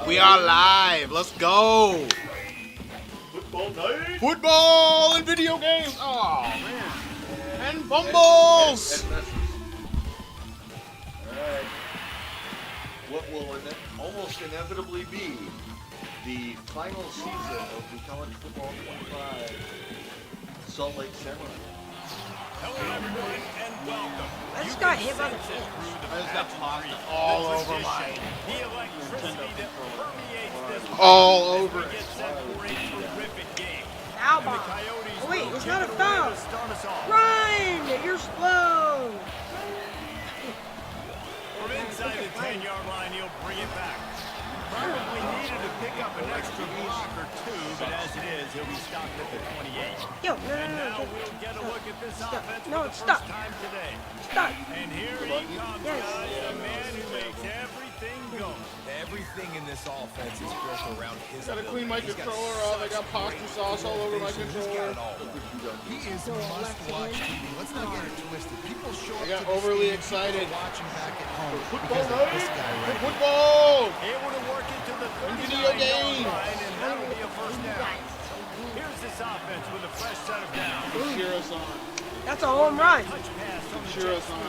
We are live. Let's go. Football night. Football and video games. Oh man. And fumbles. Alright. What will almost inevitably be the final season of the College Football 25 Salt Lake Samurai. Hello everyone and welcome. I just got hit by the pitch. I just got pasta all over my. The electricity that permeates this All over it. gets set for a terrific game. Foul And the ball. Coyotes Oh, wait, will it's get not a it foul. away to start us off. Run! You're slow. From inside the 10-yard line, he'll bring it back. Probably needed to pick up an extra block or two, but as it is, he'll be stopped at the 28. Yo, And now no. we'll get a look at this offense No, for the stop. first time today. Stop. And here he comes, Yes. guys, the man who makes everything go. Everything in this offense is built around his Gotta ability. clean my He's got controller off. I got such pasta great sauce all over my vision. He's got controller. it all. He is a must-watch TV. Let's not get it twisted. People show I up got to this overly game, excited. people watch him back at home Football because of this night. guy right here. Football. Able to work into the video 39-yard game. line, and that'll be a first down. Here's this offense with a fresh set of downs. Cheer us on. That's a home run. Touch pass on the Cheer jet us on.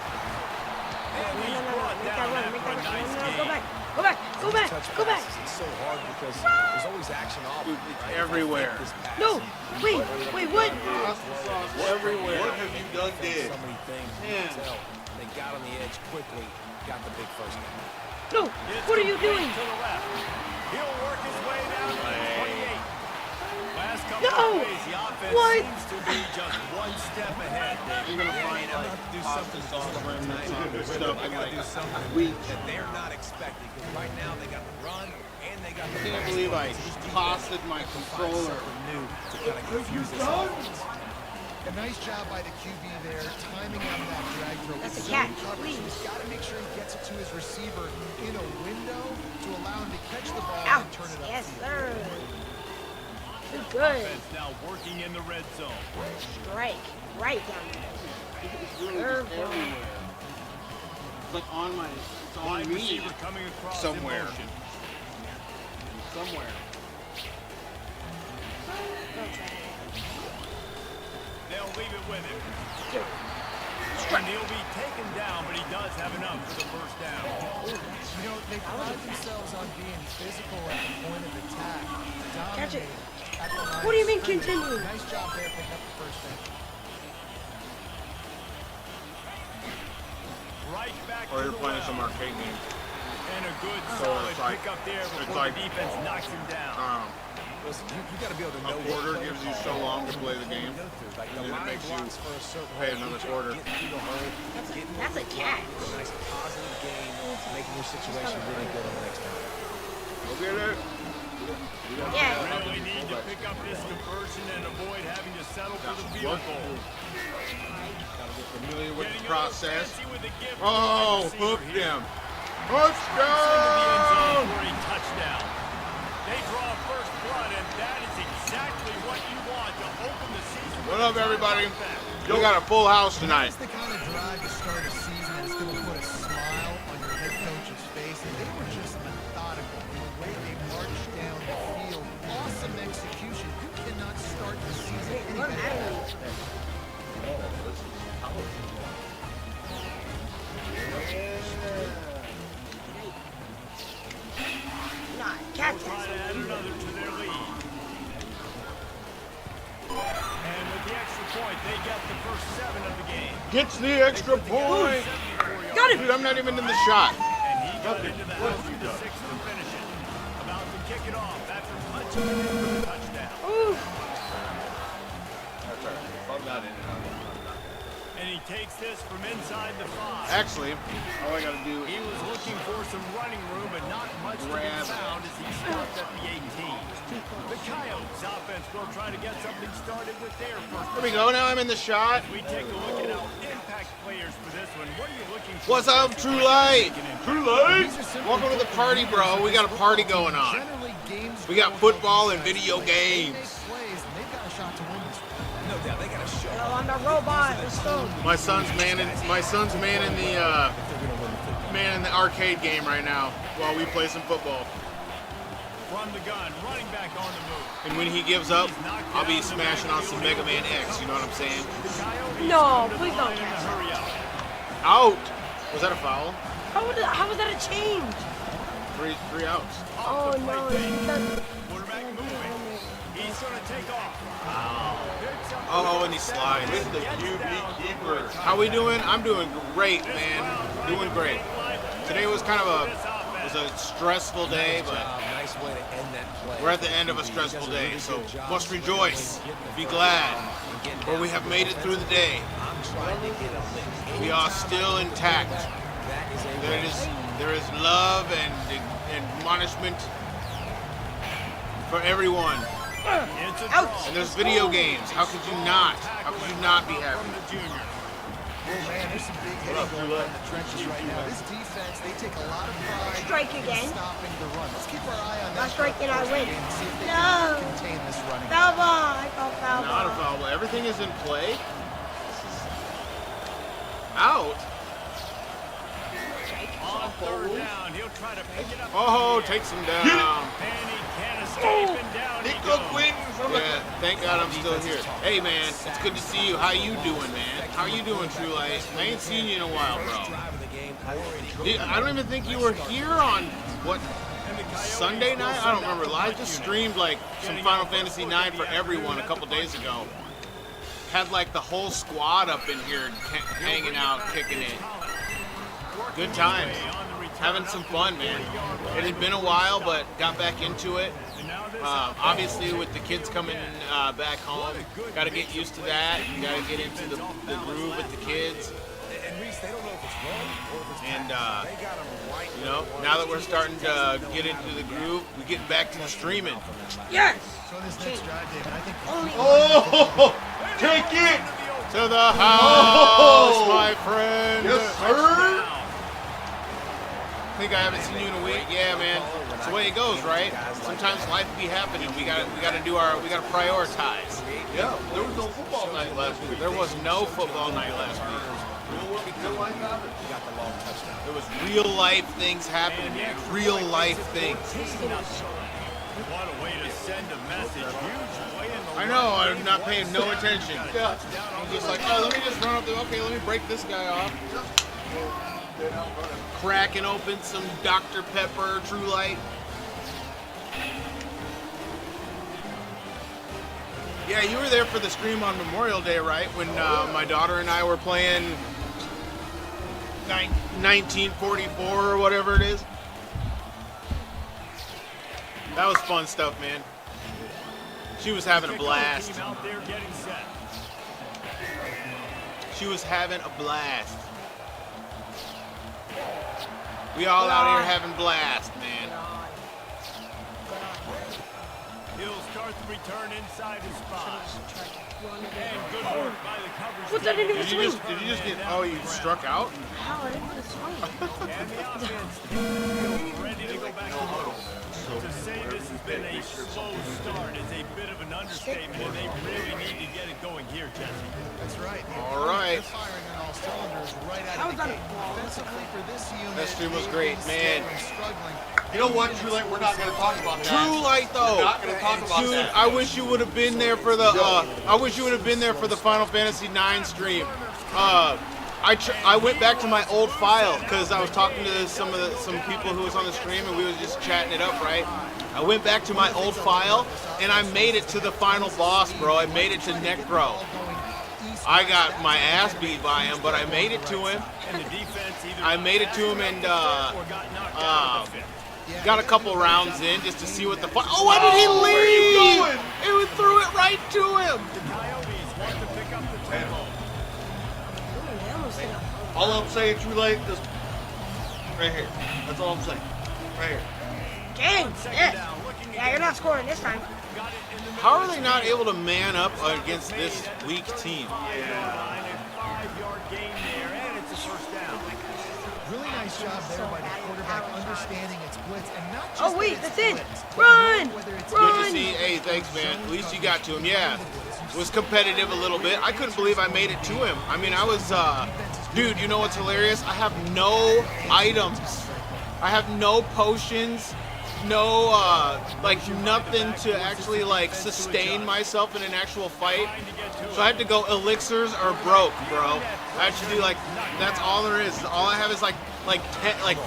and he's brought Make that down run. after Make a that nice run. No, game. go back. Go back. Go back. Touch Go back. passes, it's so hard because there's always action off. Dude, it's everywhere. No. Wait. Wait. What? Pasta sauce everywhere. What have you done, did? So many things. You Man. can tell. They got on the edge quickly, got the big first down. No. It's What are you complete doing? to the left. He'll work his way down to the 28. Last couple No. of plays, the offense What? seems to be just one step ahead. You're gonna find like pasta sauce remnants on their stuff in like weeks. That they're not expecting because right now they got the run and they got the I can't pass. believe I So just do tossed that. my Find controller. something new to kind of confuse this offense. A nice job by the QB there, timing out that drag throw. That's It's a catch, zone coverage, so please. he's got to make sure he gets it to his receiver in a window to allow him to catch the ball Ouch. and turn it Yes, upfield. sir. Too good. Offense now working in the red zone. Strike. Right down there. It's really just everywhere. It's like on my, it's on Wide me receiver coming across somewhere. in motion. somewhere. They'll leave it with him. And he'll be taken down, but he does have enough for the first down. You know, they pride themselves on being physical at the point of attack. Catch it. dominate at the line What do you of mean scrimmage. continue? Nice job there picking up the first down. Right back Or to you're the playing well. some arcade game. And a good So solid it's like- pick up there it's before like, the defense knocks him down. Listen, you got to be able to A know quarter what gives you protocol so long to play the game. go through. Like the And then it line makes you blocks for a certain pay hole. another Good job quarter. getting through the hole, getting That's a catch. a nice positive game, making your situation really good on the next down. Look at it. Yeah. Really need to pick up this conversion and avoid having to settle for the field goal. Gotta get familiar with Getting the a little process. fancy with the gift Oh, to the hooked receiver here. him. Into the end zone Touchdown! for a touchdown. They draw first blood, and that is exactly what you want to open the season. What up, everybody? Effect. We got a full house tonight. It's the kind of drive to start a season that's going to put a smile on your head coach's face, and they were just methodical in the way they marched down the field. Awesome execution. You cannot start the season Wait, any what better. happened? Nah, catch Try to it. add another to their lead. And with the extra point, they get the first 7 of the game. Gets the extra point. Got Dude, I'm not even in the shot. And he got into the house with the 6th to finish it. About to kick it off after punching it in for the touchdown. Ooh. That's all right. If I'm not in it, I'm not. And he takes this from inside the 5. Actually, all I gotta do He is was looking for some running room, but not much to be Grab it. found as he stopped at the 18. The Coyotes offense will try to get something started with their first. There we go. Now I'm in the shot. We take a look at our impact players for this one. What are you looking for? What's up, True Light? True Light. Welcome to the party, bro. We got a party going on. Generally, games We got football and video games. plays, and they've got a shot to win this one. No doubt, they got a shot. Yo, I'm a robot. Let's go. My son's man in the If they're going to win the football man in the arcade game right now while we play some football. From the gun, running back on the move. And when he gives up, I'll be smashing on some Mega Man X. You know what I'm saying? No, please don't Playing in a catch hurry that. out. Out. Was that a foul? How was that a change? Three outs. Oh no, that's Quarterback moving. He's going to take off. Oh, and he slides. With the QB keeper. How we doing? I'm doing great, man. Doing great. Today was kind of a stressful day, but Nice way to end that play. we're at the end of a stressful day, so must rejoice, be glad, for we have made it through the day. We are still intact. There is love and admonishment for everyone. It's a ouch. And there's video games. How could you not? How could you not be happy? from the junior. Oh man, there's some big hitting going on in the trenches right now. This defense, they take a lot of pride Strike in again. stopping the run. Let's keep our eye on that. Last strike and I win. And see if they No. can contain this running. Foul ball. I call foul Not a ball. foul. Everything is in play. Out. On third down, he'll try to pick it up. Oh, takes him down. And he can't escape, and down he Nico goes. Quinn from the Yeah, thank God I'm still here. Hey man, it's good to see you. How you doing, man? How you doing, True Light? I ain't seen you in a while, bro. I don't even think you were here on what Sunday night? I don't remember. I just streamed like some Final Fantasy IX for everyone a couple days ago. Had like the whole squad up in here hanging out, kicking it. Good times. Having some fun, man. It had been a while, but got back into it. Obviously, with the kids coming back home, got to get used to that. You got to get into the groove with the kids. And, you know, now that we're starting to get into the groove, we get back to the streaming. Yes. So this next drive, David, I think Only Oh, take it! To the house, my friend. Yes, sir. I think I haven't seen you in a week. Yeah, man. It's the way it goes, right? Sometimes life be happening. We gotta prioritize. Yeah, there was no football night last week. There was no football night last week. Real work until life happens. There was real life things happening, man. Real life things. What a way to send a message. Huge way in the I know, I'm not paying no attention. Yeah. I'm just like, oh, let me just run up there. Okay, let me break this guy off. Cracking open some Dr. Pepper True Light. Yeah, you were there for the stream on Memorial Day, right? When my daughter and I were playing 1944 or whatever it is. That was fun stuff, man. She was having a blast. team out there getting set. She was having a blast. We all out here having blast, man. He'll start the return inside his spot. And good work by the coverage. What's that team. into the swing? Did you just get? Oh, you struck out? How? I didn't put a swing. And the offense ready to go back to work. To say this has been a slow start is a bit of an understatement, and they really need to get it going here, Jesse. that's right. All right. They're firing on all cylinders right How out was of the that gate. a ball? Offensively for this unit, That stream was they've great, been man. slow and struggling. You know what, True Light? We're not going to talk about that. True Light, We're though. not going to talk about Dude, that. I wish you would have been there for the. I wish you would have been there for the Final Fantasy IX stream. I went back to my old file because I was talking to some people who was on the stream and we was just chatting it up, right? I went back to my old file and I made it to the final boss, bro. I made it to Necro. I got my ass beat by him, but I made it to him. And the defense either I made it to him and or got knocked out of the fifth. got a couple rounds in just to see what the fuck. Oh, why did he leave? It threw it right to him. The Coyotes want to pick up the tempo. They almost hit a- All I'm saying, True Light, is right here. That's all I'm saying. Right here. Dang. Yeah. Yeah, you're not scoring this time. Got it in the How are they not able to man up against this weak team? line, a 5-yard gain there, and it's a first down. Really nice job there by the quarterback understanding its blitz and not just Oh, wait, that it's that's it. blitz, but Run! whether it's Good to Run! see. Hey, thanks, man. At least you got to him. Yeah, was competitive a little bit. I couldn't believe I made it to him. I mean, I was Dude, you know what's hilarious? I have no items. I have no potions, no, like nothing to actually like sustain myself in an actual fight. So I have to go elixirs or broke, bro. I have to do like, that's all there is. All I have is like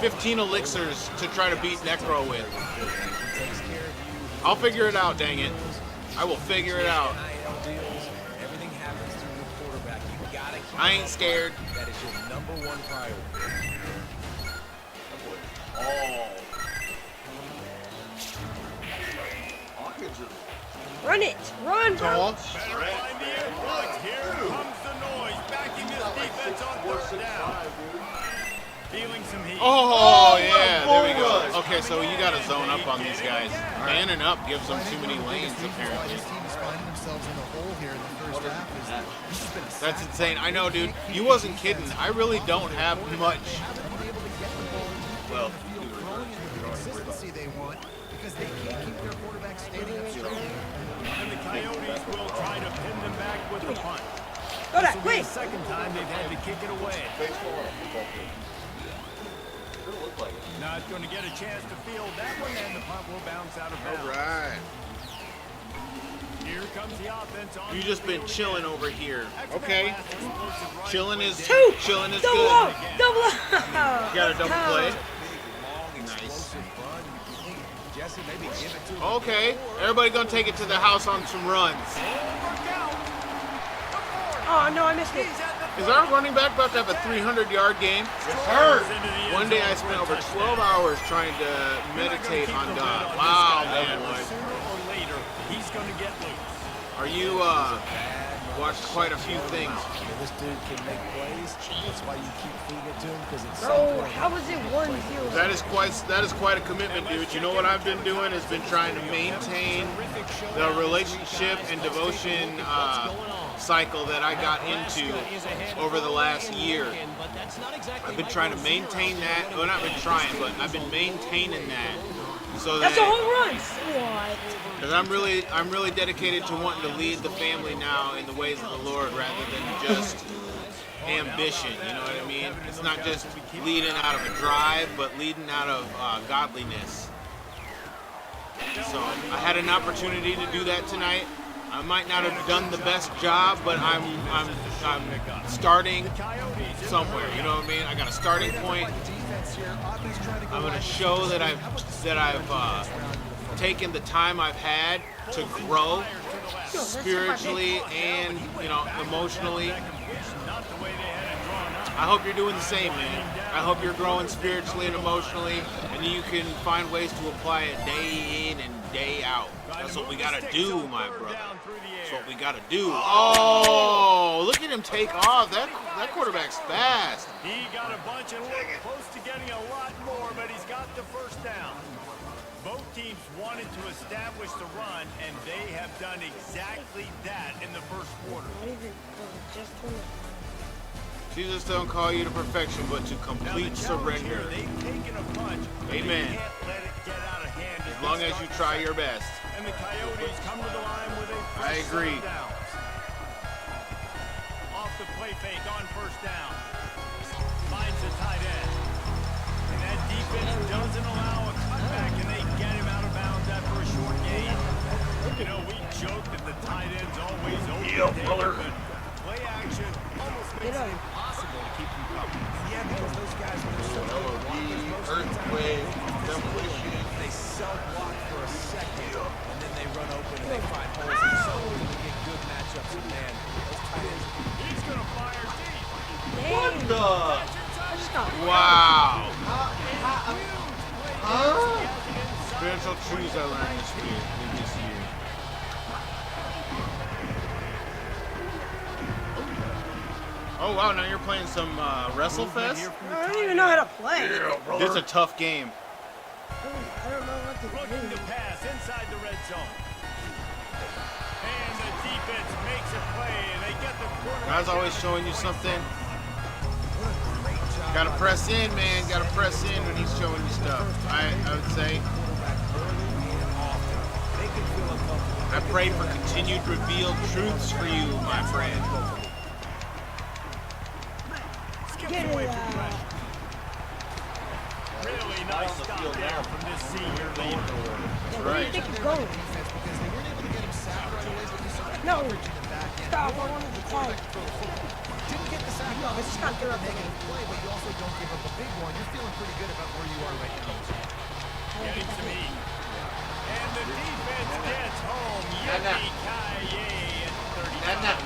15 elixirs to try to beat Necro with. I'll figure it out, dang it. I will figure it out. Everything happens through your quarterback. You gotta keep I ain't scared. That is your #1 priority. Oh. Hawkins is Run it. Run, bro. Tall. Better find the input. Here comes the noise. Backing this defense on third down. Feeling some heat. Oh, yeah, there we go. Bull Okay, so you got to zone up on these guys. Manning up gives them too many lanes, apparently. This team is finding themselves in a hole here in the first half. This has been a That's insane. I know, dude. You wasn't kidding. I really don't have much. well. consistency they want because they can't keep their quarterback standing up straight. And the Coyotes will try to pin them back with the punt. Go that, This will be quick. the second time they've had to kick it away. Baseball or football field? Sure look like it. Not going to get a chance to field that one, and the punt will bounce out of bounds. All right. Here comes the offense on You just been chilling over here. Okay. Chilling is Two. chilling is Double good. up. Double up. You got a double play. Long, Nice. explosive run. You think, Jesse, maybe give it to him. Okay. Everybody gonna take it to the house on some runs. Oh, no, I missed it. Is our running back about to have a 300-yard game? One day I spent over 12 hours trying to meditate on God. Wow, man. Sooner or later, he's going to get loose. Are you watched quite a few things? This dude can make plays. That's why you keep feeding it to him, because it's Bro, how was it 1-0? That is quite a commitment, dude. You know what I've been doing is been trying to maintain the relationship and devotion cycle that I got into over the last year. I've been trying to maintain that. Well, not been trying, but I've been maintaining that. So That's a that home run. What? because I'm really dedicated to wanting to lead the family now in the ways of the Lord rather than just ambition. You know what I mean? It's not just leading out of a drive, but leading out of godliness. So I had an opportunity to do that tonight. I might not have done the best job, but I'm starting somewhere. You know what I mean? I got a starting point. I'm going to show that I've taken the time I've had to grow spiritually and emotionally. I hope you're doing the same, man. I hope you're growing spiritually and emotionally, and you can find ways to apply it day in and day out. That's what we gotta do, my brother. That's what we gotta do. Oh, look at him take off. That quarterback's fast. He got a bunch and looked close to getting a lot more, but he's got the first down. Both teams wanted to establish the run, and they have done exactly that in the first quarter. Jesus don't call you to perfection, but to Now, the complete challenge here, surrender. they've taken a punch, but Amen. they can't let it get out of hand. As long as you try your best. And the Coyotes come to the line with a I first agree. down. Off the play fake on first down. Finds the tight end. And that defense doesn't allow a cutback, and they get him out of bounds after a short gain. You know, we joke that the tight end's always open, but play action almost makes it impossible to keep them covered. Yeah, because those guys are so Earthquake, demolition. they self-block for a second, and then they run open and they find holes. And so to get good matchups, and man, those tight ends. He's going to fire deep. What the? I just got Wow. Spiritual truths I learned this year. Oh wow, now you're playing some WrestleFest? I don't even know how to play. It's a tough game. I don't know what to Looking to do. pass inside the red zone. And the defense makes a play, and they get the quarterback. God's always showing you something. Gotta press in, man. Gotta press in when he's showing you stuff. I would say. I pray for continued revealed truths for you, my friend. Get away it from out. pressure. Really Not nice on the stop field there now. from this senior leader. Yeah, where do you think you're going? Defense because they weren't able to get him sacked right away, but you saw the No. coverage in the back end. Stop, You I want wanted the to quarterback tag. to throw the football. Didn't get the sack. No, it's just not a through. negative play, but you also don't give up a big one. You're feeling pretty good about where you are right now. Getting some heat. And the defense gets home. Nah, nah. Yippee-ki-yay at 39. Nah.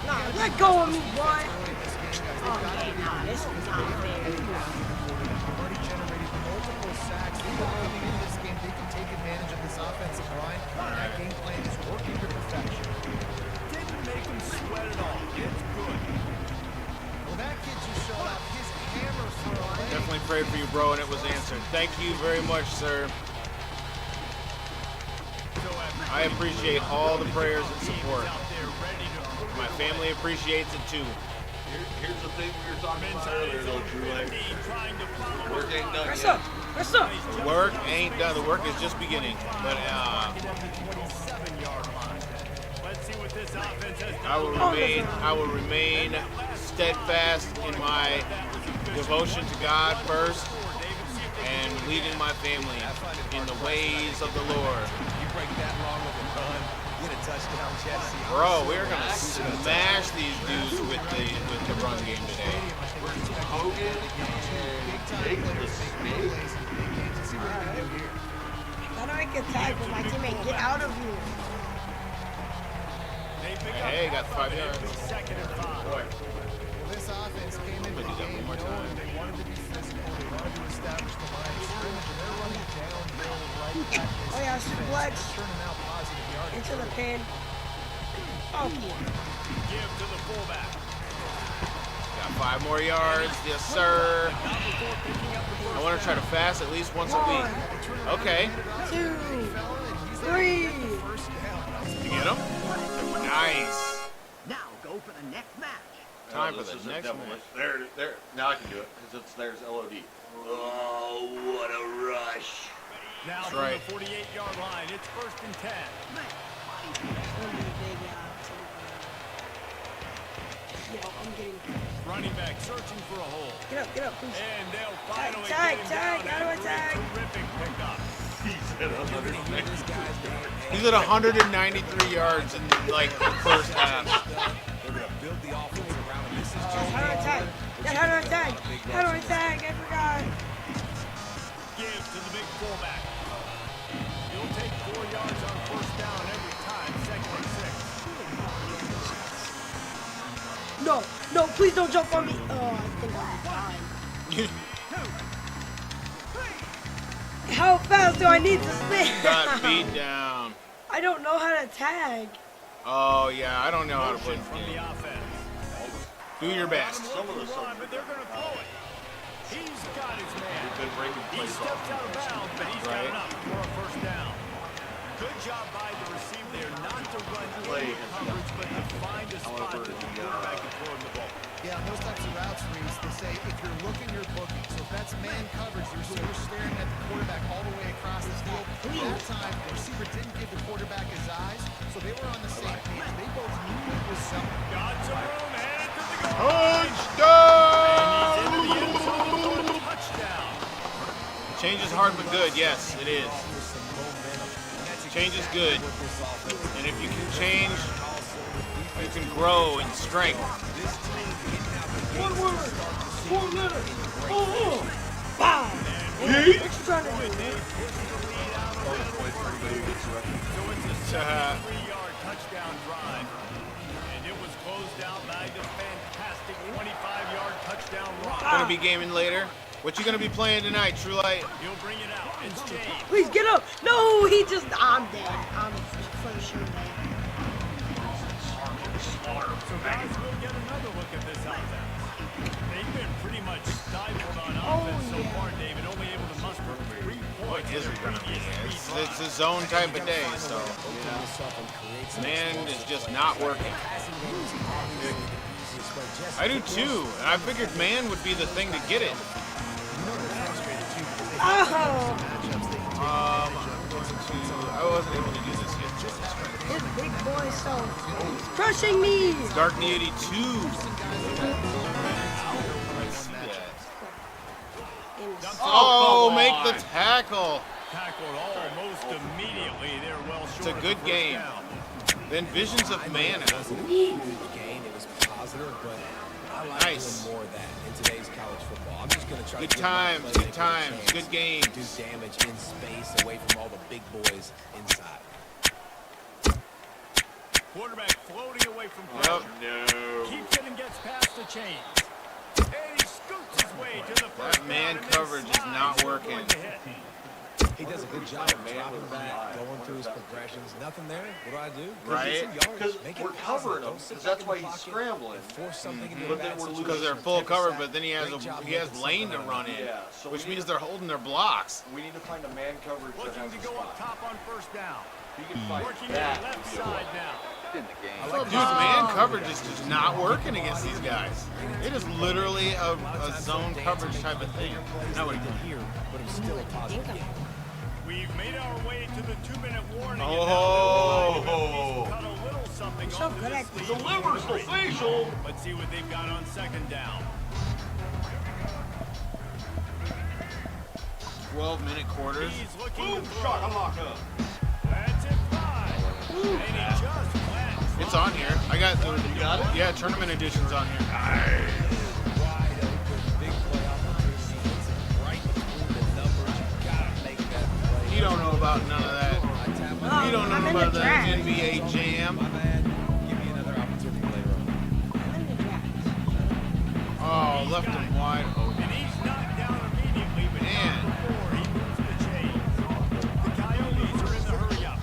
Nah, let go of me, boy. Early in this game, guys, Oh, they've got to man, be nah, this is not fair. They've already generated multiple sacks. They know coming into this game, they can take advantage of this offensive line. And that game plan is working to perfection. Didn't make him sweat at all. It's good. Well, that kid just showed off his hammer for a leg. Definitely prayed for you, bro, and it was answered. Thank you very much, sir. So after I appreciate all the prayers and support. out there ready to My family appreciates it too. Here's the thing we were talking about inside earlier, his though, own Drew. Like, 50, trying to follow work ain't done What's yet. up? What's up? The work ain't done. The work is just beginning. But at the 27-yard line. Let's see what this offense has I done. will remain steadfast in my devotion to God first and leading my family in the ways of the Lord. You break that long of a run, get a touchdown, Jesse. Bro, we're gonna smash these dudes with the run game today. Hogan and Jake the Snake. How do I get tagged with my teammate? Get out of here. Hey, got 5 yards. Second and 5. Well, this offense came into the We'll do that game one more knowing time. they wanted to be physical. They wanted to establish the line of scrimmage, and they're running downhill right at this Oh, yeah, defense. flex. They're turning out positive yardage. Into the pin. Oh, Give to the fullback. Got 5 more yards. Yes, sir. I want to try to fast at least once a week. Okay. 2, 3. You get him? Nice. Now go for the next match. Time Oh, for this the is a next devilish. match. There. Now I can do it because there's LOD. Oh, what a rush! Now That's from right. the 48-yard line, it's 1st and 10. Yo, I'm getting. Running back searching for a hole. Get up, please. And they'll finally Tag, get him tag, down how do I after tag? a terrific pickup. He's at 193 yards in like the first half. They're going to build the offense around him. This is just How do I tag? Yeah, how do I tag? How do I tag? I forgot. Give to the big fullback. You'll take 4 yards on 1st down every time. 2nd and 6. No, please don't jump on me. Oh, I think I'm fine. How fast do I need to Got spin? beat down. I don't know how to tag. Oh yeah, I don't know how to play Motion from the offense. Do your best. Some of the Run, but they're going to throw it. He's got his man. We've been breaking He plays steps off. out of bounds, but he's got Right. enough for a 1st down. Good job by the receiver there, not to run Play into has coverage, but to find a spot However, that the the, quarterback can throw him the ball. Yeah, on those types of routes, Reese, they say if you're looking, you're booking. So if that's man coverage, the receiver's staring at the quarterback all the way across the field. That time, the receiver didn't give the quarterback his eyes, so they were on the same page. They both knew it was something. Got some room, headed to the goal. Touchdown! Into the end zone for a touchdown. Change is hard but good. Yes, it is. Change is good. And if you can change, you can grow in strength. One word. 4 letters. Oh. Wow. What you trying to do, man? So it's a 73-yard touchdown drive. And it was closed out by the fantastic 25-yard touchdown run. Gonna be gaming later. What you gonna be playing tonight, True Light? He'll bring it out. It's James. Please get up. No, he just. I'm dead. I'm for sure dead. So guys, we'll get another look at this offense. They've been pretty much stifled on Oh, offense so yeah. far, David. Only able to muster 3 What points is in it their gonna be? previous 3 It's a zone type of day, so man is just not working. I do too. And I figured man would be the thing to get it. Oh, I wasn't able to do this yet. this big boy so crushing me. Dark Deity 2. Oh, come make on. the tackle. Tackled almost immediately. They're well It's short a of good the first game. down. Then Visions of Mana. It wasn't a huge gain. It was positive, but I like Nice. doing more of that in today's college football. I'm just going to try Good to give my times, playmakers good a times, chance good to games. do damage in space away from all the big boys inside. Quarterback floating away from Yep. pressure. No. Keeps it and gets past the chains. And he scoots his way to the first That man down and then coverage is slides not to avoid working. the hit. He does a good job of dropping back, going through his progressions. Nothing there. What do? Right. Because we're covering him, because that's why he's scrambling. Force something into a But then bad we're situation. Because they're Take full a cover, sack. but then he has Great job lane making to something run out of in, Yeah, so which we means need, they're holding their blocks. we need to find a man coverage that Looking has to a go up spot. top on first down. He can fight Working that. that left side now. Dude, man coverage is just not working against these guys. It is literally a zone coverage type of thing. No, he did here, but it was still a positive game. We've made our way to the 2-minute warning. Oh. Cut a little something So onto good this at lead. Delivers the facial. Let's see what they've got on second down. 12-minute quarters. He's looking Boom, to throw. shakalaka. That's it, 5. And he just lands. It's on here. I got the You got it? yeah, tournament edition's on here. Wide open, big play opportunity. Hits it right between the numbers. You gotta make that play. You don't know about none of that. You don't I'm know in about the that draft. NBA Jam. My bad. Give me another opportunity later on. I'm in the draft. Oh, left him wide open. And he's knocked down immediately, but Man. not before he moves the chains. The Coyotes are in the hurry-up.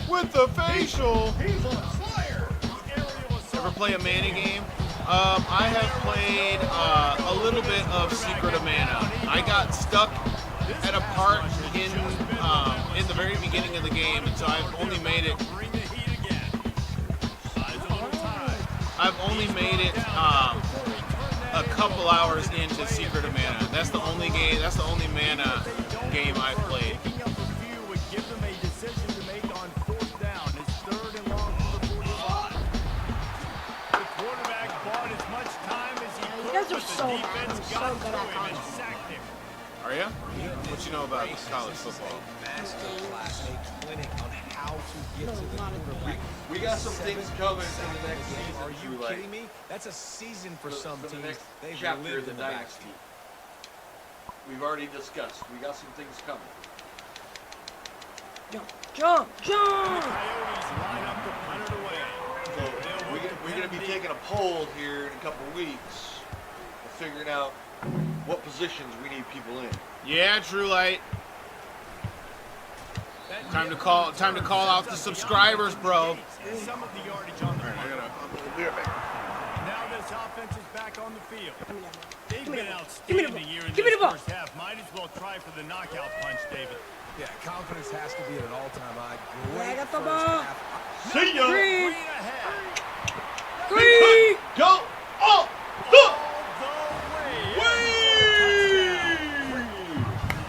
With the facial. He's on fire. Aerial assault. Ever play a Mana game? I have played a little bit of Secret of Mana. I got stuck at a part in the very beginning of the game, and so I've only made it. Bring the heat again. Eyes a little tired. I've only made it a couple hours into Secret of Mana. That's the only game. That's the only Mana game I've played. Picking up a few would give them a decision to make on fourth down. It's 3rd and long for the 45. The quarterback bought as much time as he You could, guys are but the so defense bad. got So good to at him college. and sacked him. Are you? What you know about college football? Master class, a clinic on how to get No, to the not a quarterback. We got some things coming in the next season. Are you Drew, like, kidding me? That's a season for the- some for the teams. next They've chapter lived of the in the dynasty. backseat. We've already discussed. We got some things coming. Jump, jump, jump! Coyotes line up to punt it away. So we're going to be taking a poll here in a couple weeks of figuring out what positions we need people in. Yeah, True Light. Time to call out the subscribers, bro. And some of the yardage on the punt. Now this offense is back on the field. They've been outstanding here in Give me this the ball. first half. Might as well try for the knockout punch, David. Yeah, confidence has to be at an all-time high. Yeah, I Great got the first ball. half. See ya! Three, Green ahead. three! Go! Oh! All the way.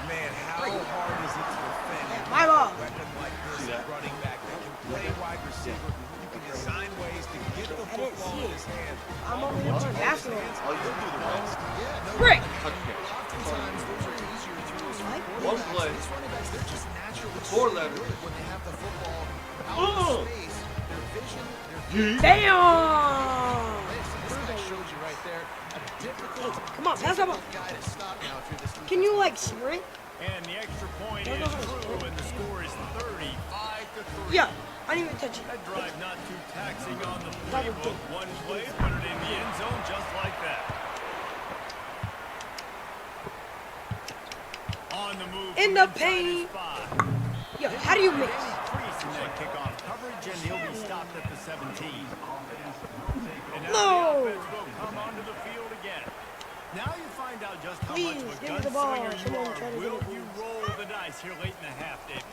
Man, how hard is it to defend? My ball. A weapon like this, a running back that can play wide receiver. You can design ways to get the I didn't football see in it. his hand. I'm only in basketball. I'll you do the rest. Brick! Touchdown. Oftentimes, those are easier throws. One play. These running backs, they're just naturally 4 so letters. good when they have the football out Oh. in space. Their vision, their Damn! that shows you right there a difficult Come on, pass that ball. guy to stop now if you're this Can you like sprint? And the extra point No, is no, no. through, and the score is 35-3. Yeah, I didn't even touch it. That drive not too taxing on the That was playbook. One play, put it in the end zone just like that. On the move. In from the inside paint. his 5. Yo, how do you mix? Increase in that kickoff coverage, and he'll be stopped at the 17. And now No. the offense will come onto the field again. Now you find out just how Please, much of a give me the ball. gunslinger you Someone are. try to Will get it, you please. roll the dice here late in the half, David?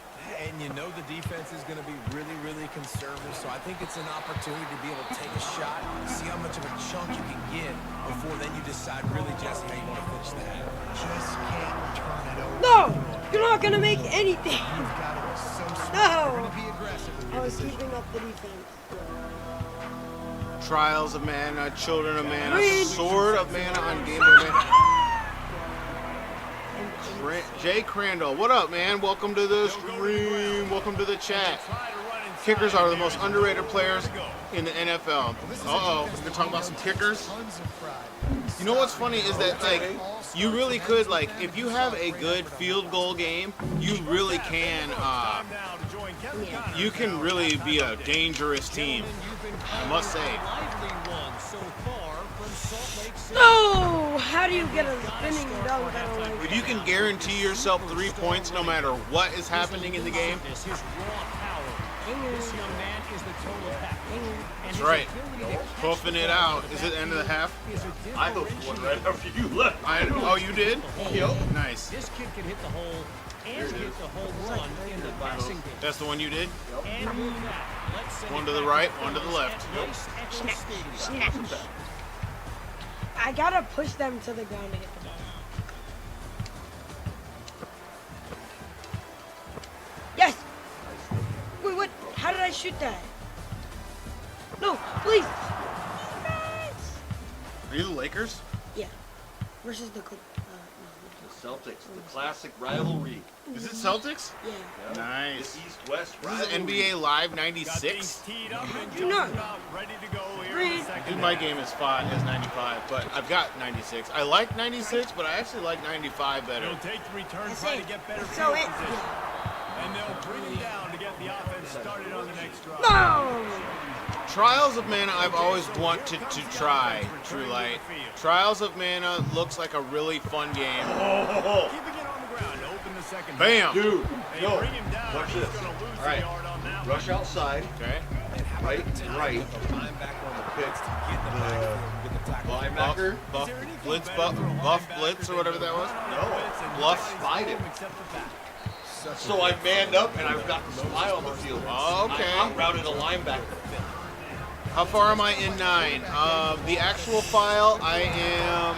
And you know the defense is going to be really, really conservative, so I think it's an opportunity to be able to take a shot, see how much of a chunk you can get before then you decide really just how you want to finish the half. Just can't turn it over. No! You're not gonna make anything! You've got to be so smart. No! You're going to be aggressive with I your was decision. keeping up the defense. Trials of Mana, Children of Mana, Read. Sword of Mana on Game Boy Mana. And Jay Crandall. What up, man? Welcome to the stream. Welcome to the chat. Kickers are the most underrated players in the NFL. Uh-oh. We're talking about some kickers. You know what's funny is that, like, you really could, like, if you have a good field goal game, you really can, you can really be a dangerous team, I must say. No! How do you get a spinning dunk? I don't like If you can guarantee yourself 3 points no matter what is happening in the game, that's right. Puffing it out. Is it end of the half? I hooked one right after you left. Oh, you did? Yep. Nice. This kid can hit the hole and hit the home run in the passing game. That's the one you did? And with that, let's send One it to the back right, to one to the left. Nice extra stadium. Snatch. I gotta push them to the ground to get the ball. Yes! Wait, what? How did I shoot that? No, please! Yes! Are you the Lakers? Yeah. Versus the The Celtics, the classic rivalry. Is it Celtics? yeah. Yeah. Nice. The East-West This is rivalry. NBA Live Got 96. things teed up and No. just about ready to go here in the second Dude, my half. game is 95, but I've got 96. I like 96, but I actually like 95 better. They'll take the return, That's try it. to get better So field it. position. And they'll bring him down to get the offense started on the next drive. No! Trials of Mana I've always wanted to try, True Light. Trials of Mana looks like a really fun game. Oh, Keeping it on the ground to open the second half. Bam! dude, They yo, bring him down. watch He's this. going to lose All right. a yard on that one. Rush outside, Okay. right, right. Linebacker on the picks to get the backfield, get the tackle. Linebacker, Buff Blitz, Buff Blitz, or whatever that was. Bluff. spied him. So I manned up and I've got the spy on the field. Oh, okay. I out-routed a linebacker. How far am I in 9? The actual file, I am,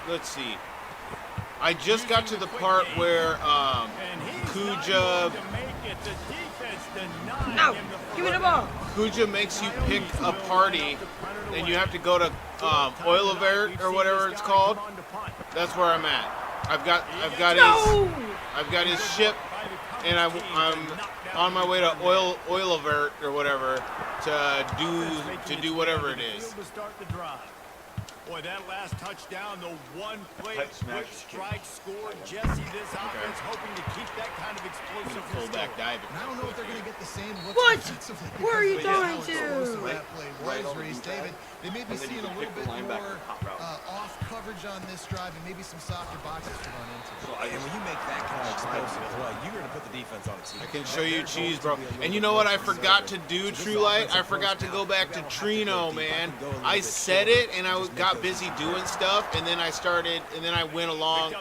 let's see. I just got to the part where, Kuja No! Give me the ball! Kuja makes you pick a party, and you have to go to Oil Alert or whatever it's called. That's where I'm at. I've got No! I've got his ship, and I'm on my way to Oil Alert or whatever to do whatever it is. Boy, that last touchdown, the one play Tight smash. quick strike scored Jesse. This offense hoping to keep that kind of explosive Fullback diving. And I don't know if they're going to get the same looks What? defensively Where are you because of going how to? explosive that play Right was, on the Reese deep David. They may be And then seeing you a can little pick the bit linebacker more hot route. off coverage on this drive and maybe some softer boxes to run into. So I And when you make that kind of explosive play, you're going to put the defense on its I heels. can show you cheese, bro. And you know what I forgot to do, True Light? I forgot to go back to Trino, man. I said it, and I got busy doing stuff, and then I went along,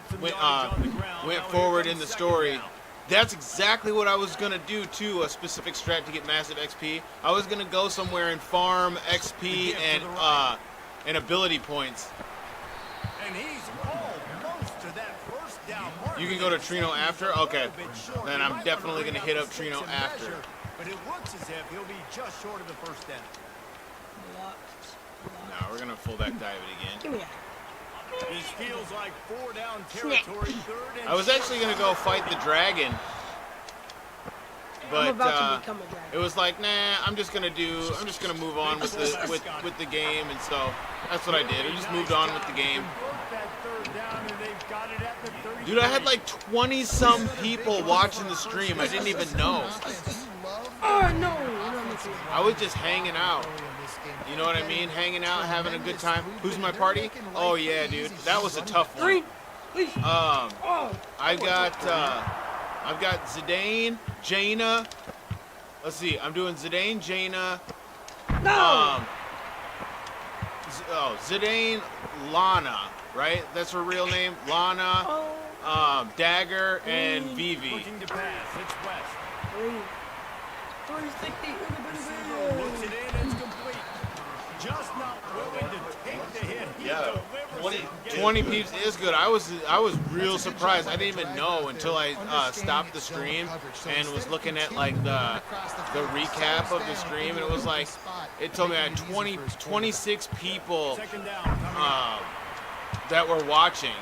went forward in the story. That's exactly what I was gonna do too, a specific strat to get massive XP. I was gonna go somewhere and farm XP and ability points. And he's almost to that first down mark. You can go to Trino after? Okay. Then I'm definitely gonna hit up Trino after. But it looks as if he'll be just short of the first down. No, we're gonna fullback dive it again. Give me that. This feels like 4 down territory, third and I was actually gonna go fight the dragon, I'm but about to become a dragon. it was like, nah, I'm just gonna move on with the game, and so that's what I did. I just moved on with the game. Dude, I had like 20-some people watching the stream. I didn't even know. Oh, no! You're not missing it. I was just hanging out. You know what I mean? Hanging out, having a good time. Who's my party? Oh yeah, dude. That was a tough one. Three. Please. I've got Zidane, Jaina. Let's see. I'm doing Zidane, Jaina. No! Zidane, Lana, right? That's her real name. Lana, Oh. Dagger, and Vivi. looking to pass. It's West. 360. Looks it in. It's complete. Just not willing to take the hit. He Yeah, delivers 20. it. 20 peeps is good. I was real surprised. I didn't even know until I stopped the stream and was looking at like the recap of the stream, and it was like it told me I had 26 people Second down coming that were watching.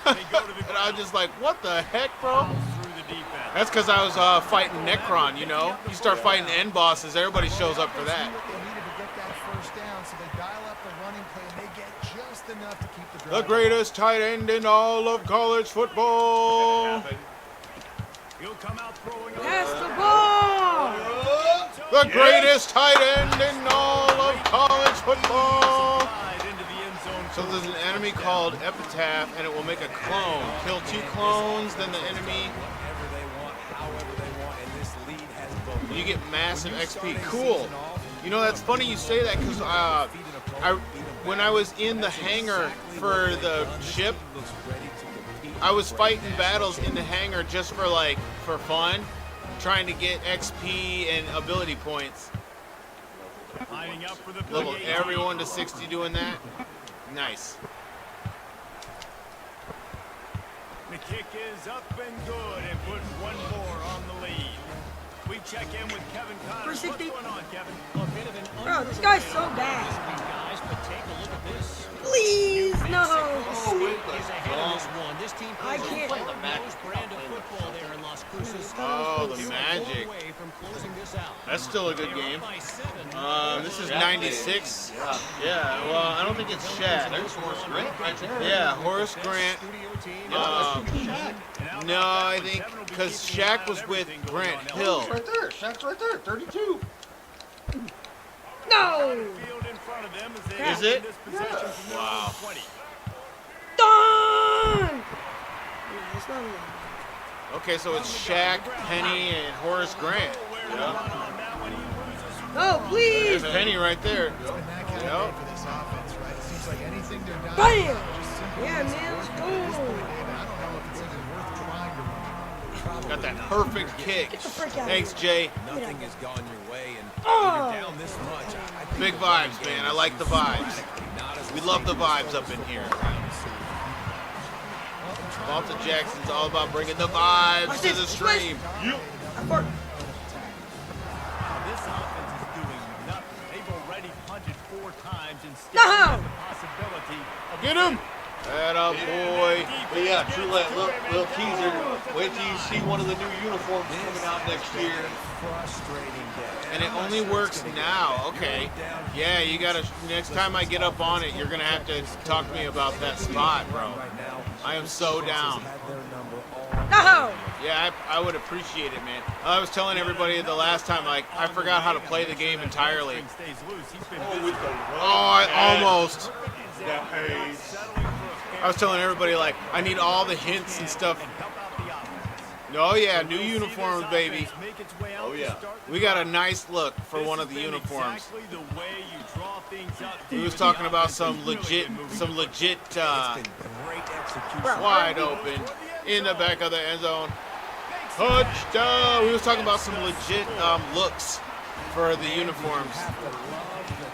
They go to the And I was just like, what the heck, bro? through the defense. That's because I was fighting Necron, you know? You start fighting end bosses, everybody shows up for that. They needed to get that first down, so they dial up the running play, and they get just enough to keep the The drive. greatest tight end in all of college football. He'll come out throwing Pass the ball. The greatest tight end in all of college football. into the end zone. So there's an enemy called Epitaph, and it will make a clone. Kill 2 clones, then the enemy. Whatever they want, however they want, and this lead has both. You get massive XP. Cool. You know, that's funny you say that because when I was in the hangar for the ship, I was fighting battles in the hangar just for fun, trying to get XP and ability points. Lining up for the Level big everyone to 60 doing that. Nice. The kick is up and good and put one more on the lead. We check in with Kevin Connors. What's 360. going on, Kevin? A bit of an Bro, this guy's so bad. guys, but take a look at this. Please, no. Is ahead of this one. This team I plays can't. a Rose brand of football there in Las Cruces. Oh, the They were Magic. away from closing this out. That's still a good game. By 7. This is 96. Yeah, well, I don't think it's Shaq. There's Horace Grant right there. Yeah, Horace Grant. No, I think because Shaq was with Grant Hill. Right there. Shaq's right there. 32. No. Field in front of them as they Is it? this possession from their Wow. own 20. Done. Yeah, it's not enough. Okay, so it's Shaq, Penny, and Horace Grant. No, please. There's Penny right there. It's been that kind Yep. of day for this offense, right? It seems like anything they're done. Bam. just simply Yeah, doesn't man, let's work. go. At this point, David, I don't know if it's even worth trying to run. Got that perfect kick. Get the frick out of Thanks, here. Jay. Nothing has gone your way, and Oh. when you're down this much, I think Big the running vibes, game man. I is like the vibes. not as We love the vibes up in here. Walter Jackson's all about bringing the vibes to the stream. I fart. This offense is doing nothing. They've already punted 4 times and still No. have the possibility of Get him! That up, boy. But yeah, True Light, little teaser. Wait till you see one of the new uniforms coming out next year. frustrating day. And it only works now. Okay. Yeah, you gotta. Next time I get up on it, you're gonna have to talk to me about that spot, bro. Right now, I am so down. had their number all No. Yeah, I would appreciate it, man. I was telling everybody the last time, like, I forgot how to play the game entirely. stays loose. He's been Oh, busy. with the Oh, I almost. Settling for a I was telling everybody, like, I need all the hints and stuff. help out the offense. Oh, yeah, new uniforms, baby. Make its way out Oh, to yeah. start the We got a nice look for This one of has the been uniforms. Exactly the way you draw things up. We was David. talking The about offense some has really legit, been moving some the legit, great execution. wide open in the back of the end zone. Touchdown! We was talking about some legit looks for the uniforms.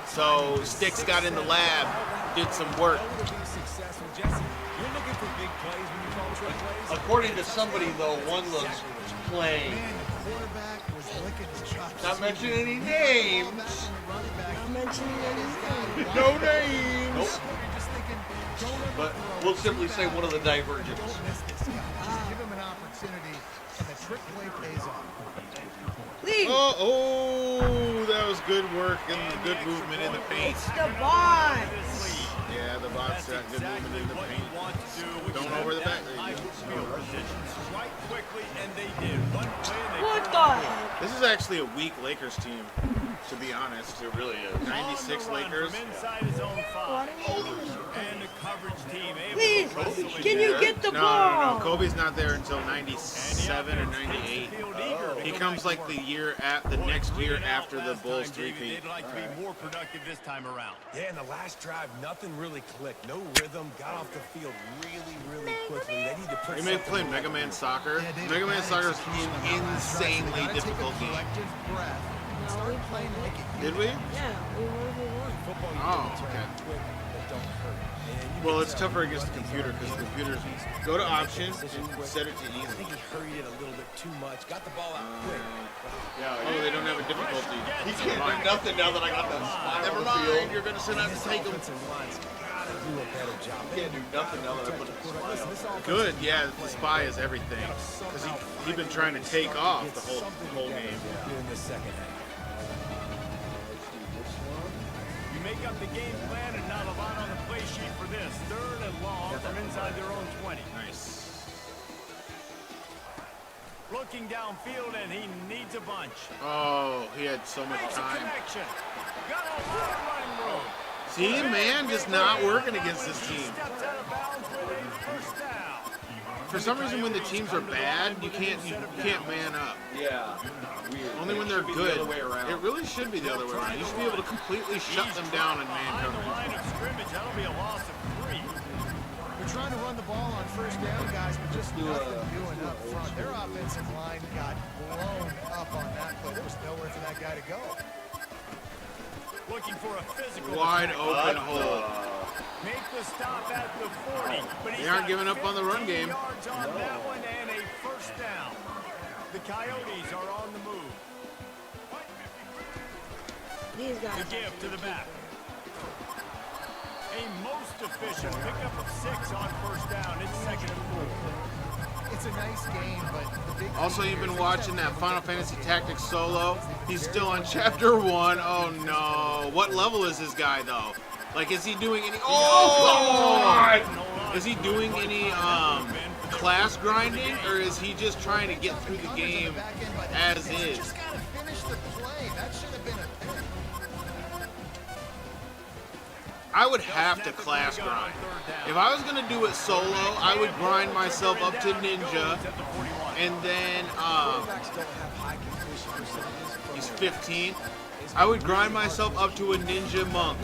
So Sticks got in the lab, did some work. To be successful, Jesse, you're looking for big plays when you call trick plays. According to somebody, though, one looks plain. Man, the quarterback was licking his chops. Not mentioning any names. I'm mentioning anything. No names. Nope. You're just thinking, don't ever But throw we'll too simply say bad. one of the divergents. Don't miss this guy. Just give him an opportunity, and the trick play pays off. Please. Oh, that was good work and good movement in the paint. It's the bots. Yeah, the bots got good movement in the What paint. you want to do, which Don't is over the have back. that There high you go. field position, strike quickly, and they did. One play, and they What put the it on. heck? This is actually a weak Lakers team, to be honest. It really is. 96 On the run Lakers. From inside his own 5. And the coverage team able Please, to wrestle it can you there. get the No, ball? Kobe's not there until 97 or 98. He comes like the next year after the Bulls three-peat. They'd like to be more productive this time around. Yeah, in the last drive, nothing really clicked. No rhythm. Got off the field really quickly. They need to put We may something play in Mega Man Soccer. Yeah, David, Mega Man bad Soccer is execution an on that last drive, so insanely you gotta take a difficult game. collective breath and start playing like it Did we? Yeah, we won. football. You Oh, can turn okay. quick, but don't hurt. And you Well, can it's tell tougher against the computer because the computers go to options and set it to I easy. think he hurried it a little bit too much. Got the ball out quick. Yeah, Oh, they don't have a difficulty. he can't do nothing now that I got that smile Never on the field. mind, you're gonna sit out and This take them. offensive line's gotta do a better job. He can't do nothing now that I put a Listen, smile. this offensive Good, line yeah. The play, spy is everything because he's been trying to take off the whole game. Here in the second half. You make up the game plan and not a lot on the play sheet for this. 3rd and long from inside their own 20. Nice. Looking downfield, and he needs a bunch. Oh, he had so much Makes a time. connection. Got a lot of running room. See, man, just not working against this team. Steps out of bounds with a first down. For some reason, when the teams are bad, you can't man up. Yeah. Weird. Only when they're It should be good. The other way around. It really should be the other way around. You should be able to completely shut them down in man Behind the coverage. line of scrimmage, that'll be a loss of 3. They're trying to run the ball on first down, guys, but just nothing doing up front. Their offensive line got blown up on that play. There was nowhere for that guy to go. Looking for a physical Wide attack. open hole. Make the stop at the 40. But he's They aren't got giving up on the run 15 game. yards on that one and a first down. The Coyotes are on the move. These guys. The give to the back. A most efficient pickup of 6 on first down. It's 2nd and 4. It's a nice game, but the big Also, key you've here been is watching that Final Fantasy Tactics solo. He's still on chapter 1. Oh no. What level is this guy though? Like, is he doing any? Oh! Is he doing any class grinding, or is he just trying to get through the game as is? Just gotta finish the play. That should have been a pick. I would have to class grind. If I was gonna do it solo, I would grind myself up to ninja, and then Quarterbacks don't have high completion percentages. he's 15. I would grind myself up to a ninja monk.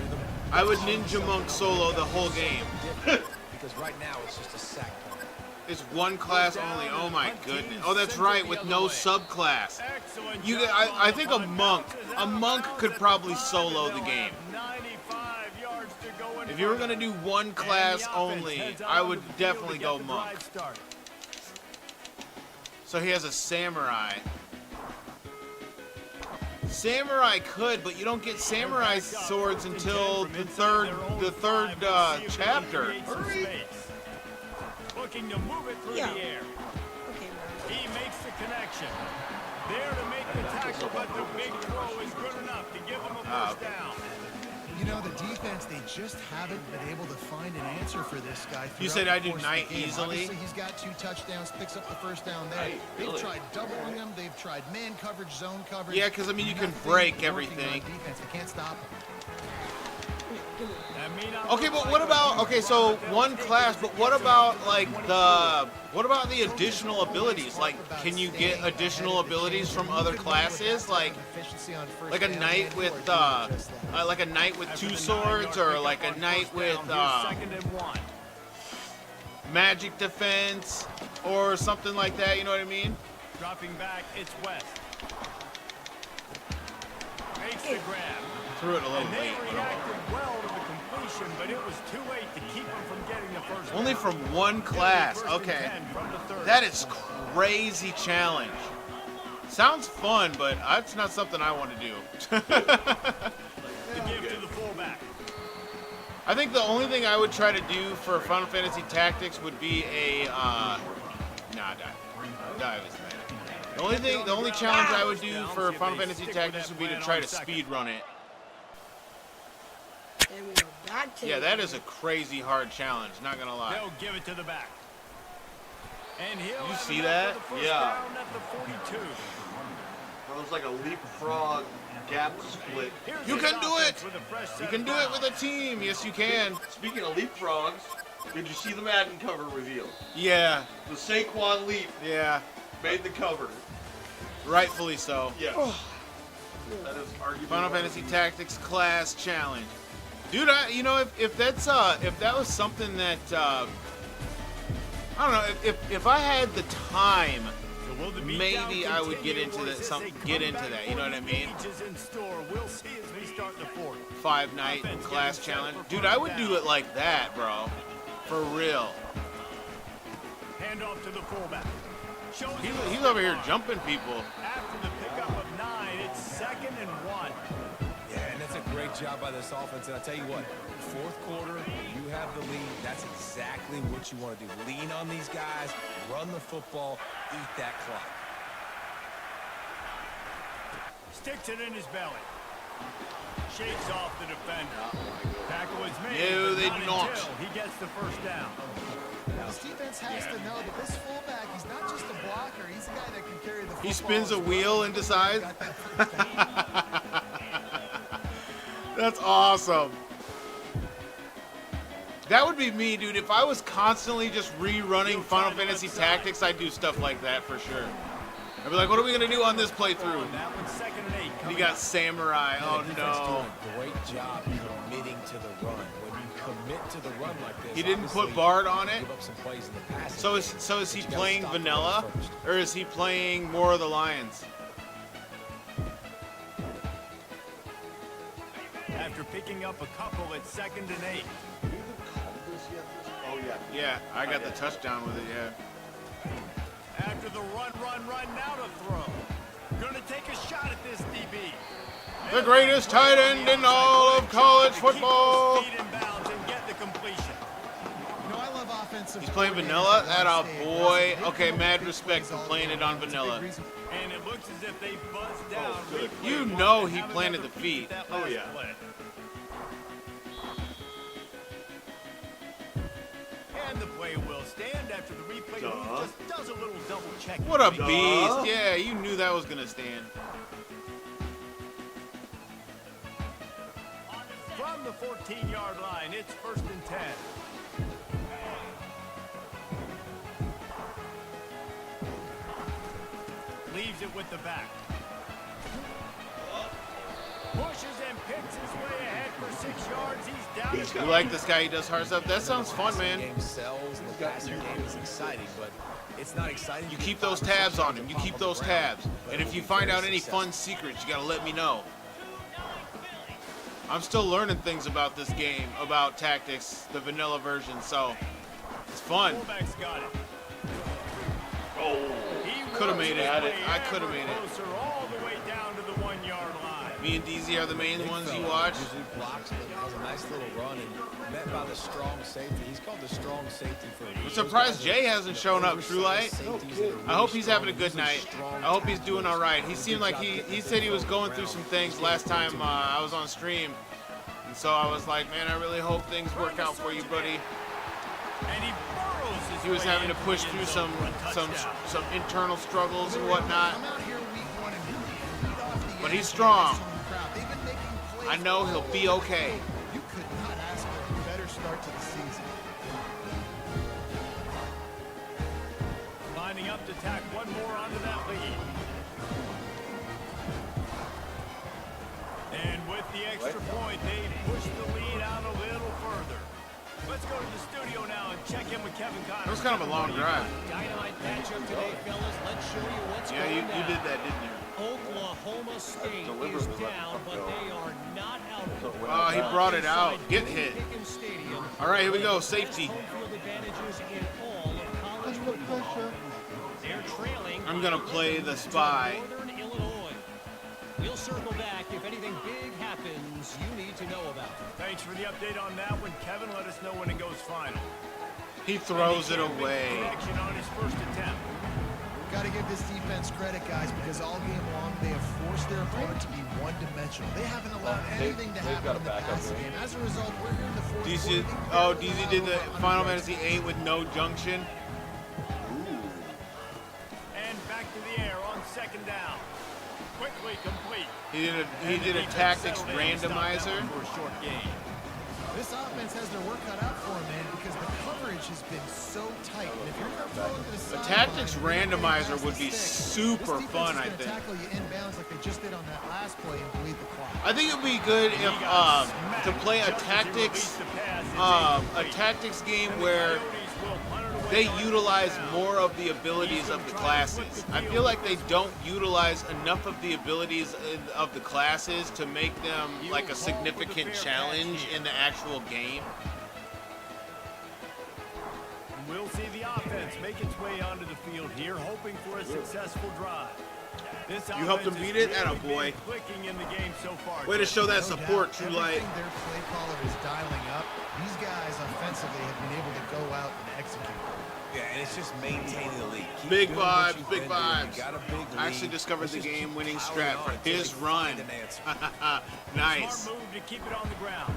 I would ninja monk solo the whole game. Because right now it's just a sack point. It's one class only. Oh my goodness. Oh, that's right, with no subclass. Excellent You, job I on think the a punt. monk Bounces a out of monk bounds could at probably the 5, solo and the they'll game. have 95 yards to go in If you were front. gonna do one And class the offense only, heads out I onto would the field definitely to go get the monk. drive started. So he has a samurai. Samurai could, but you don't get samurai swords until the third chapter. Looking to move it through Yeah. the air. Okay, man. He makes the connection. There to make the tackle, but the big throw is good enough to give him a first down. You know, the defense, they just haven't been able to find an answer for this guy. You throughout said the I do course of the Knight game. easily? Obviously, he's got 2 touchdowns, picks up the first down there. Knight, They've really? tried doubling him. They've tried man coverage, zone coverage. Yeah, 'cause, I mean, you can Nothing break working on everything. defense. They can't stop him. That may not Okay, look but like what a about, big okay, run, so but they'll one take it class, as but it what gets about around like 24. what about the additional abilities? Like, can you get additional abilities from other classes? Like a knight with like a knight with 2 swords, or like a knight with 2nd and 1. magic defense, or something like that. You know what I mean? Dropping back, it's West. Makes the grab. Threw it a little And they late. reacted well to the completion, but it was too late to keep him from getting the first Only down. from one class. First and Okay, 10 from the 30. that is crazy challenge. Sounds fun, but that's not something I want to do. The give to the fullback. I think the only thing I would try to do for Final Fantasy Tactics would be a dive is bad. The only challenge I would do for Final Fantasy Tactics would be to try to speed run it. There we go. That Yeah, that is a crazy hard challenge, not gonna lie. They'll give it to the back. And he'll You have see enough that? for the first Yeah. down at the 42. It was like a leapfrog gap split. Here's You his can do offense it! with a fresh You set can of do it downs. with a team. Yes, you can. Speaking of leapfrogs, did you see the Madden cover reveal? Yeah, The Saquon leap yeah, made the cover. rightfully so. Yes. That is arguably Final one of Fantasy the- Tactics class challenge, dude. You know, if that was something that I don't know, if I had the time, So will the beatdown maybe I would get continue, into or that. is this a Get into comeback that. You know what I for mean? the ages in store? We'll see as we start the fourth. 5-night class challenge. Dude, I would do it like that, bro. For real. Hand off to the fullback. Shows He's over here jumping people. after the pickup of 9, it's 2nd and 1. Yeah, and that's a great job by this offense. And I tell you what, fourth quarter, you have the lead. That's exactly what you want to do. Lean on these guys, run the football, eat that clock. Sticks it in his belly. Shakes off the defender. Tackle is made. No, but they not do not. until he gets the first down. This defense has to know that this fullback, he's not just a blocker. He's a guy that can carry the football. He spins a as well. wheel and decides. Got that first down. That's awesome. That would be me, dude. If I was constantly just rerunning Final Fantasy Tactics, I'd do stuff like that for sure. I'd be like, what are we going to do on this playthrough? That one's 2nd and 8. And you got Samurai. Yeah, Oh, the defense no. doing a great job committing to the run. When you commit to the run like this, He didn't obviously, put Bard on you it? give up some plays in the passing So game, is he but you gotta playing stop the run vanilla? first. Or is he playing more of the Lions? After picking up a couple, it's 2nd and 8. Have you even called this yet? Oh, yeah. Yeah, I got the touchdown with it, yeah. After the run, now to throw. Gonna take a shot at this DB. The greatest tight end in all of college football. Keep those feet in bounds and get the completion. You know, I love offensive He's playing coordinators vanilla? that That want a to stay boy. aggressive. Okay, They mad come respect plays for all playing game it on long. It's a big vanilla. reason. And it looks as if they buzzed down. good. Replay You wants know to he have planted another the peek feet. at that Oh, last yeah. play. And the play will stand after the replay booth just does a little double check. What a beast. Yeah, you knew that was going to stand. From the 14-yard line, it's 1st and 10. Leaves it with the back. Pushes and picks his way ahead for 6 yards. He's down. You like this guy? He does hard stuff. That sounds fun, man. The game sells, and the passing game is exciting, but it's not exciting. You keep those tabs on him. You keep those tabs. And if you find out any fun secrets, you got to let me know. I'm still learning things about this game, about tactics, the vanilla version, so it's fun. Fullback's got it. Oh, Coulda made it. Got it. I coulda made it. Closer all the way down to the 1-yard line. Me and DZ are the main Big ones you fella, watch. usually blocks, but has a nice little run and met by the strong safety. He's called the strong safety for a reason. I'm surprised Jay hasn't shown up, True Light. Safeties that are I hope really he's having a strong, good usually night. strong I hope he's tacklers. doing all right. He seemed like he said he was going through some things last time I was on stream. And so I was like, man, I really hope things work out for you, buddy. And he burrows his He was way having to into push the through end zone for a touchdown. some internal struggles and whatnot. Come out here week 1 and lead off the But end he's with strong. this home crowd. They've been making plays I know he'll be all okay. You could not ask for a better start to the season. Lining up to tack one more onto that lead. And with the extra point, they push the lead out a little further. Let's go to the studio now and check in with Kevin Connors. It was kind of a long drive. Dynamite matchup today, fellas. Let's show you what's Yeah, going you down. did that, didn't you? Oklahoma State is down, but they are not out of it. Oh, he brought it out. Get hit. Pickens Stadium. All right, here we go. Safety. Home field advantages in all of college football. They're trailing. I'm gonna play the spy. Northern Illinois. We'll circle back if anything big happens you need to know about. Thanks for the update on that one, Kevin. Let us know when it goes final. He throws it And he can't make the away. connection on his first attempt. Got to give this defense credit, guys, because all game long they have forced their opponent to be one-dimensional. They haven't allowed anything to happen in the passing game. As a result, we're here in the fourth DZ, quarter. DZ did the Final Fantasy VIII with no junction. And back to the air on 2nd down. Quickly complete. He did And the a defense tactics settled in and stopped that randomizer. one for a short gain. This offense has their work cut out for them, man, because the coverage has been so tight. And if you're going to throw it to the A sideline, tactics you're gonna randomizer pass would the be stick. super This defense fun, is I gonna think. tackle you inbounds like they just did on that last play and bleed the clock. I think it'd be good if to play a tactics game where they utilize more of the abilities of the classes. I feel like they don't utilize enough of the abilities of the classes to make them like a significant challenge in the actual game. We'll see the offense make its way onto the field here, hoping for a successful drive. This You helped them offense beat has it? Atta really boy. been clicking in the game so far. Way to show that No support, doubt, True Light. everything their play caller is dialing up, these guys offensively have been able to go out and execute. Yeah, and it's just maintaining the lead. Keep Big doing what vibes, you've big been doing. vibes. You got a big I actually lead. discovered Let's the just keep game-winning piling strat on for until his they run. find an answer. Nice. Smart move to keep it on the ground.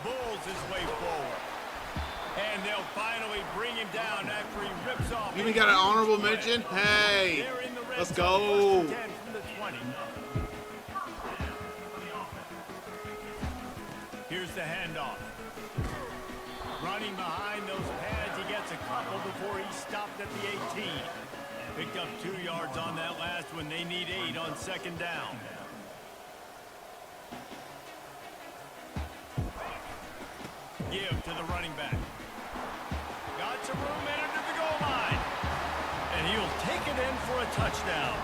Bulls his way forward. And they'll finally bring him down after he rips off. You even got an honorable mention? Hey, They're in the red let's zone, go. 1st and 10 from the 20. Here's the handoff. Running behind those pads, he gets a couple before he stopped at the 18. Picked up 2 yards on that last one. They need 8 on 2nd down. Give to the running back. Got some room in under the goal line. And he'll take it in for a touchdown.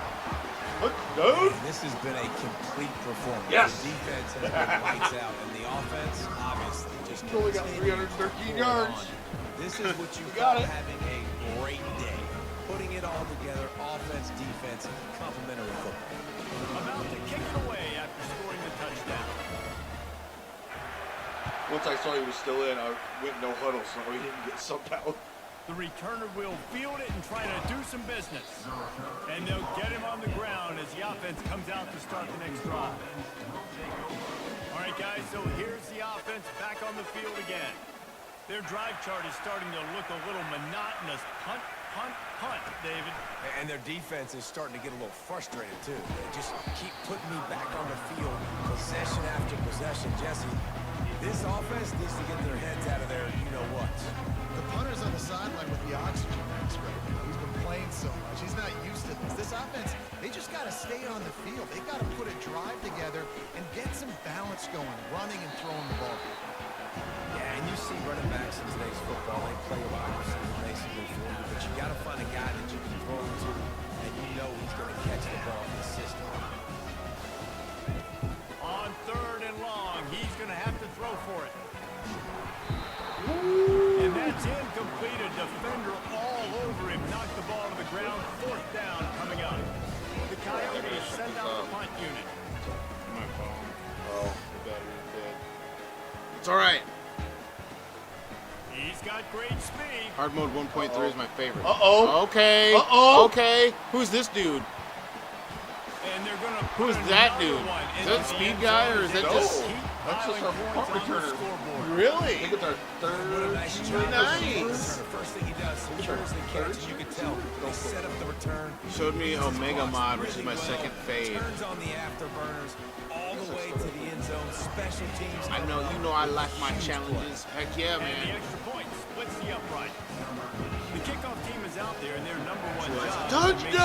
Dude. This has been a complete performance. Yes. The defense has been lights out, and the offense, obviously, just Only got continuing 313 to pour yards. on. This is what you got call it. having a great day. Putting it all together, offense, defense, complementary football. About to kick it away after scoring the touchdown. Once I saw he was still in, I went no huddle so he didn't get subbed out. The returner will field it and try to do some business. And they'll get him on the ground as the offense comes out to start the next drive. All right, guys, so here's the offense back on the field again. Their drive chart is starting to look a little monotonous. Punt, punt, punt, David. And their defense is starting to get a little frustrated, too. They just keep putting me back on the field, possession after possession. Jesse, this offense needs to get their heads out of there, you-know-what. The punter's on the sideline with the oxygen mask right now. He's been playing so much. He's not used to this. This offense, they just got to stay on the field. They got to put a drive together and get some balance going, running and throwing the ball. Yeah, and you see running backs in today's football, they play wide receiver basically for you, but you got to find a guy that you can throw to, and you know he's going to catch the ball consistently. On 3rd and long, he's going to have to throw for it. And that's incomplete. A defender all over him. Knocked the ball to the ground. 4th down coming up. The Coyotes send out the punt unit. My phone. Oh. The battery's dead. It's all right. He's got great speed. Hard mode 1.3 is my favorite. Uh-oh. Okay. Uh-oh. Okay. Who's this dude? And they're going to Who's that dude? Is that a speed guy or is that No. just That's just our punt returner. I really? think it's our third. Nice. First thing he does, secures the catch, and you can tell they set up the return. Showed me Omega Mod, which is my second fade. Turns on the afterburners all the way to the end zone. Special teams. I know you know I like my challenges. Heck yeah, And the man. extra point splits the upright. The kickoff team is out there, and their number one job Touchdown! is to make sure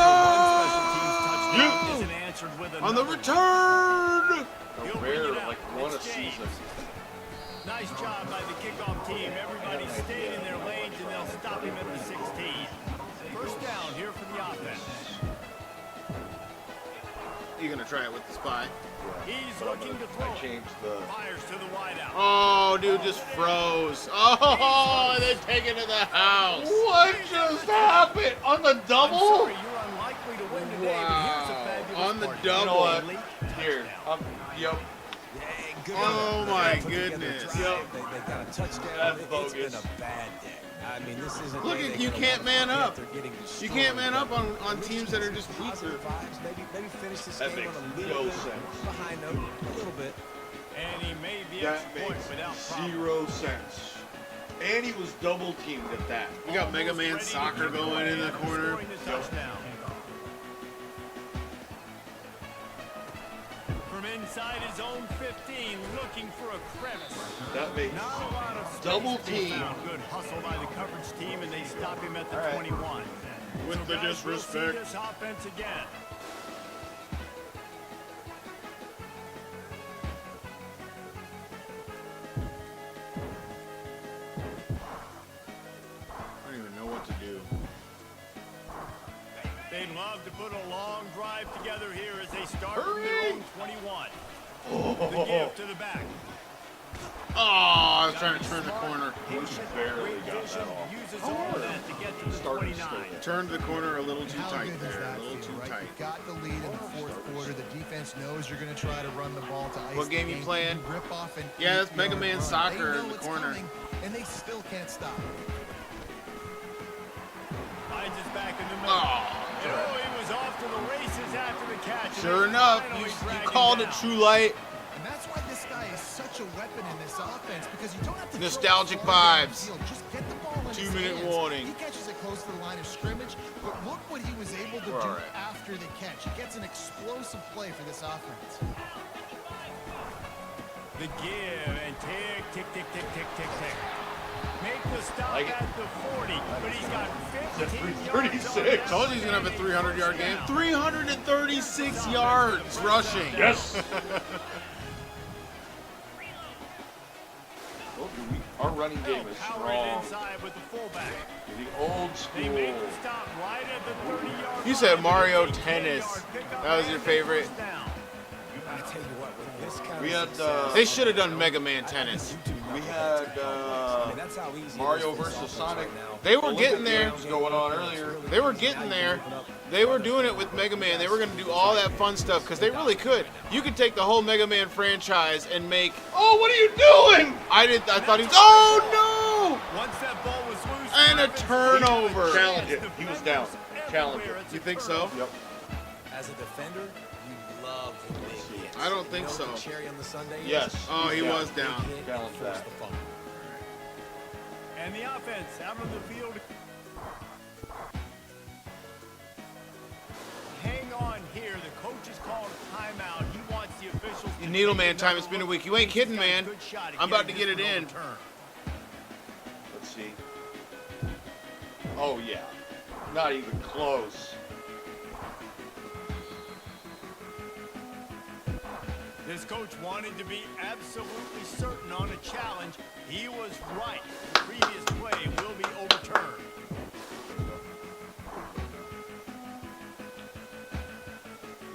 one special teams touchdown isn't answered with On the another. return. He'll Rare, bring it out. like one a It's James. season. Nice job by the kickoff team. Everybody stayed in their lanes, and they'll stop him at the 16. 1st down here for the offense. You gonna try it with the spy? He's looking to throw. I changed the. Fires to the wideout. Oh, dude just froze. Oh, they take it to the house. What just happened on the I'm double? sorry, you're unlikely to win today, but here's a Wow. fabulous On the part. double. You know what? Elite Here. touchdown. Yep. Good Oh, effort. my They put together a goodness. drive. They got a touchdown. That's It's bogus. been a bad day. I mean, this isn't. Look at you can't man up. You can't man up on At least teams that are get just some positive pizza. vibes. Maybe finish this That game makes on a no little bit sense. behind note, a little bit. And he made the That extra point makes without problem. 0 sense. And he was double teamed at that. You got Mega Almost Man ready to Soccer give it going away in the after corner. scoring the touchdown. From inside his own 15, looking for a crevice. That makes Not a lot of space double to be team. found. Good hustle by the coverage team, and they stop him at the All right. 21. With So the guys, we'll see disrespect. this offense again. I don't even know love to put a long drive together here as they start from their own 21. The give to the back. Oh, I was trying to turn the corner. barely got that off. Uses all of that to get to the Started 29. straight. Turned the corner a little too How tight good does there. that A little feel, too right? tight. You got the lead in the fourth quarter. The defense knows you're going to try to run the ball to ice What the game you playing? Rip off an Yeah, that's 8-yard Mega Man run. Soccer They know in the it's corner. coming, and they still can't stop. Finds his back in the middle. Oh, And he was off to the races after the catch. and sure they enough, finally you drag him called it down. True Light. And that's why this guy is such a weapon in this offense, because you don't have to Nostalgic throw it far down the vibes. field. Just get the ball in his 2-minute hands. warning. He catches it close to the line of scrimmage, but look what he was able to We're do all right. after the catch. He gets an explosive play for this offense. The give and tick, tick, tick, tick, tick, tick, tick. Make the stop Like it. at the 40, but he's got 15 yards. 36. Told you he's gonna have a 300-yard game. 336 yards rushing. Yes. Our running game is Power strong. inside with the fullback. The old They school. make the stop right at the 30-yard You said line. Mario 18-yard Tennis. pickup That was and your the favorite? first down. I tell you what, with this kind We of had success, They should have done Mega Man Tennis. we had I mean, that's how easy it Mario is for this versus offense Sonic. right now. They were Olympic getting there. Games going on earlier. They were getting there. They were doing it with Mega Man. They were going to do all that fun stuff because they really could. You could take the whole Mega Man franchise and make. Oh, what are you doing? I thought he was. Oh Once that ball was loose, And a offense turnover. Challenge it. He was down. Challenge it. everywhere. no! You think so? Yep. As a defender, you love the big hits. I don't think You know what so. the cherry on the sundae is? Yes. Oh, he Yeah. was down. Big hit, Challenge force that. the fumble. And the offense out on the field. Hang on here. The coach is called a timeout. He wants the officials to Needleman take time. another It's been a look. week. You ain't kidding, He's got a man. good shot at I'm about to getting get it this one in. overturned. Let's see. Oh yeah. Not even close. This coach wanted to be absolutely certain on a challenge. He was right. The previous play will be overturned.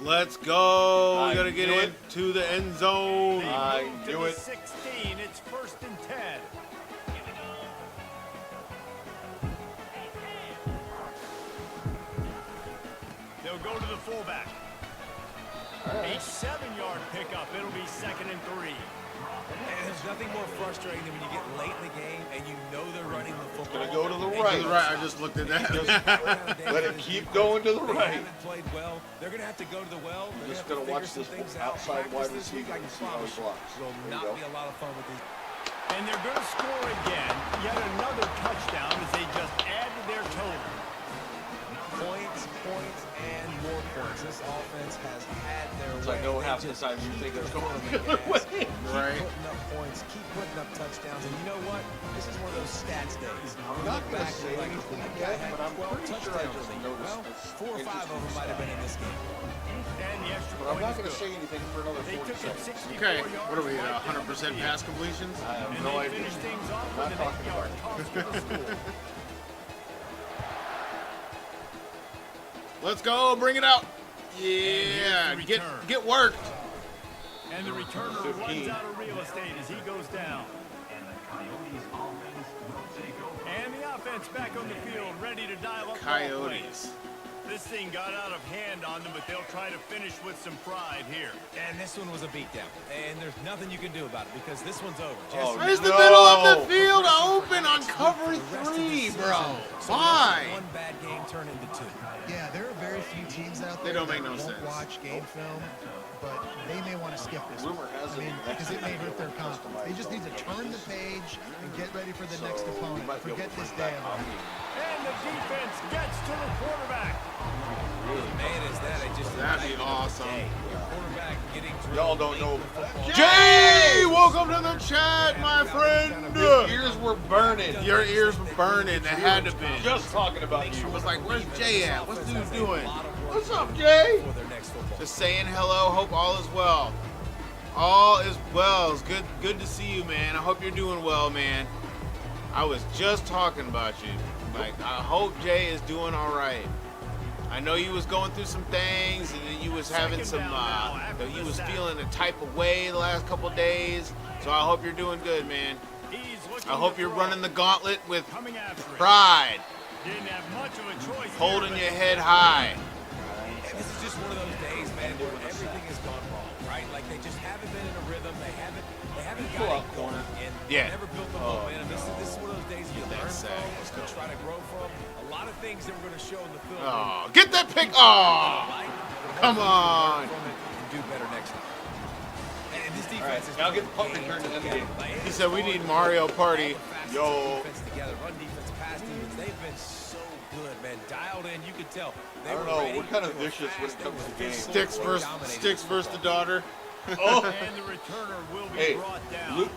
Let's go. We I got to get knew it. into the end zone. They I move to knew the it. 16. It's 1st and 10. They'll go to the fullback. A 7-yard pickup. It'll be 2nd and 3. And there's nothing more frustrating than when you get late in the game and you know they're running the football. Gonna go to the and right. To the right. I just looked at that. Let it keep going to the They right. haven't played well. They're going to have to go to the well. They're Just gonna gonna have to watch figure this some things out. outside Practice wide this week, receiver I can and see how he promise you, blocks. will There you not go. be a lot of fun with these. And they're going to score again. Yet another touchdown as they just add to their total. Points, and more points. This offense has had their So I way. know They half the just time you keep think it's their going foot on the the other gas. way. Right. Keep putting up points, keep putting up touchdowns, and you know what? This is one of those stats days. I'm You not look gonna back say and you're like, anything that yet, guy had but I'm 12 pretty sure I touchdowns. just And, noticed well, this 4 or 5 of them interesting might have been in this game. And the extra But I'm point not is going to good. say anything for another They 40 took it seconds. 64 Okay. yards What are we? right down the 100% field. pass completions? I have And no they idea. finish things off I'm not with an talking 8-yard about toss for the score. Let's go. Bring it out. Yeah. here's the Get return. worked. And the returner 15. runs out of real estate as he goes down. And the offense back on the field, ready to dial up ball plays. Coyotes. This thing got out of hand on them, but they'll try to finish with some pride here. And this one was a beatdown. And there's nothing you can do about it because this one's over. Oh, Where's the no. middle of the field open on cover 3, bro? Why? One bad game turned into 2. Yeah, there are very few teams out They there don't make that no won't sense. watch game film, but they may want to skip this one. Rumor has it because it may hurt their confidence. They just need to turn the page and get ready for the next opponent. Forget this day of it. And the defense gets to the quarterback. Man, is that just That'd be awesome. Your quarterback getting drilled Y'all don't know. Jay, welcome to the chat, my friend. Your ears were burning. Your ears were burning. They had to be. Just talking about you. I was like, where's Jay at? What's dude doing? What's up, Jay? for their next football. Just saying hello. Hope all is well. All is well. It's good to see you, man. I hope you're doing well, man. I was just talking about you. Like, I hope Jay is doing all right. I know you was going through some things, and then you was having some, that you was feeling a type of way the last couple of days. So I hope you're doing good, man. I hope you're running the gauntlet with pride, Didn't have much of a choice. holding your head high. And this is just one of those days, man, where everything has gone wrong, right? Like they just haven't been in a rhythm. They haven't got it going, and Yeah. never built the momentum. This is one of those days you learn sack. Let's from, go. to try to grow from. A lot of things that we're going to show in the film. Oh, get that pick! Oh, come on! And do better next time. And this All right, defense is now get the punt return to end the game. He said we need Mario Party. Yo. Defense together, run defense, pass defense. They've been so good, man. Dialed in, you can tell. They I don't were know, ready, we're kind of they were vicious when it fast, comes they to were games. physical, Sticks versus the daughter. Oh, And the returner will be hey, brought down. Luke,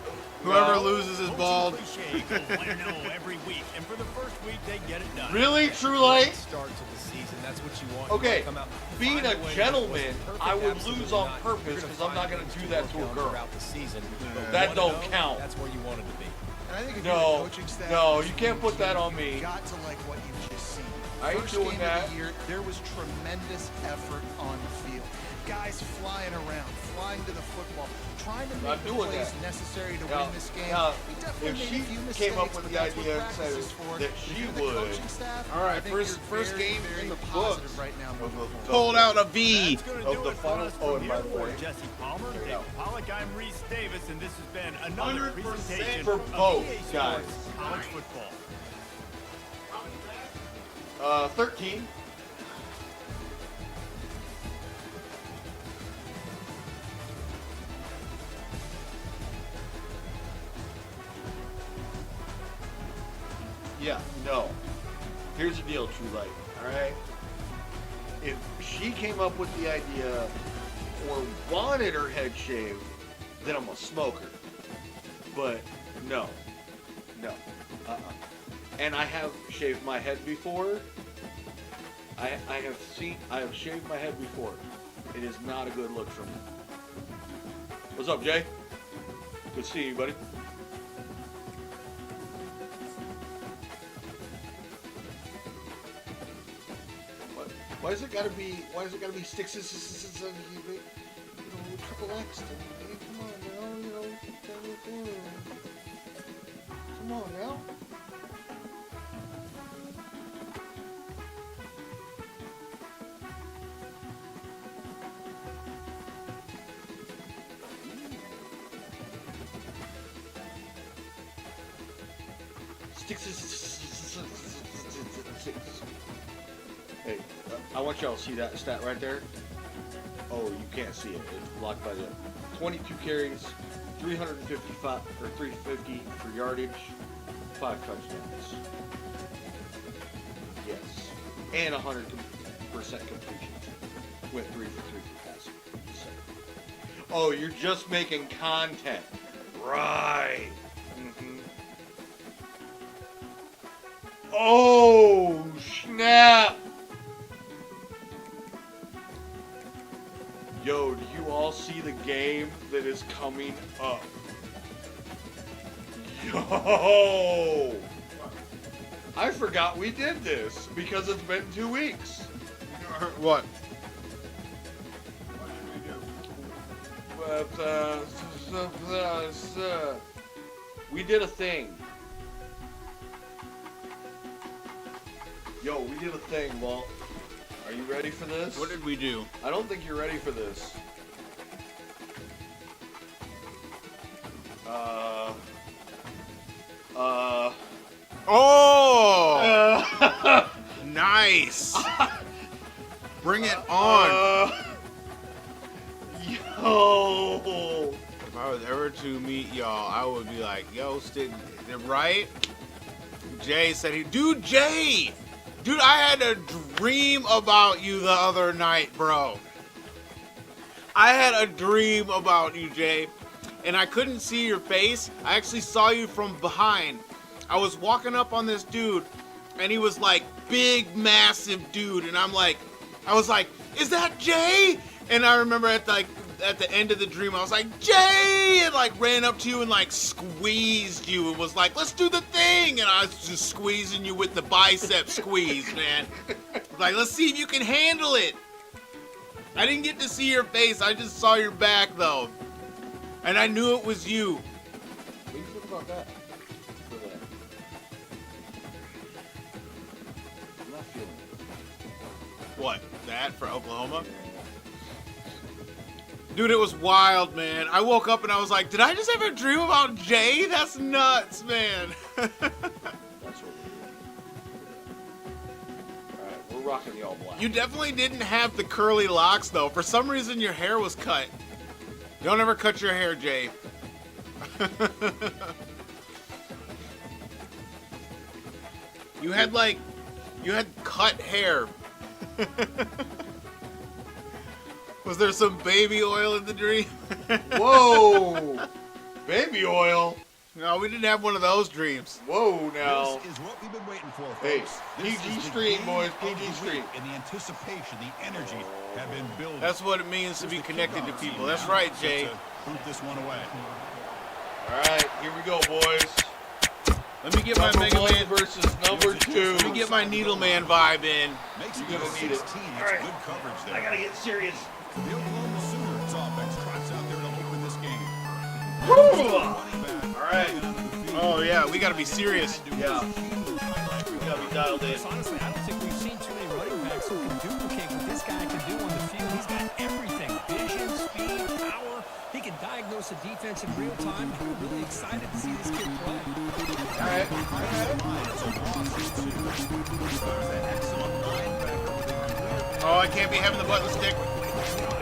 Whoever loses is bald. Cliche equals 1-0 every week, and for the first week they get it done. really, True Light? Start to the season. That's what you want. Okay, You come out, being find a way. gentleman, It wasn't perfect, I would absolutely lose on not. purpose You're 'cause I'm not gonna find do things that work to a out girl. throughout the season. But That 1-0, don't count. That's where you wanted to be. And I think if you're the No, coaching staff, no, you can't put that on me. You've got to like what you've just seen. I ain't First doing game that. of the year, there was tremendous effort on the field. Guys flying around, flying to the football, trying to Not make the doing plays that. necessary to Now- win this game. now, He definitely if made she a few came up mistakes, with but the that's what idea and practice said is for. that If she you're the would- coaching staff, All right, I think first you're game very, in the very books. positive right now moving forward. Pulled out a V. That's going to Of do the it for final- us oh, from and by here the for way, Jesse Palmer, check it Dave out. Pollock. I'm Reese Davis, and this has been another 100% presentation for of both EA guys. Sports College Football. 13. Yeah, no. Here's the deal, True Light, alright? If she came up with the idea or wanted her head shaved, then I'm a smoker. But no. No. And I have shaved my head before. I have shaved my head before. It is not a good look for me. What's up, Jay? Good to see you, buddy. What? Why is it gotta be sticks? You know, triple X. Come on now, you know. Come on now. Hey, I want y'all to see that stat right there. Oh, you can't see it. It's blocked by the 22 carries, 355 or 350 for yardage, 5 touchdowns. Yes, and 100% completion. Went 3 for 3 for passing. So. Oh, you're just making content, right? Mm-hmm. Oh, snap! Yo, do you all see the game that is coming up? Yo! I forgot we did this because it's been 2 weeks. What? We did a thing. Yo, we did a thing, Walt. Are you ready for this? What did we do? I don't think you're ready for this. Oh! Nice! Bring it on! Yo! If I was ever to meet y'all, I would be like, yo, right? Jay said Dude, Jay! Dude, I had a dream about you the other night, bro. I had a dream about you, Jay. And I couldn't see your face. I actually saw you from behind. I was walking up on this dude, and he was like, big, massive dude. And I was like, is that Jay? And I remember at like at the end of the dream, I was like, Jay, and like ran up to you and like squeezed you and was like, let's do the thing. And I was just squeezing you with the bicep squeeze, man. Like, let's see if you can handle it. I didn't get to see your face. I just saw your back though. And I knew it was you. What do you think about that? For that? I'm not feeling it. What? That for Oklahoma? Dude, it was wild, man. I woke up and I was like, did I just have a dream about Jay? That's nuts, man. That's what we're doing. Alright, we're rocking the all black. You definitely didn't have the curly locks, though. For some reason, your hair was cut. Don't ever cut your hair, Jay. You had cut hair. Was there some baby oil in the dream? Whoa! Baby oil? No, we didn't have one of those dreams. Whoa, now. This is what we've been waiting for, Hey, folks. This PG is the Street, game boys, of PG the Street. week, and the anticipation, the energy have been building. That's what it means to be Here's the connected to kickoff team people. That's now, right, set Jay. to boot this one away. Alright, here we go, boys. Let me get my Number Mega one Man. versus number two. Let me get my Needle Man vibe in. Makes You're it gonna a need it. 16. It's All right. good coverage there. I gotta get serious. The Oklahoma Sooners offense trots out there to open this game. Alright. Oh yeah, we gotta be serious. Yeah. We gotta be dialed in. Honestly, I don't think we've seen too many running backs who can duplicate what this guy can do on the field. He's got everything: vision, speed, power. He can diagnose the defense in real time. We're really excited to see this kid play. Alright. Oh, I can't be having the button stick. I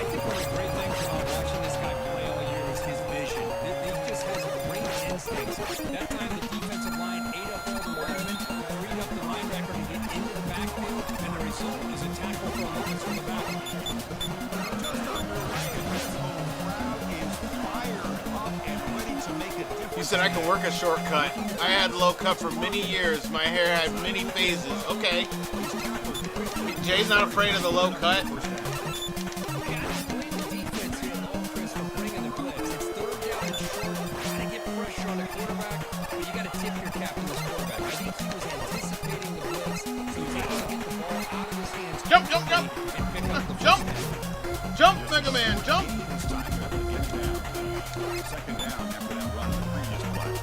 think one of the great things about watching this guy play all year is his vision. He just has great instincts. That time the defensive line ate up all the linemen, freed up the linebacker to get into the backfield, and the result is a tackle for a loss from the back. You said I can work a shortcut. I had low cut for many years. My hair had many phases. Okay. Jay's not afraid of the low cut. You gotta blame the defense here, though, Chris, for bringing the blitz. It's third down and short. You gotta get pressure on the quarterback, but you gotta tip your cap to this quarterback. I think he was anticipating the blitz, so he's able to get the ball out of his hands. Jump, jump, jump! And pick up the Jump! Jump, Mega Man, jump! Second down after that run in the previous play.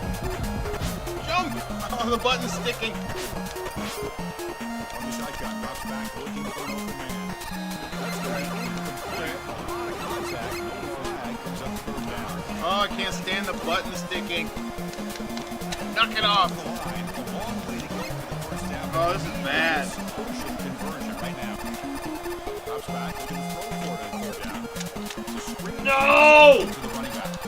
Jump! Oh, the button's sticking. From the shotgun, drops back, looking for an open man. That's going to be incomplete. A lot of contact, no flag, comes up third down. Oh, I can't stand the button sticking. Knock it off. The line, a long way to go for the first down. Oh, this is bad. Crucial conversion right now. Drops back, looking to throw for it on third down. It's a screen No! to the running back. And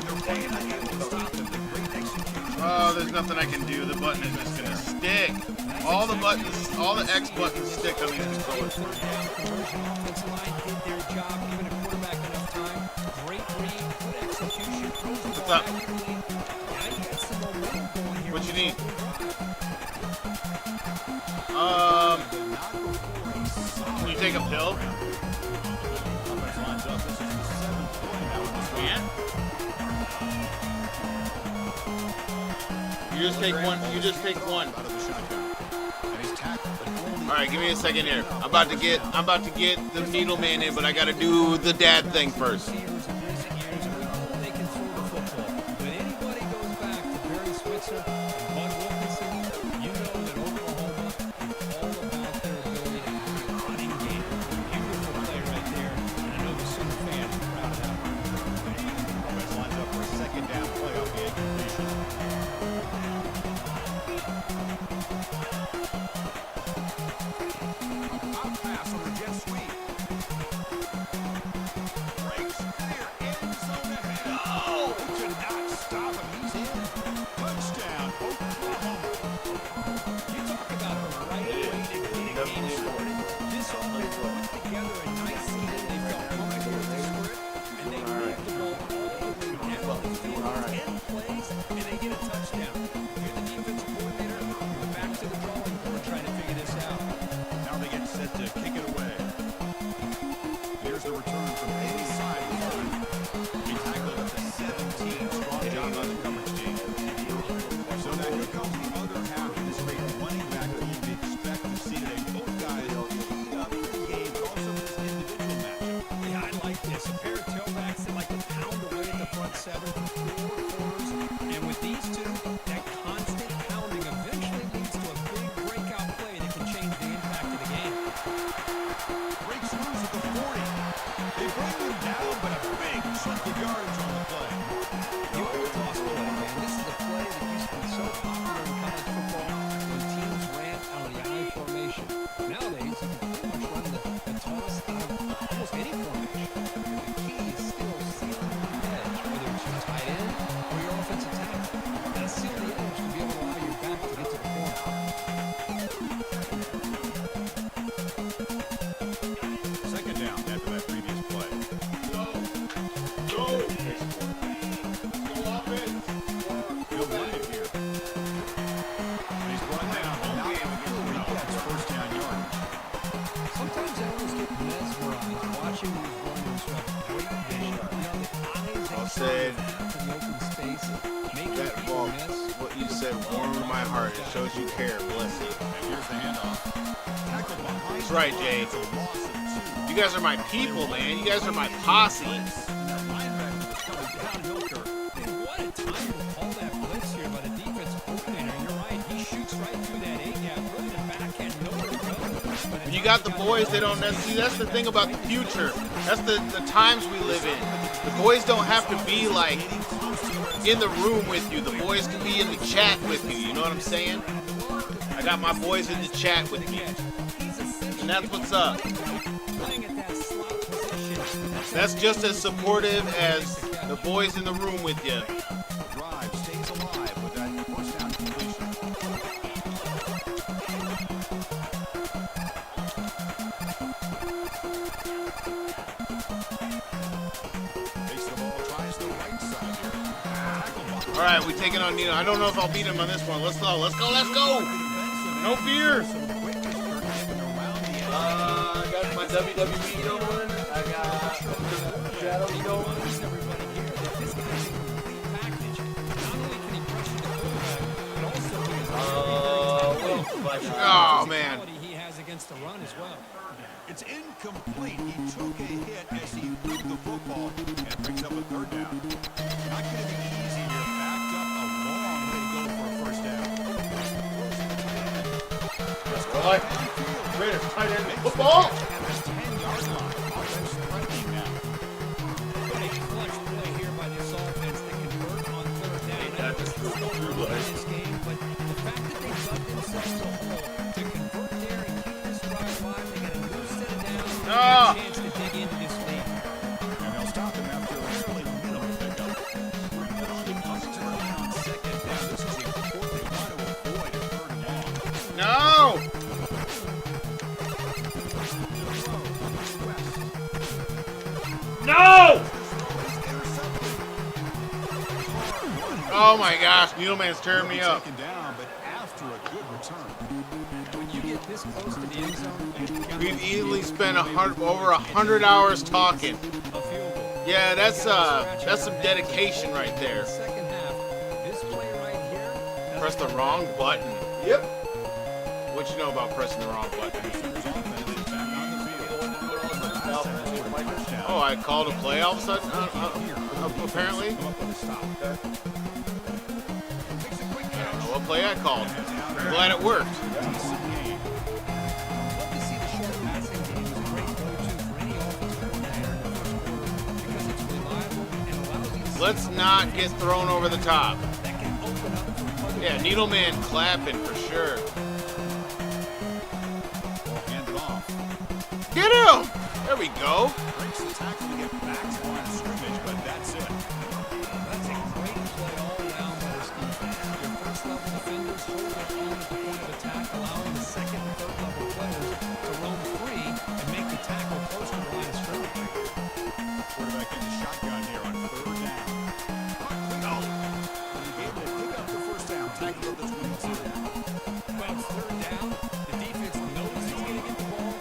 they're running again to stop them. The great execution. Oh, there's nothing I can do. The button is just gonna stick. All the buttons, all the X buttons stick on these controllers. third down conversion. Offensive line did their job, giving a quarterback enough time. Great read, good execution. Throws the What's ball up? accurately. Now you got some momentum going here. What you need? Can you take a pill? Offense lines up. This is the seventh play now in this game. You just take one. You just take one. Out of the shotgun. And he's tackled. All right, give me a second here. I'm about to get the Needle Man in, but I gotta do the dad thing first. Receivers in recent years, and we know they can throw the football. When anybody goes back to Barry Switzer and Bud Wilkinson, you know that Oklahoma is all about their ability to have a running game. Beautiful play right there, and I know the Sooner fans are proud of that one. Offense lines up for a second down play off the incompletion. Out pass on the jet sweep. Breaks clear, end zone ahead. Oh, to not stop him. He's in. Touchdown, Oklahoma. You talk about the right way to get a game started. This offense put together a nice scheme. They felt comfortable with the script, and they moved the ball all the way down the field. 10 plays, and they get a touchdown. You're the defensive coordinator. You're back to the drawing board trying to figure this out. Now they get set to kick it away. Here's the return from inside the 30. said in the open space, making that people ball. miss. What you said warmed my heart. It shows you care. Bless you. Here's the handoff. Tackle behind. That's right, Jay. It's a loss of 2. You guys are my people, man. You guys are my posse. Linebacker was coming downhill. And what a time to call that blitz here by the defensive coordinator. You're right. He shoots right through that A-gap. Really, the back had nowhere to go. But When you got the boys, they don't see. That's the thing about the future. That's the times we live in. The boys don't have to be like in the room with you. The boys can be in the chat with you. You know what I'm saying? I got my boys in the chat with me, and that's what's up. playing at that slot position. That's just as supportive as the boys in the room with you. Drive stays alive with that first down completion. Takes the ball, tries the right side here. Tackle behind. All right, we taking on Nino. I don't know if I'll beat him on this one. Let's go. Let's go. Let's go. No fear. I got my WWE going. I got Shadow going. Everybody here that this guy's a complete package. Not only can he pressure the quarterback, but also he has Oh man. quality he has against the run as well. It's incomplete. He took a hit as he moved the football and picks up a third down. Not going to be easy here. Backed up a long way to go for a first down. All right. Raiders tight end football. At the 10-yard line. Offense threatening now. What a clutch play here by this offense to convert on third down. Not just to score in this game, but the fact that they dug themselves a hole to convert there and keep this drive alive. They got a new set of downs. They got a chance to dig into this lead. And they'll stop him after a fairly minimal pickup. On second down. This is important. They want to avoid a third and long. No. No. Oh my gosh, Needleman's tearing me up. Taken down, but after a good return. When you get this close to the end zone, you've got We've easily spent over 100 hours talking. a field goal. Yeah, that's some dedication right there. Second half, this play right here. Press the wrong button. Yep. What you know about pressing the wrong button? Oh, I called a play all of a sudden. Apparently. I don't know what play I called. I'm glad it worked. Love to see the short passing game is a great go-to for any offensive coordinator in the first quarter because it's reliable and allows you to Let's not get thrown over the top. that can open up for other Yeah, Needleman clapping for sure. Hand it off. Get him! There we go. Breaks the tackle to get back to line of scrimmage, but that's it. That's a great play all around by this defense. Your first level defenders hold their own at the point of attack, allowing the second and third level players to roam free and make the tackle close to the line of scrimmage. Quarterback in the shotgun here on third down. No. Able to pick up the first down. Tackle of this one. Well, it's third down. The defense knows he's going to get the ball.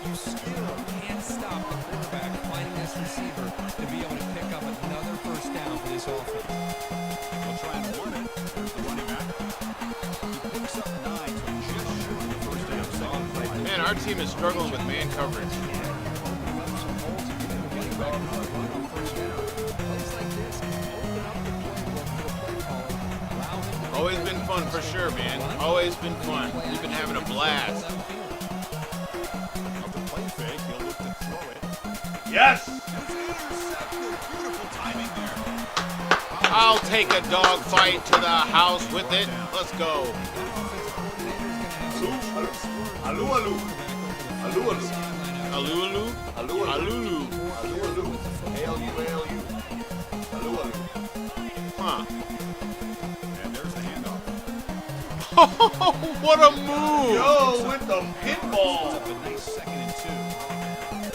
You still can't stop the quarterback finding this receiver to be able to pick up another first down for this offense. They'll try and run it. There's the running back. He picks up 9, so just short of the first down. Second play. Man, our team is struggling with man coverage. Always been fun for sure, man. Always been fun. We've been having a blast. Off the play fake, he'll look to throw it. Yes! It's intercepted. Beautiful timing there. I'll take a dog fight to the house with it. Let's go. Alu, alu. Alu, alu. Alulu? Alu, alu. Alulu. Alu, alu. A-L-U-A-L-U. Alu, alu. Huh. And there's the handoff. What a move! Yo, with the pinball. A nice 2nd and 2.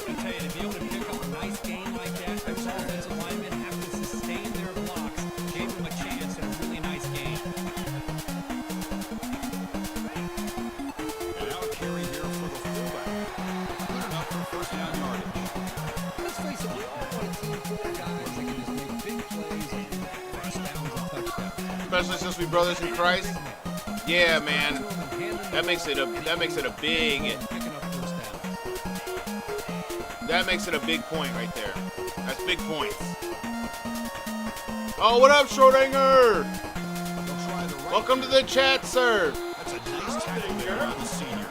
I tell you, to be able to pick up a nice gain like that, those offensive linemen have to sustain their blocks. Gave them a chance and a really nice gain. And now a carry here for the fullback. Good enough for first down yardage. Let's face it, we all want a team full of guys that can just make big plays especially since we brothers in Christ. Yeah, man. That makes it a big point right there. That's big points. Oh, what up, Schrodinger? Welcome to the chat, sir. That's a nice tackle there by the senior.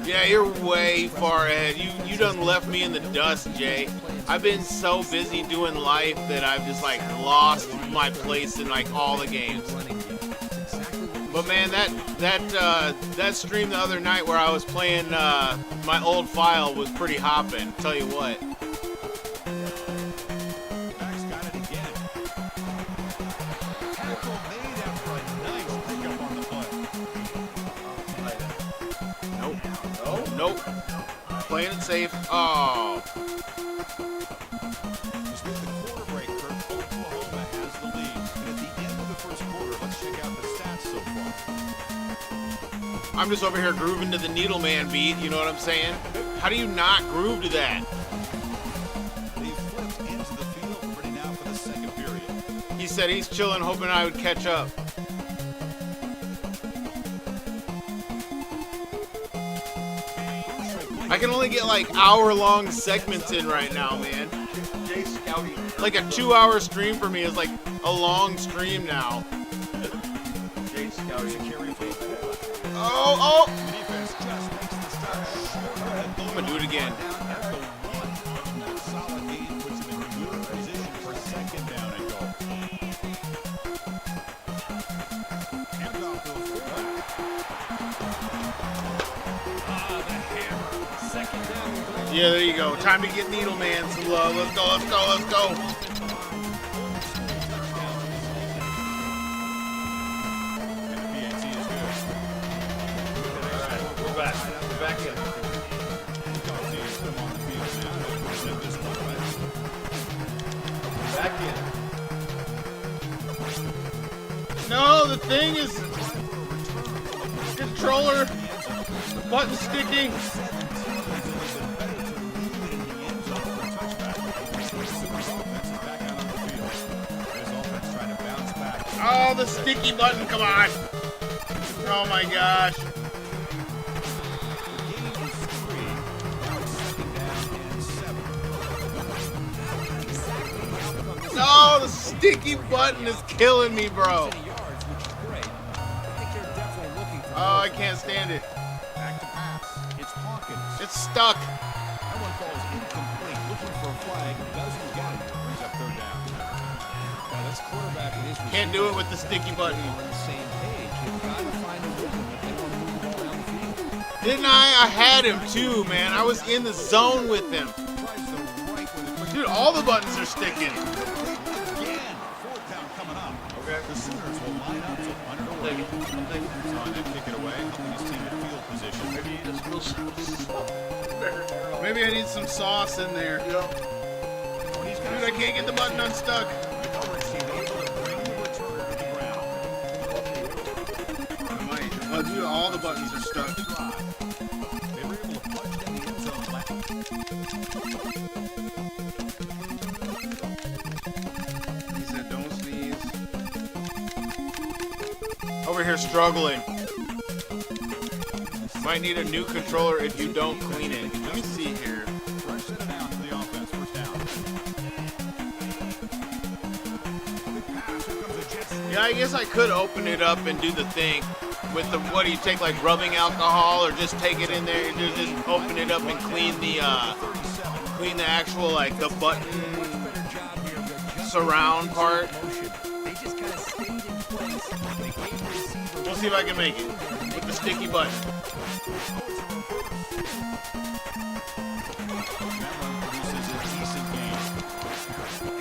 Yeah, you're way far ahead. You done left me in the dust, Jay. I've been so busy doing life that I've just like lost my place in like all the games. But man, that stream the other night where I was playing my old file was pretty hopping. Tell you what. Max got it again. Tackle made after a nice pickup on the play. Nope. Playing it safe. Oh. With the quarter break, Kirk, Oklahoma has the lead. And at the end of the first quarter, let's check out the stats so far. I'm just over here grooving to the Needleman beat, you know what I'm saying? How do you not groove to that? They flipped into the field, ready now for the second period. He said he's chilling, hoping I would catch up. I can only get like hour-long segments in right now, man. Jay Scouting. Like a 2-hour stream for me is like a long stream now. Jay Scouting. Oh! The defense just makes the start shorter. I'm gonna do it again. Down at the one. That solid gain puts him in good position for second down and goal. Handoff to the fullback. The hammer. Second down and goal. Yeah, there you go. Time to get Needleman some love. Let's go. And the PAT is good. We're back in. Back in. No, the thing is controller button sticking. Oh, the sticky button, come on. Oh my gosh. No, the sticky button is killing me, bro. Oh, I can't stand it. Back to pass. It's Hawkins. It's stuck. That one falls incomplete. Looking for a flag. Doesn't get it. Brings up third down. Now this quarterback and his Can't do it with the sticky button. on the same page. You've got to find a rhythm if they want to move the ball down the field. Didn't I? I had him too, man. I was in the zone with him. tries the right with a quick Dude, all the buttons are sticking. again. Fourth down coming up. Okay. The Sooners will line up to underway. So on that kick it away, helping his team in field position. Maybe you just feel so better. Maybe I need some sauce in there. Yeah. Dude, I can't get the button unstuck. The coverage team able to bring the returner to the ground. I might. Oh, dude, all the buttons are stuck. They were able to punch in the end zone last. He said, don't sneeze. Over here struggling. Might need a new controller if you don't clean it. Let me see here. Fresh set it down for the offense. First down. Quick pass. Here comes a jet sweep. Yeah, I guess I could open it up and do the thing with the, what do you take, like rubbing alcohol, or just take it in there and just open it up and clean the actual, like, the button surround part. They just kind of stayed in place. They gave the receiver We'll see if I can make it with the sticky button. That one produces a decent gain.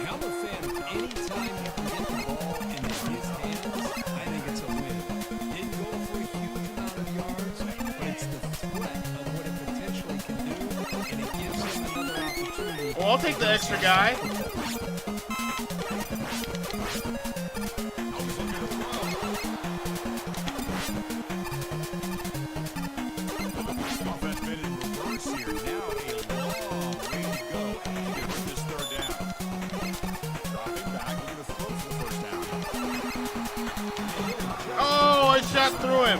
Helmet fan, anytime you can get the ball in his hands, I think it's a win. Didn't go for a huge amount of yards, but it's the threat of what it potentially can do, and it gives him another opportunity. Well, I'll take the extra guy. Offense been in reverse here. Now a long way to go to get rid of this third down. Dropping Oh, I shot through him.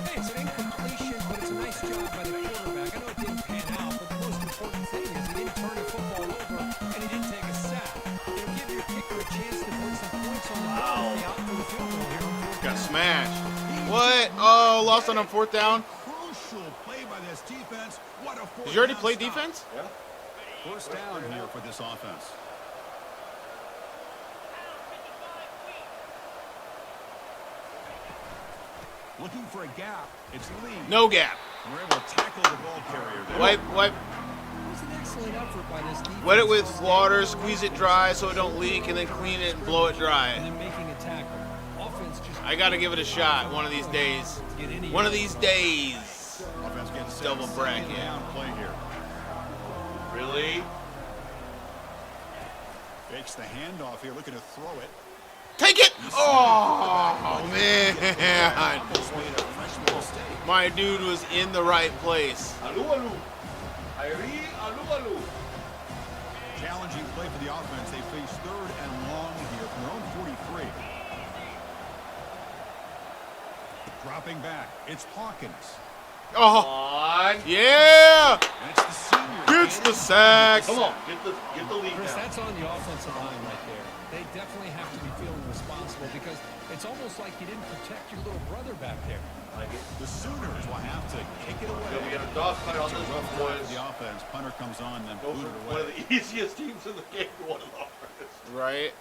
Hey, it's an incompletion, but it's a nice job by the quarterback. I know it didn't pan out, but the most important thing is he didn't turn the football over and he didn't take a sack. It'll give your kicker a chance to put some points on the board out for the field goal here. Got smashed. What? Oh, lost on 4th down. Crucial play by this defense. What a Did you already play defense? Yeah. First down here for this offense. Looking for a gap. It's Lee. No gap. We're able to tackle the ball carrier there. Wipe. It was an excellent effort by this defense. Wet it with water, squeeze it dry so it don't leak, and then clean it and blow it And dry. then making a tackle. Offense just I gotta give it a shot one of these days. One of these days. Offense getting set. Double bracket. Down play here. Really? Fakes the handoff here, looking to throw it. Take it! Oh, man. Almost made a freshman mistake. My dude was in the right place. Alu alu. Airi alu alu. Challenging play for the offense. They face 3rd and long here from their own 43. Dropping back. It's Hawkins. Oh, On. yeah! And it's the senior. Gets the sacks. Come on, get the lead Chris, down. that's on the offensive line right there. They definitely have to be feeling responsible because it's almost like you didn't protect your little brother back there. Like it. The Sooners will have to kick it away. Yeah, we got a dogfight on this one, boys. The offense. Punter comes on, then Go boot from it one away. of the easiest teams in the game to one of the hardest. Right.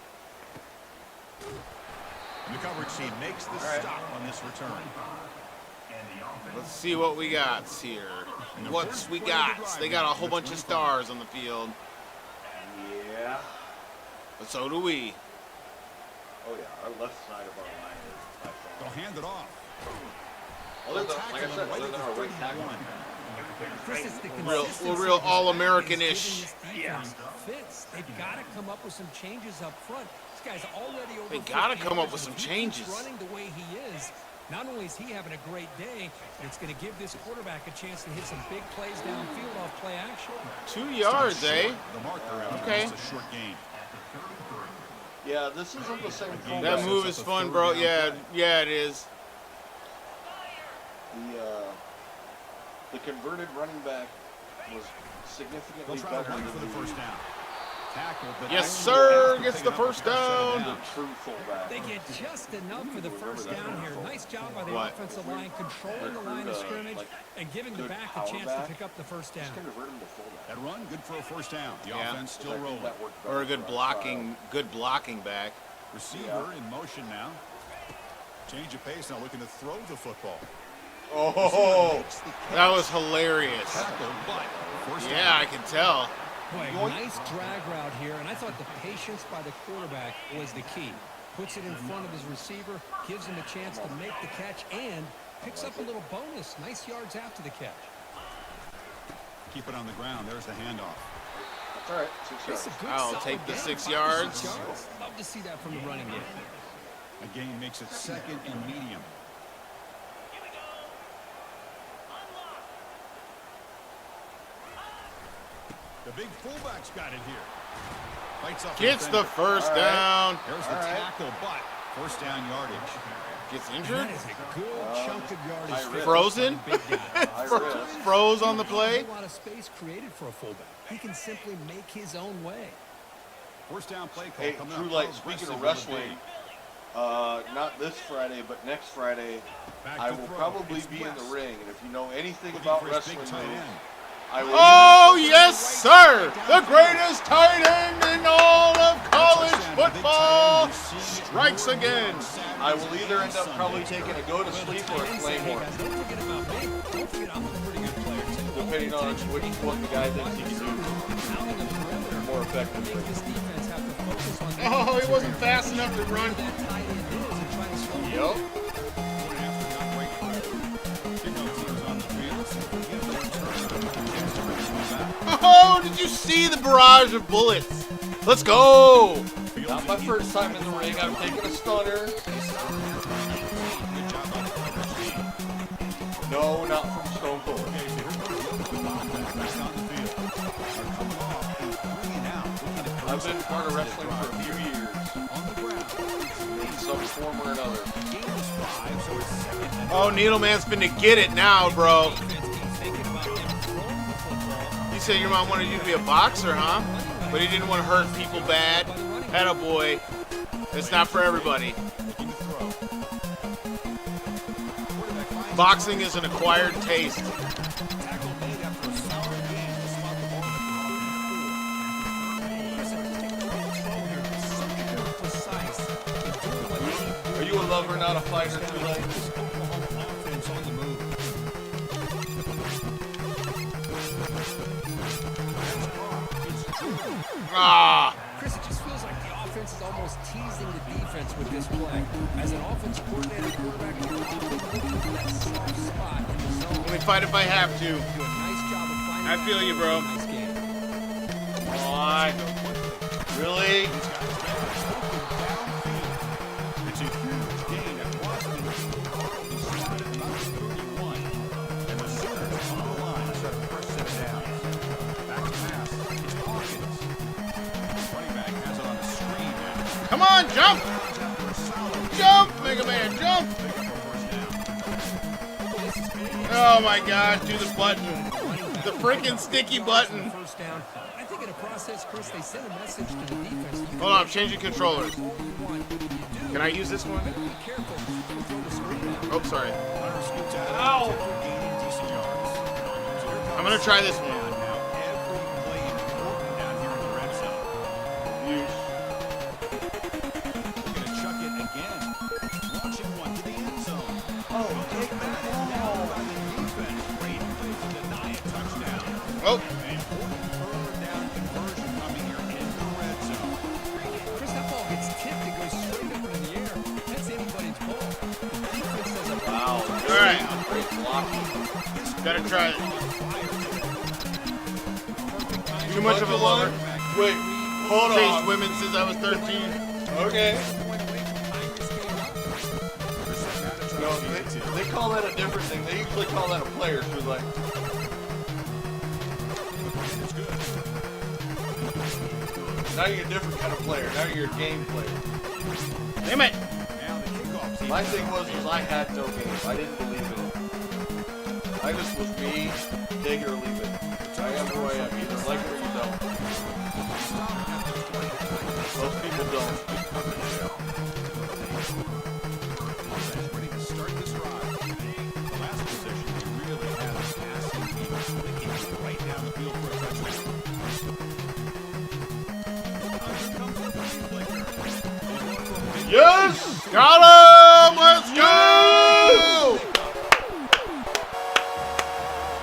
And the coverage team makes the stop on this return. Let's see what we got here. What's we got? They got a whole bunch of stars on the field, Yeah. but so do we. Oh yeah, our left side of our line is by far. They'll hand it off. Other than, like I said, other than our right tackle. Chris, it's the Real consistency all-American-ish. that this defense fits. They've got to come up with some changes up front. This guy's already over They gotta 50 come up yards, with and some if he keeps changes. running the way he is, not only is he having a great day, but it's going to give this quarterback a chance to hit some big plays downfield off play action. 2 yards, eh? The marker out. Okay. It's a short game. Yeah, this isn't the same fullback. That move is fun, bro. Yeah, it is. The converted running back was significantly They'll try better to run than for the first down. Tackle, but Yes, only sir. after Gets picking the up first down. the true fullback. They get just enough for the first down here. Nice job by the What? offensive line, controlling the line of scrimmage and giving the good back a power chance back. to pick up the first down. Just convert him to fullback. That run, good for a first down. The Yeah. offense still I think rolling. that worked better Or a good for our blocking back. Receiver in motion now. Change of pace now, looking to throw the football. Oh, that was hilarious. Tackle, but first Yeah, down. I can tell. Boy, nice drag route here, and I thought the patience by the quarterback was the key. Puts it in front of his receiver, gives him a chance to make the catch, and picks up a little bonus. Nice yards after the catch. Keep it on the ground. There's the handoff. That's all right. 6 It's yards. a good, I'll solid take the game. 6 5 to yards. 6 yards. Love to see that from the running game. A gain makes it 2nd and medium. The big fullback's got it here. Fights up Gets the defender. first down. There's the tackle, but first down yardage. Gets And injured. that is a good chunk of yardage. there. Frozen. Big guy. High risk. Froze on the play. A lot of space created for a fullback. He can simply make his own way. First down play call Hey, coming True up. Light, How speaking aggressive of will it wrestling, be? not this Friday, but next Friday, Back I to will throw. probably It's be in the West. ring. And if you know anything Looking about for his big wrestling tight moves, end. I will Oh, yes, sir. The greatest tight end in all of college football strikes again. I will either end up probably taking a go to sleep or a Hey claymore, guys, don't forget about me. Don't forget I'm a pretty good player too. depending on which one the guy thinks he can do Pounding the perimeter. more effectively. Make this defense have to focus on Oh, he wasn't fast enough to run. who that tight end is and try to slow him Yup. 2.5 not great play. Kickoff team's on the field. Get the return. Chance to bring this one back. Oh, did you see the barrage of bullets? Let's go. Not my first time in the ring. I've taken a stunner. Good job by the coverage team. No, not from Stone Cold. Okay, so here comes the back on the field. They're coming off and bringing out. Looking to I've been part of wrestling for a few years. on the ground. It's Mason. some form or another. Game was 5, so it's second and Oh, Needleman's finna get it now, bro. defense keeps thinking about him throwing the football. You said your mom wanted you to be a boxer, huh? But he didn't want to hurt people bad. Atta boy. It's not for everybody. Looking to throw. Quarterback finds Boxing is an acquired taste. tackle made after a solid game to spot the ball at the 34. Precise. Doing what they need. Are you a lover, not a fighter, True Light? This Oklahoma offense on the move. Ah. Chris, it just feels like the offense is almost teasing the defense with this play. As an offensive coordinator, quarterback, you're often looking for that soft spot in the zone. Let me fight if I have to. Do a nice job of finding I feel you, bro. nice game. Come on. Really? It's a huge gain at Washington. He started at about 31. And the Sooners on the line to set a first set down. Back to pass. It's Hawkins. Running back has it on the screen now. Come on, jump! Jump, Mega Man, jump! Oh my God, do the button. The freaking sticky button. First down. I think in a process, Chris, they send a message to the defense. You Hold on, I'm changing controllers. can all you want. You do. Can I use this one? Be careful. Don't throw the screen out. Oh, sorry. Hunter scoots out of the gaining decent yards. So here comes I'm gonna try this one. now. Every play important down here in the red zone. Looking to chuck it again. Launching one to the end zone. Oh, take that down by the defense. Great play to deny a touchdown. Oh, An important third down conversion coming here in the red zone. Chris, that ball gets tipped. It goes straight up into the air. That's anybody's ball. The defense does a Wow. all right. Great blocking. Gotta try it. Too much of a lover. Wait, hold Chased on. women since I was 13. Okay. No, they call that a different thing. They usually call that a player, True Light. Now you're a different kind of player. Now you're a game player. Damn it. Now the kickoff team. My thing was I had no game. I didn't believe in it. I just was me, take it or leave it. I am who I am. Either like it or you don't. Most people don't. Ready to start this drive. The last possession, they really had a passing game clicking right down the field for a touchdown. Here comes the play flicker. Yes! Got him! Let's go!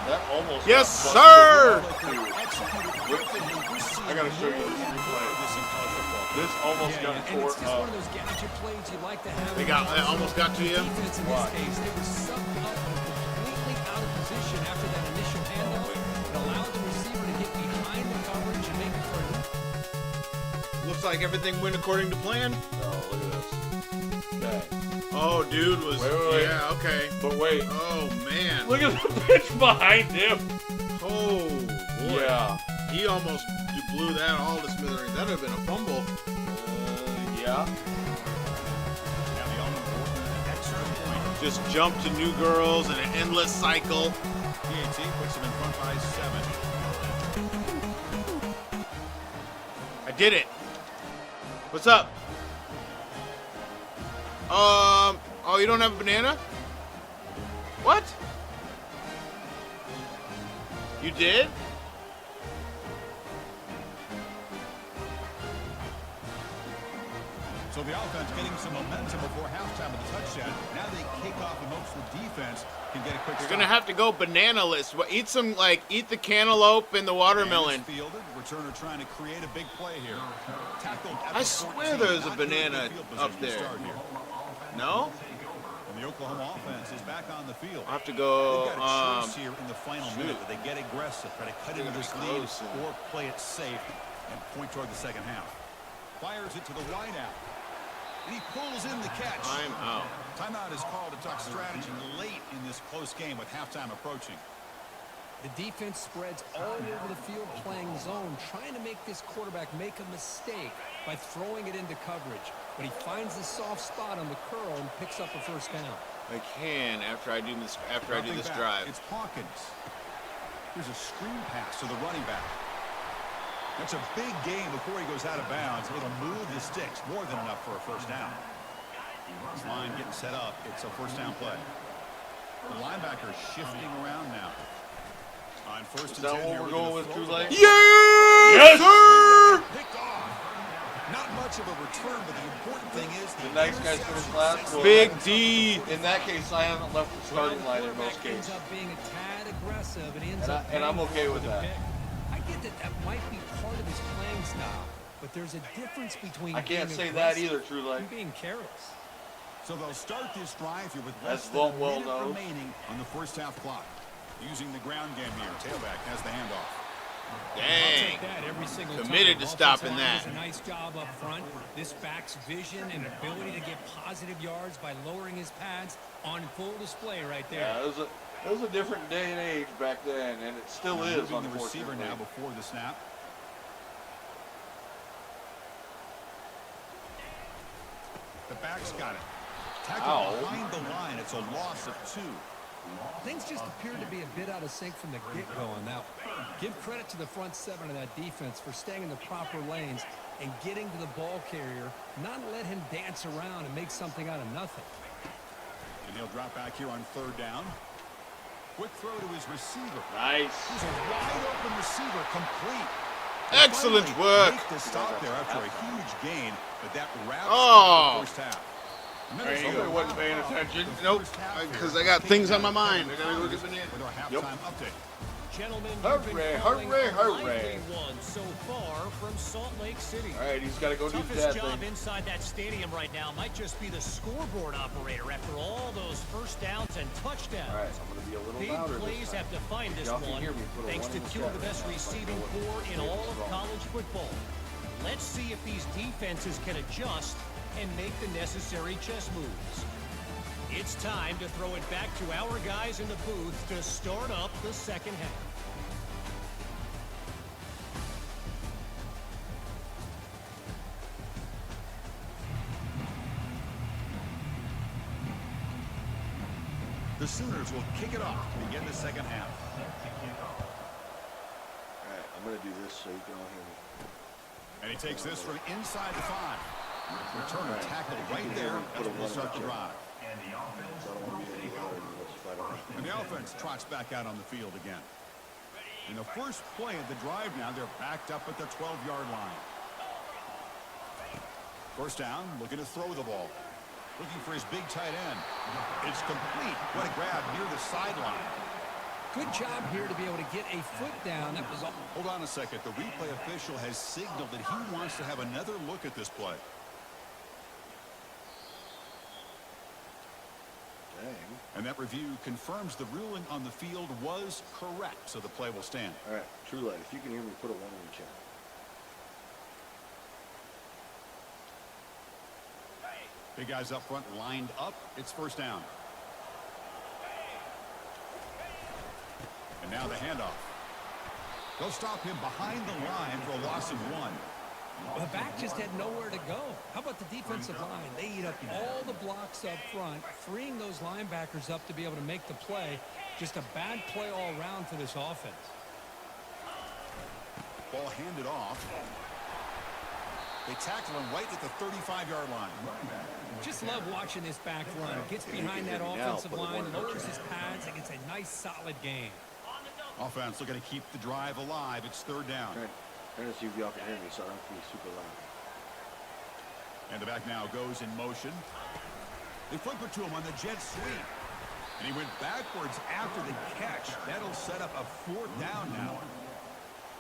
That almost. Yes, got sir! busted. I gotta show you this replay. This almost got And tore it's just one up. of those gadget plays you like to have. They got, it almost got to you. Defense in this case, they were sucked up completely out of position after that initial handoff. It allowed the receiver to get behind the coverage and make it for a Looks like everything went according to plan. No, look at this. Okay. Oh, dude was. Wait. Yeah, okay. But wait. Oh, man. Look at the pitch behind him. Oh, boy. Yeah. He almost blew that all to smithereens. That would have been a fumble. Yeah. Now the all-important extra point. Just jump to new girls in an endless cycle. PAT puts them in front by 7. I did it. What's up? Oh, you don't have a banana? What? You did? So the offense getting some momentum before halftime with the touchdown. Now they kick off in hopes the defense can get a quick You're stop. gonna have to go banana-less. Eat some, eat the cantaloupe and the watermelon. Fielded. Returner trying to create a big play here. Tackled at I the swear 14, there's a not in banana good field up position to there. start here. No? And the Oklahoma offense is back on the field. I'll have to They've go, got a choice here in the final shoot. minute. They get aggressive, try to cut into this lead, close, or play it safe and point toward the second half. Fires it to the wideout. And he pulls in the catch. I'm out. Timeout is called to talk strategy late in this close game with halftime approaching. The defense spreads all over the field playing zone, trying to make this quarterback make a mistake by throwing it into coverage. But he finds the soft spot on the curl and picks up a first down. I can after I do this Dropping back, drive. It's Hawkins. Here's a screen pass to the running back. That's a big gain before he goes out of bounds. It'll move the sticks more than enough for a first down. This line getting set up. It's a first down play. The linebacker is shifting around now. On first Is and that 10 what here, we're we're going gonna with, throw Drew the Lake? ball. Yes, sir! Picked off. Not much of a return, but the important thing is The nice guys finished last. Well, Big D. In that case, I haven't left the starting line in most Quarterback ends cases. up being a tad aggressive and ends And up I'm paying okay for with the that. pick. I get that that might be part of his playing style, but there's a difference between I can't being say that aggressive either, True Lake. and being careless. So they'll start this drive here with As less than a Vaughn well minute knows. remaining on the first half clock. Using the ground game here. Tailback has the handoff. I'll Dang. take that every single Committed time. to stopping Offensive line that. does a nice job up front. This back's vision and ability to get positive yards by lowering his pads on full display right there. Yeah, it was a different day and age back then, and it still is, Moving the receiver unfortunately. now before the snap. The back's got it. Tackled Ow. behind the line. It's a loss of 2. Things just appeared to be a bit out of sync from the get-go on that one. Give credit to the front seven of that defense for staying in the proper lanes and getting to the ball carrier, not let him dance around and make something out of nothing. And he'll drop back here on third down. Quick throw to his receiver. Nice. Here's a wide open receiver complete. Excellent Finally work. make the stop there after a huge gain, but that wraps Oh. up the first half. There you Somebody go. wasn't paying attention. Nope, because I got things on my mind. I gotta go get banana. With our halftime Yep. update. Gentlemen, Hooray, you've been calling hooray, a hooray. lively one so far from Salt Lake City. All right, he's got to go do Toughest that job thing. inside that stadium right now might just be the scoreboard operator after all those first downs and touchdowns. All right, I'm going to be a little Big louder plays this time. have defined this Y'all can one, hear me, put a thanks one to in the two of chat the best right now. receiving Like, core in what's all of wrong? college football. Let's see if these defenses can adjust and make the necessary chess moves. It's time to throw it back to our guys in the booth to start up the second half. The Sooners will kick it off to begin the second half. All right, I'm going to do this so you can all hear me. And he takes this from inside the 5. Returner tackled right there. That's where we'll start the drive. So I don't want to be any louder than this if I don't have And the offense trots back out on the field again. In the first play of the drive now, they're backed up at the 12-yard line. First down, looking to throw the ball. Looking for his big tight end. It's complete. What a grab near the sideline. Good job here to be able to get a foot down. That was all. Hold on a second. The replay official has signaled that he wants to have another look at this play. Dang. And that review confirms the ruling on the field was correct, so the play will stand. All right, True Light, if you can hear me, put a 1 in the chat. Big guys up front lined up. It's first down. And now the handoff. They'll stop him behind the line for a loss of 1. The back just had nowhere to go. How about the defensive line? They eat up all the blocks up front, freeing those linebackers up to be able to make the play. Just a bad play all around for this offense. Ball handed off. They tackle him right at the 35-yard line. Just love watching this back run. Gets behind that offensive line, lowers his pads, and gets a nice solid gain. Offense looking to keep the drive alive. It's third down. Trying to see if y'all can hear me so I don't have to be super loud. And the back now goes in motion. They flip it to him on the jet sweep. And he went backwards after the catch. That'll set up a fourth down now.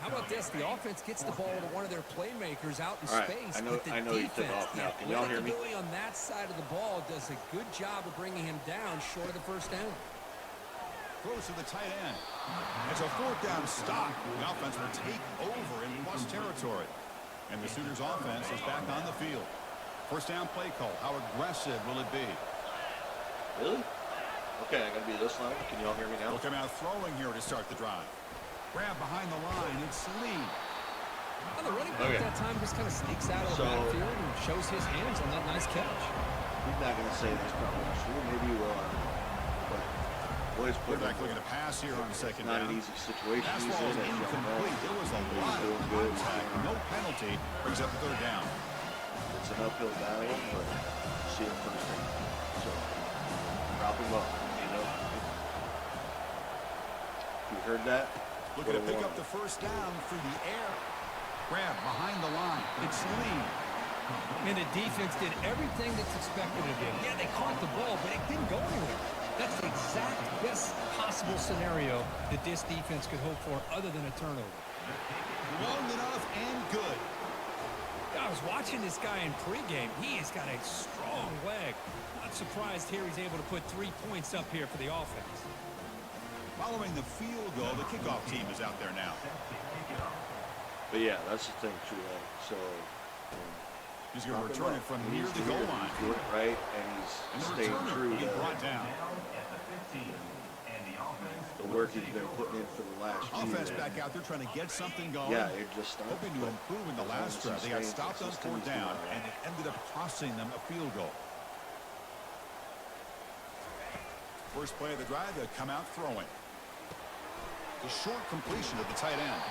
How about this? The offense gets the ball to one of their playmakers out in All right, space. I know- but the I know you took defense, off now. Can y'all hear me? Willie on that side of the ball does a good job of bringing him down short of the first down. Throws to the tight end. It's a fourth down stop. The offense will take over in plus territory. And the Sooners offense is back on the field. First down play call. How aggressive will it be? Really? Okay, I gotta be this line. Can y'all hear me now? Will come out throwing here to start the drive. Grab behind the line. It's Lee. Well, the running back that time just kind of sneaks out of the backfield and shows his hands on that nice catch. He's not gonna say that's probably true. Maybe he will. But boys put Quarterback looking to pass here on second not down. an easy situation. Pass He's ball is in it. incomplete. There was a lot of contact. No penalty. Brings up the third down. It's an uphill battle, but see it first thing. So drop him up. You know. You heard that? Looking to pick up the first down through the air. Grab behind the line. It's Lee. And the defense did everything that's expected of them. Yeah, they caught the ball, but it didn't go anywhere. That's the exact best possible scenario that this defense could hope for other than a turnover. Long enough and good. I was watching this guy in pregame. He has got a strong leg. Not surprised here he's able to put 3 points up here for the offense. Following the field goal, the kickoff team is out there now. But yeah, that's the thing, too. So he's going to return it from near the goal line. Do it right, and he's staying true He to brought down. the work he's been putting in for the last Offense few. back out there trying to get something going. Yeah, it just stopped. Hoping to improve in the last drive. They got stopped on fourth down, and it ended up costing them a field goal. First play of the drive, they'll come out throwing. The short completion of the tight end.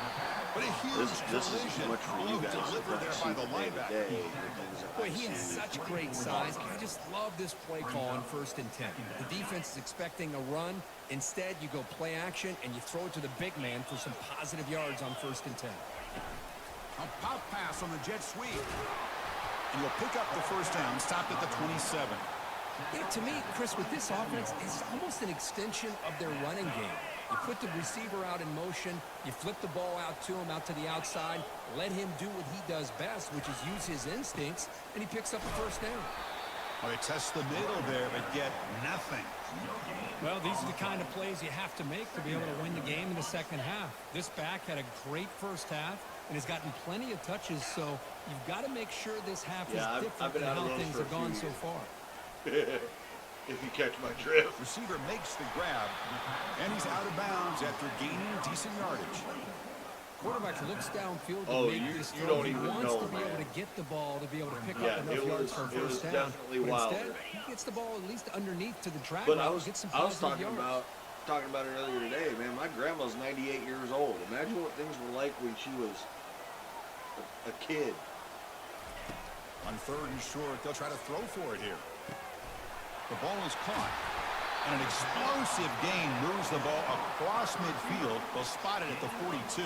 But a huge This is collision. much for you guys. Delivered there by the linebacker. Boy, he has such great size. I just love this play call on 1st and 10. The defense is expecting a run. Instead, you go play action, and you throw it to the big man for some positive yards on 1st and 10. A pop pass on the jet sweep. And you'll pick up the first down, stopped at the 27. You know, to me, Chris, with this offense, it's almost an extension of their running game. You put the receiver out in motion, you flip the ball out to him, out to the outside, let him do what he does best, which is use his instincts, and he picks up the first down. Well, they test the middle there, but get nothing. Well, these are the kind of plays you have to make to be able to win the game in the second half. This back had a great first half and has gotten plenty of touches, so you've got to make sure this half is different than how things have gone so far. If you catch my drift. Receiver makes the grab, and he's out of bounds after gaining decent yardage. Quarterback looks downfield to make this throw. You don't He even wants know, to be man. able to get the ball to be able to pick Yeah, up enough it yards was- for a it was first down. definitely But wilder. instead, he gets the ball at least underneath to the drag But route I and was gets some talking positive yards. about it earlier today, man. My grandma's 98 years old. Imagine what things were like when she was a kid. On 3rd and short, they'll try to throw for it here. The ball is caught, and an explosive gain moves the ball across midfield. They'll spot it at the 42.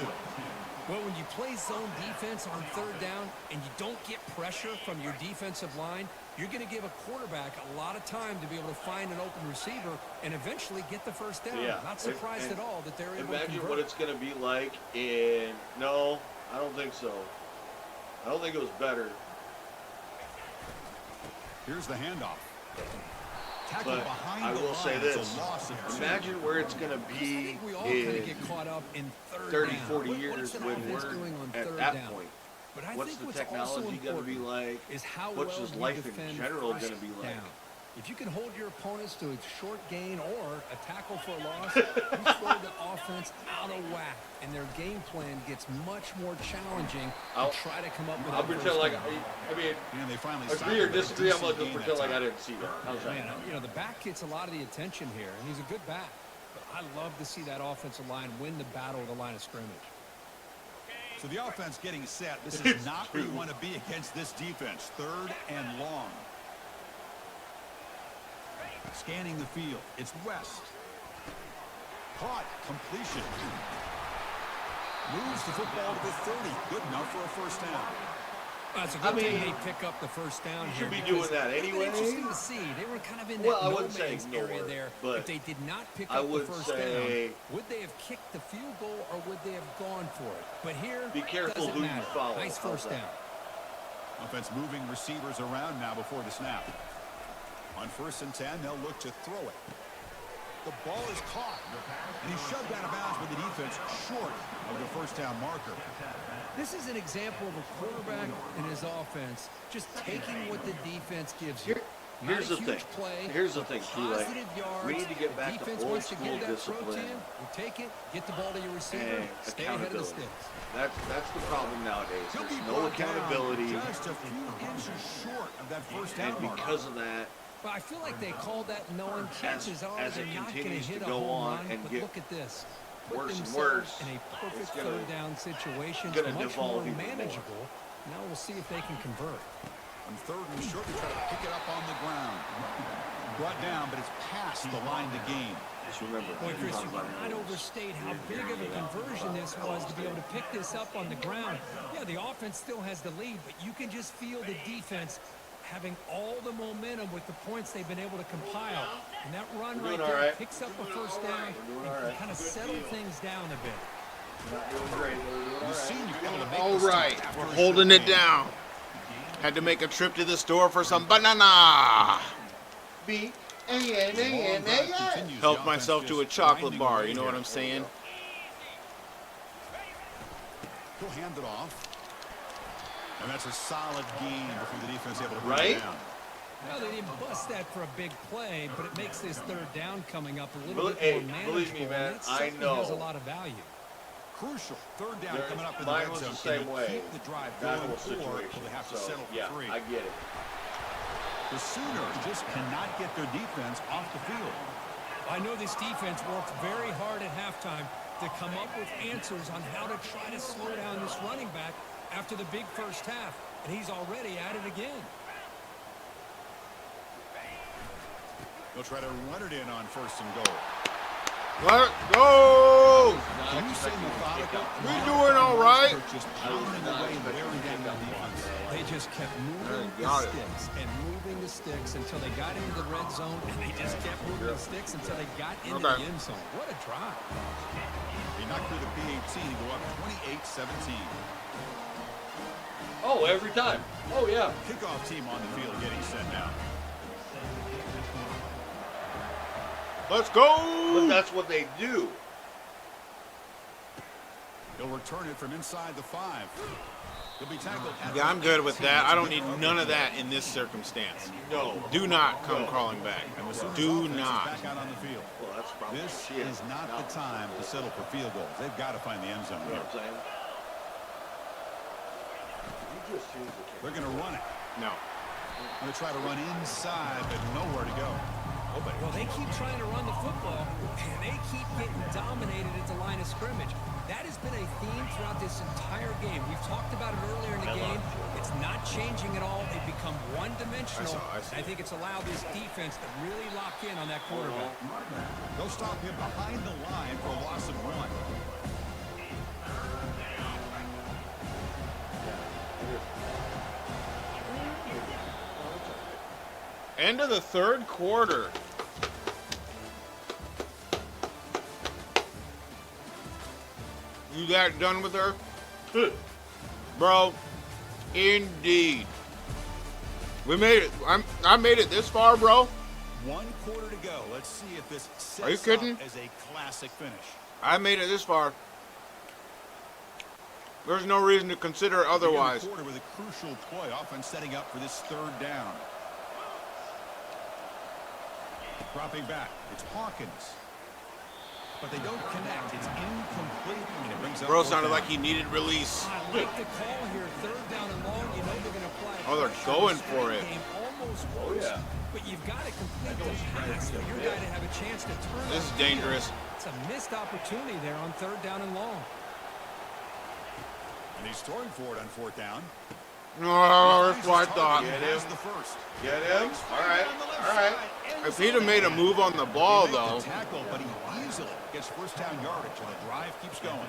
Well, when you play zone defense on 3rd down and you don't get pressure from your defensive line, you're going to give a quarterback a lot of time to be able to find an open receiver and eventually get the first down. Yeah. Not surprised And at all that they're able to Imagine convert. what it's going to be like in... No, I don't think so. I don't think it was better. Here's the handoff. Tackle But behind I the will line. say It's this. a loss of 2. Imagine where it's going to I be think we all kind of in get caught up in 3rd 30, down. 40 What years is an when offense we're doing on at 3rd that down? point. But I What's think the what's technology also going to be important like? is how What's well his you life in defend general first going to be like? down. If you can hold your opponents to a short gain or a tackle for a loss, you throw the offense out of whack, and their game plan gets much more challenging to try to come up with I'll a pretend first like... down. I mean, And they finally agree or stopped it with a disagree, I'm decent going to gain pretend that like I time. didn't see that. How's that? Man, you know, the back gets a lot of the attention here, and he's a good back. But I love to see that offensive line win the battle at the line of scrimmage. So the offense getting set. This is not where you want to be against this defense. 3rd and long. Scanning the field. It's West. Caught. Completion. Moves the football to the 30. Good enough for a first down. That's a good thing they pick up the first down here. should be because doing that it's been anyway. interesting to see. They were kind of in Well, I that wouldn't say no-man's area ignore, there. but If they did not pick I up the would first say- down, would they have kicked the field goal or would they have gone for it? But here, Be careful doesn't who you matter. follow. Nice How's first that? down. Offense moving receivers around now before the snap. On 1st and 10, they'll look to throw it. The ball is caught, and he's shoved out of bounds with the defense short of the first down marker. This is an example of a quarterback and his offense just taking what the defense gives you. Not Here's a the huge thing. play, Here's the but thing, too. Like, positive yards. we need to get The back to defense old wants to school give that throw discipline to you. You take it, get the ball to your receiver, and stay ahead of the accountability. sticks. That's the problem nowadays. He'll be There's no brought down accountability, just a few inches short of that first and down mark. because of that, But I feel like they called that knowing chances are as they're it not going to continues hit to a go home on run. and But get look at this. Put worse and themselves worse, in a perfect it's gonna- third down situation, gonna much devolve more even more. manageable. Now we'll see if they can convert. On third and short, they try to pick it up on the ground. Brought down, but it's past the line to gain. just remember. Boy, Chris, you talk about cannot it. overstate how big of a conversion this was to be able to pick this up on the ground. Yeah, the offense still has the lead, but you can just feel the defense having all the momentum with the points they've been able to compile. And that run We're right doing there all right. picks up a first down doing all and right. kind of settle things down a bit. Not doing great, but we're doing all You've right. seen you're able to make All the stop right, after we're a holding short it game. down. Had to make a trip to the store for some banana. B-A-N-A-N-A-N. Continues Help the myself offense to a just chocolate grinding bar, away you know here. what I'm saying? He'll hand it off. And that's a solid gain before the defense able to bring Right? it down. Well, they didn't bust that for a big play, but it makes this third down coming up a little Believe- bit more hey, manageable. believe me, man, and that I certainly has a know. lot of value. Crucial. Third down There- coming up in the mine red was zone. the Can same they way, keep the drive that going, whole or situation. will they have to So, settle for yeah, three? I get it. The Sooners just cannot get their defense off the field. I know this defense worked very hard at halftime to come up with answers on how to try to slow down this running back after the big first half, and he's already at it again. They'll try to run it in on first and goal. Let's go! Can you say methodical? We doing all right. Just pounding away and wearing down their defense. They just kept moving the got it. sticks and moving the sticks until they got into the red zone, and they just kept moving the sticks until they got into Okay. the end zone. What a drive. They knocked through the P18 and go up 28-17. Oh, every time. Oh, yeah. Kickoff team on the field getting set now. Let's But go! that's what they do. He'll return it from inside the 5. He'll be tackled at Yeah, I'm the good with 18. that. I don't need none of that in this circumstance. No. Do not come crawling back. Sooners Do offense is not. back out on the field. Well, that's probably This shit. is not the time to settle for field goals. They've got to find the end zone You know here. what I'm saying? You just choose the They're going to run it. No. Going to try to run inside, but nowhere to go. Well, they keep trying to run the football, and they keep getting dominated at the line of scrimmage. That has been a theme throughout this entire game. We've talked about it earlier in the game. It's not changing at all. They've become one-dimensional. I see. I think it's allowed this defense to really lock in on that quarterback. They'll stop him behind the line for a loss of 1. End of the third quarter. You got done with her? Bro, indeed. We made it. I made it this far, bro. 1 quarter to go. Let's see if this Are you sets kidding? up as a classic finish. I made it this far. There's no reason to consider otherwise. Quarter with a crucial play, offense setting up for this third down. Dropping back, it's Hawkins. But they don't connect. It's incomplete. And it brings up Bro fourth sounded down. like he needed release. I like the call here. Third down and long. You know they're going to apply. Oh, they're pressure. going This for it. game almost works, but you've got to complete the pass for your guy to have a chance to turn. This is on the field. dangerous. It's a missed opportunity there on third down and long. And he's throwing for it on fourth down. Oh, that's what I thought. He has the first. Get him? All right. All right. If he'd have made a move on the ball, He makes though. the tackle, but he easily gets first down yardage, and the drive keeps going.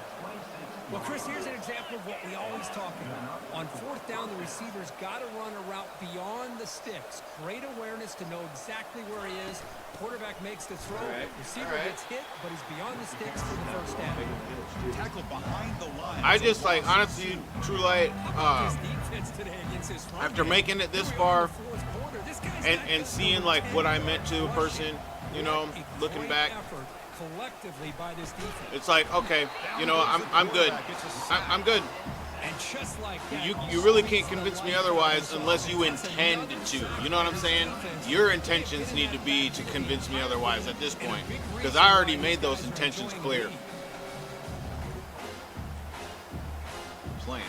Well, Chris, here's an example of what we always talk about. On fourth down, the receiver's got to run a route beyond the sticks. Great awareness to know exactly where he is. Quarterback makes the throw. right. Receiver All right. gets hit, but he's beyond the sticks for the first down. Tackle behind the line. I just like, honestly, True Light, This defense today against his front after game. making it this We're far in the fourth quarter. This guy's and, not and gonna seeing go like what I back meant to a person, you know, What a looking great back, effort collectively by this defense. it's like, okay, you know, I'm good. I'm good. And just like that, You really can't convince me otherwise unless you intend to. You know what I'm saying? Your intentions need to be to convince me otherwise at this point, because I already made those intentions clear. Plan.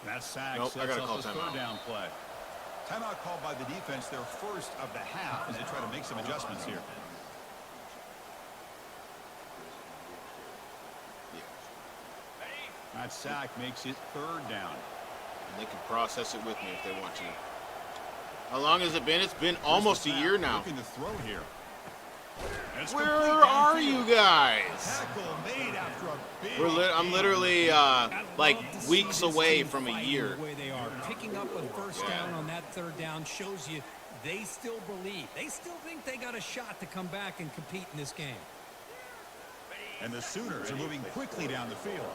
That sack Nope, I sets gotta up call the timeout. third down play. Timeout called by the defense, their first of the half, as they try to make some adjustments here. That sack makes it third down. And they can process it with me if they want to. How long has it been? It's been almost a year now. Looking to throw here. It's Where complete are downfield. you guys? Tackle made after a big I'm literally like weeks away from a year. The way they are picking up a first down on that third down shows you they still believe. They still think they got a shot to come back and compete in this game. And the Sooners are moving quickly down the field.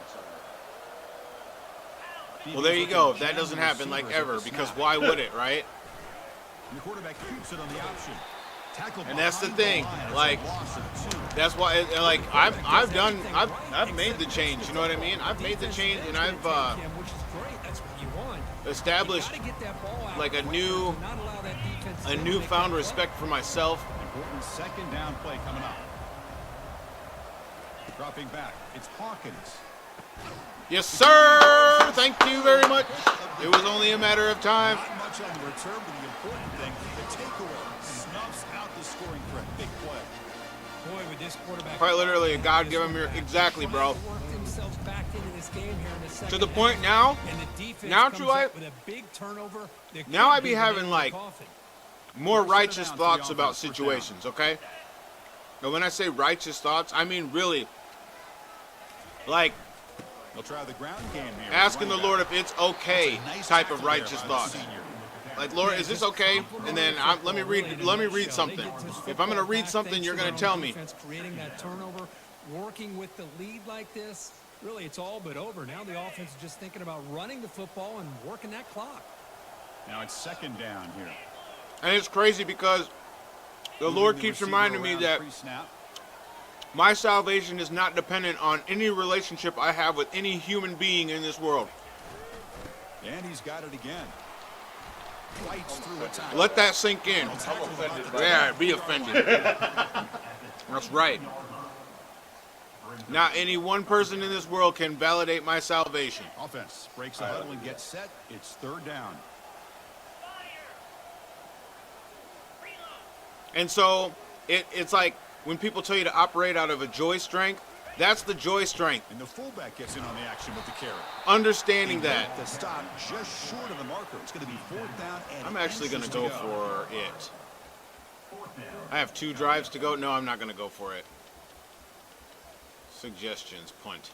Well, there you go. If that doesn't happen like ever, because why would it, right? And the quarterback keeps it on the option. Tackle And that's the behind thing, line. It's a like, loss of 2. That's why, like, I've made the change. You know what I mean? I've made the change, and I've Which is great. That's what you want. established You gotta get that ball out like a quick new, and not allow that defense to newfound make that respect for myself. Important second down play coming up. Dropping back. It's Hawkins. Yes, sir. Thank you very much. It was only a matter of time. Not much on the return, but the important thing, the takeaway snuffs out the scoring threat. Big play. Boy, with this quarterback, Quite literally, a God-given miracle. Exactly, bro. worked themselves back into this game here in the To second the point half, now, and the defense now, comes True Life, up with a big turnover that now could I be be the having, nail in like, the coffin. more righteous down, thoughts three about offense, first situations, okay? Now, when I say righteous thoughts, I mean really, like, They'll try the ground game here. asking the Running Lord back. if it's okay Nice type tackle of there righteous by the thoughts. senior. Like, Lord, is this okay? And then let me read something. If I'm gonna read something, you're gonna tell me. Creating that turnover, working with the lead like this, really, it's all but over. Now the offense is just thinking about running the football and working that clock. Now it's second down here. And it's crazy because the Lord keeps reminding me that Pre-snap. my salvation is not dependent on any relationship I have with any human being in this world. And he's got it again. Fights through a tackle. Let that sink in. Yeah, be offended. That's right. Not any one person in this world can validate my salvation. Offense breaks the huddle and gets set. It's third down. And so it's like when people tell you to operate out of a joy strength, that's the joy strength. And the fullback gets in on the action with the carry. Understanding They that. make the stop just short of the marker. It's going to be fourth down. And I'm actually going to inches go for it. I have 2 drives to go. No, I'm not going to go for it. Suggestions, punt.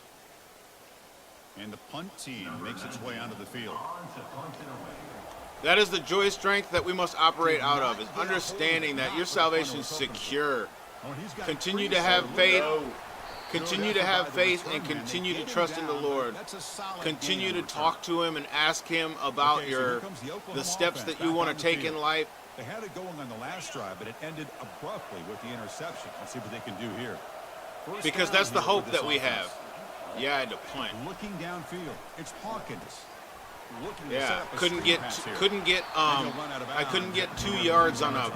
And the punt team makes its way onto the field. That is the joy strength that we must operate out of, is understanding that your salvation is secure. Oh, he's got Continue three to have solid faith. wins. Continue to have faith and continue to trust in the Lord. Continue to talk to Him and ask Him about the steps that you want to take in life. They had it going on the last drive, but it ended abruptly with the interception. Let's see what they can do here. First Because down that's the here for hope this that we offense. have. Yeah, I had to punt. Looking downfield, it's Hawkins. Looking to set Yeah, up a couldn't screen get pass here. I couldn't get 2 yards on a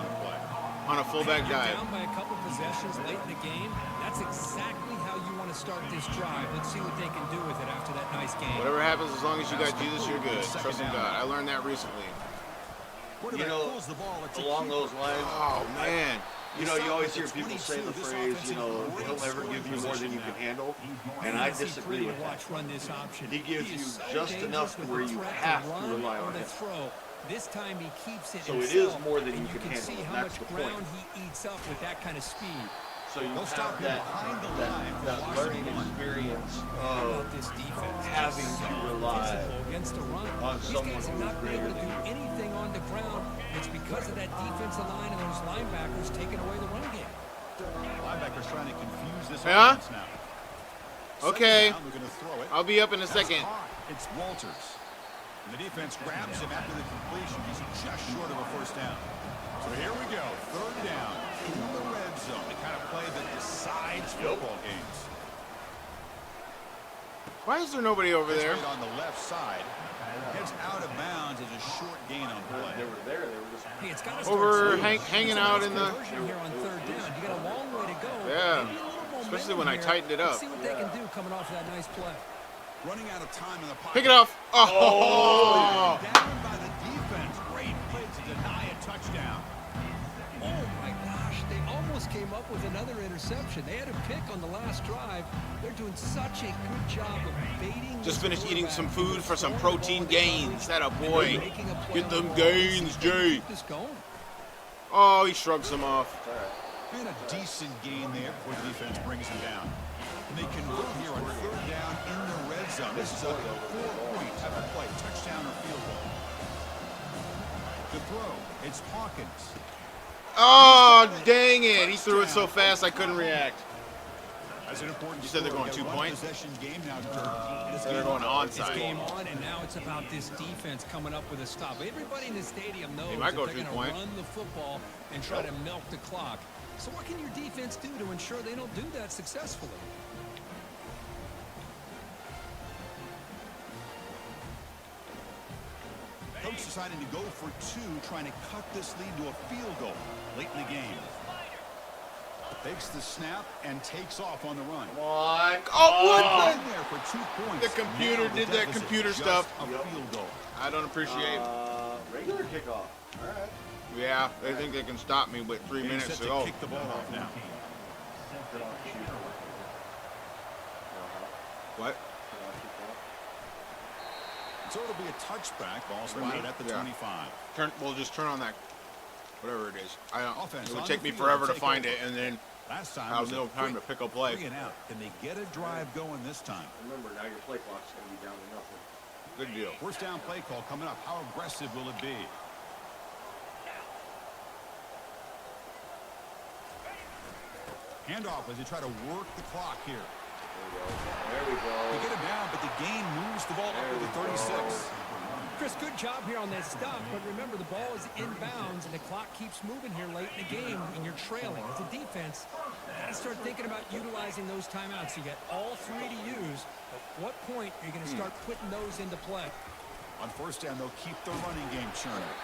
fullback You're dive. down by a couple possessions late in the game. That's exactly how you want to start this drive. Let's see what they can do with it after that nice game. Whatever happens, as long as you got Jesus, you're good. Trust in God. I learned that recently. You know, along those lines, Oh man. you know, you always hear people say the phrase, you know, he'll never give you more than you can handle, and I disagree with that. He gives you just enough to where you have to rely on him. This time he keeps it So it himself, is more than and you can see handle, how and that's much the point. ground he eats up with that kind of speed. So you They'll have stop him behind the line for that learning Washington. experience How of about this defense? having Just to so rely physical against the run. on These someone guys have who's not been able to greater do than anything on the ground. It's because of that defensive line and those linebackers taking away the run game. Linebackers trying to confuse this Yeah? offense now. Okay. Second down, they're gonna throw it. I'll be up in a That's second. caught. It's Walters. And the defense grabs him after the completion. He's just short of a first down. So here we go. Third down in the red zone. The kind of play that decides football games. Why is there nobody over there? On the left side. Gets out of bounds as a short gain on play. They were there. They were just Hey, it's gotta Over start hanging out in the... here on third down. You got a long way to go. Yeah, Maybe a little especially momentum when I here. tightened it up. Let's see what they can do coming off of that nice play. Running out of time in the pocket. Pick it off. Oh! Down by the defense. Great play to deny a touchdown. Oh my gosh, they almost came up with another interception. They had a pick on the last drive. They're doing such a good job of baiting. Just this finished eating some quarterback. food for some Throwing the protein ball gains. That a and boy. making a play Get on the them ball. gains, See if they can Jay. keep this going. Oh, he shrugs him off. And a decent gain there before the defense brings him down. And they convert here on third down in the red zone. This is a 4-point type of play. Touchdown or field goal. The throw. It's Hawkins. Oh, dang it. He threw it so fast I couldn't react. That's an important You said they're going 2 points? possession game now, Dirk. They're going It's onside. game on, and now it's about this defense coming up with a stop. Everybody in the stadium knows They that might go they're going to 2-point. run the football and try to milk the clock. So what can your defense do to ensure they don't do that successfully? Coach deciding to go for 2, trying to cut this lead to a field goal late in the game. Takes the snap and takes off on the run. Come on. Oh, what? In there for 2 points. The computer Now did that deficit, computer just stuff. A field goal. I don't appreciate Regular kickoff. All right. Yeah, they think they can stop me with 3 Being minutes set to to go. kick the ball off now. What? So it'll be a touchback. Ball spotted at the Yeah. 25. We'll just turn on that, whatever it is. Offense It would on take the me field forever to to take find over. it, and then Last time I'll was a no time to quick pick a play. 3 and out. Can they get a drive going this time? Remember, now your play clock's going to be down to nothing. Good deal. First down play call coming up. How aggressive will it be? Handoff as they try to work the clock here. There we go. They get him down, but the gain moves the ball up to the 36. Chris, good job here on that stop, but remember the ball is inbounds and the clock keeps moving here late in the game and you're trailing. As a defense, you got to start thinking about utilizing those timeouts. You got all 3 to use. At what point are you going to start putting those into play? On first down, they'll keep the running game churning.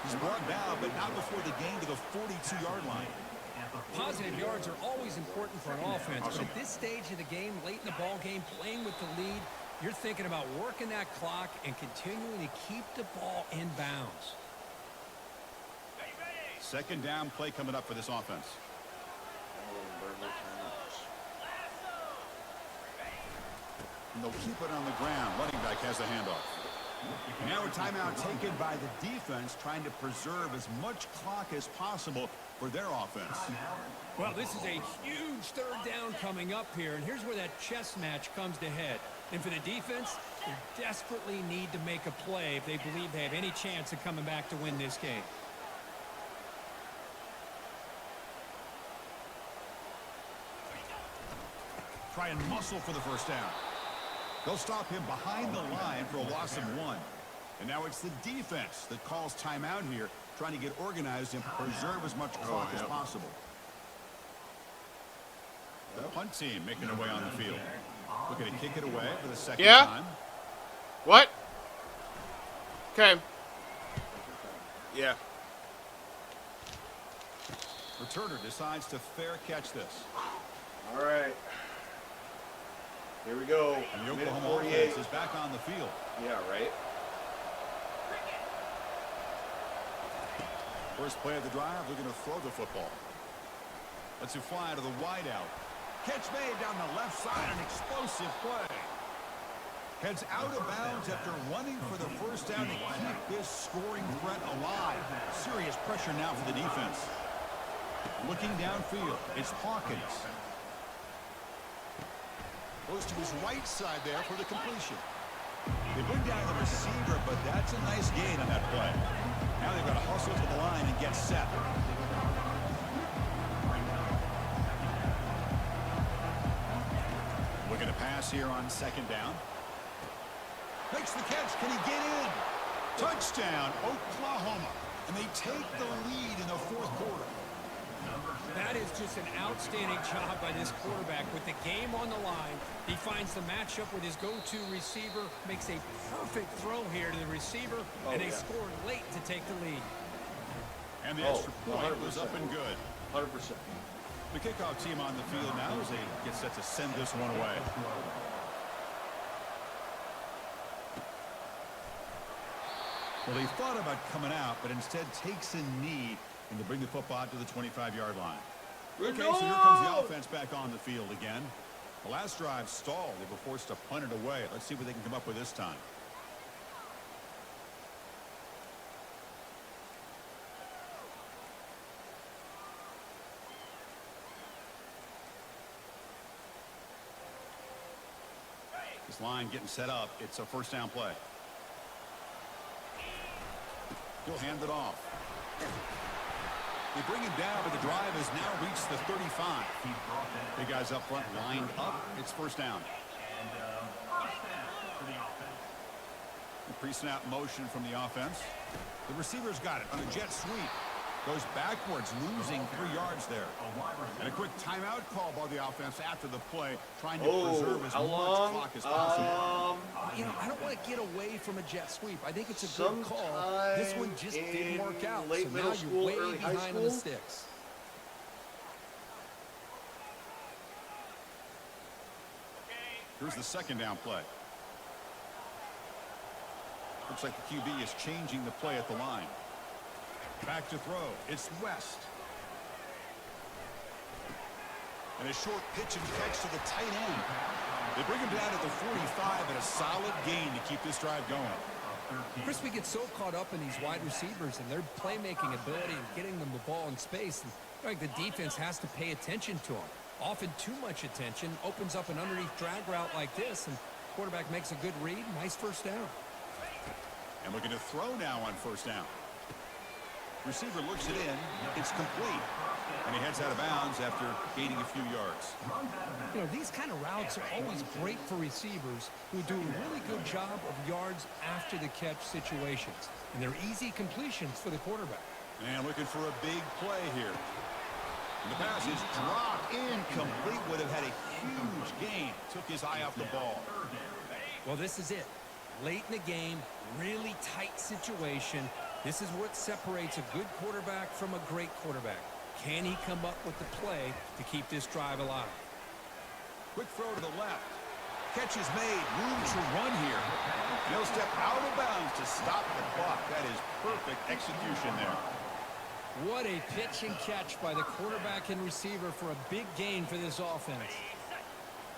He's brought down, but not before the gain to the 42-yard line. Positive yards are always important for an offense, but at this stage of the game, late in the ball game, playing with the lead, you're thinking about working that clock and continuing to keep the ball in bounds. Second down play coming up for this offense. And they'll keep it on the ground. Running back has the handoff. Now a timeout taken by the defense, trying to preserve as much clock as possible for their offense. Well, this is a huge third down coming up here, and here's where that chess match comes to head. And for the defense, they desperately need to make a play if they believe they have any chance of coming back to win this game. Try and muscle for the first down. They'll stop him behind the line for a loss of 1. And now it's the defense that calls timeout here, trying to get organized and preserve as much clock as possible. The punt team making their way on the field. Looking to kick it away for the second time. What? Okay. Yeah. Returner decides to fair catch this. All right. Here we go. And the Minute Oklahoma 48. offense is back on the field. Yeah, right. First play of the drive, they're going to throw the football. Let's you fly to the wideout. Catch made down the left side, an explosive play. Heads out of bounds after running for the first down to keep this scoring threat alive. Serious pressure now for the defense. Looking downfield, it's Hawkins. Goes to his right side there for the completion. They bring down the receiver, but that's a nice gain on that play. Now they've got to hustle to the line and get set. Looking to pass here on second down. Makes the catch. Can he get in? Touchdown, Oklahoma. And they take the lead in the fourth quarter. That is just an outstanding job by this quarterback. With the game on the line, he finds the matchup with his go-to receiver, makes a perfect throw here to the receiver, and they scored late to take the lead. And the extra point was up and good. 100%. The kickoff team on the field now as they get set to send this one away. Well, he thought about coming out, but instead takes a knee and to bring the football out to the 25-yard line. Okay, so here comes the offense back on the field again. The last drive stalled. They were forced to punt it away. Let's see what they can come up with this time. This line getting set up. It's a first down play. He'll hand it off. They bring him down, but the drive has now reached the 35. The guys up front lined up. It's first down. The pre-snap motion from the offense. The receiver's got it on a jet sweep. Goes backwards, losing 3 yards there. And a quick timeout call by the offense after the play, trying to preserve as much clock as possible. You know, I don't want to get away from a jet sweep. I think it's a good call. This one just didn't work out. So now you're way behind on the sticks. Here's the second down play. Looks like the QB is changing the play at the line. Back to throw. It's West. And a short pitch and catch to the tight end. They bring him down to the 45 and a solid gain to keep this drive going. Chris, we get so caught up in these wide receivers and their playmaking ability and getting them the ball in space. And like the defense has to pay attention to them. Often too much attention opens up an underneath drag route like this, and quarterback makes a good read. Nice first down. And looking to throw now on first down. Receiver looks it in. It's complete. And he heads out of bounds after gaining a few yards. You know, these kind of routes are always great for receivers who do a really good job of yards after the catch situations. And they're easy completions for the quarterback. And looking for a big play here. And the pass is dropped incomplete. Would have had a huge gain. Took his eye off the ball. Well, this is it. Late in the game, really tight situation. This is what separates a good quarterback from a great quarterback. Can he come up with the play to keep this drive alive? Quick throw to the left. Catch is made. Room to run here. He'll step out of bounds to stop the clock. That is perfect execution there. What a pitch and catch by the quarterback and receiver for a big gain for this offense.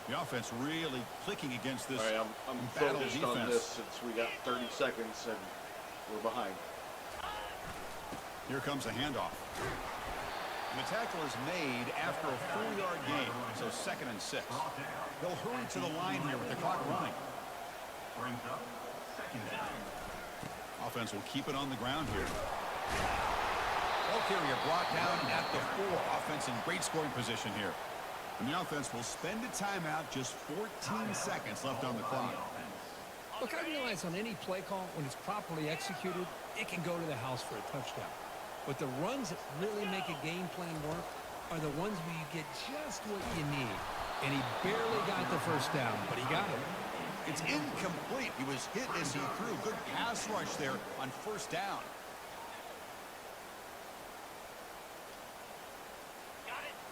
The offense really clicking against this. All right, I'm focused defense. on this since we got 30 seconds and we're behind. Here comes a handoff. And the tackle is made after a 4-yard gain, so 2nd and 6. They'll hurry to the line here with the clock running. Offense will keep it on the ground here. Ball carrier brought down at the 4. Offense in great scoring position here. And the offense will spend a timeout, just 14 seconds left on the clock. Look, I realize on any play call, when it's properly executed, it can go to the house for a touchdown. But the runs that really make a game plan work are the ones where you get just what you need. And he barely got the first down, but he got it. It's incomplete. He was hit as he threw. Good pass rush there on first down.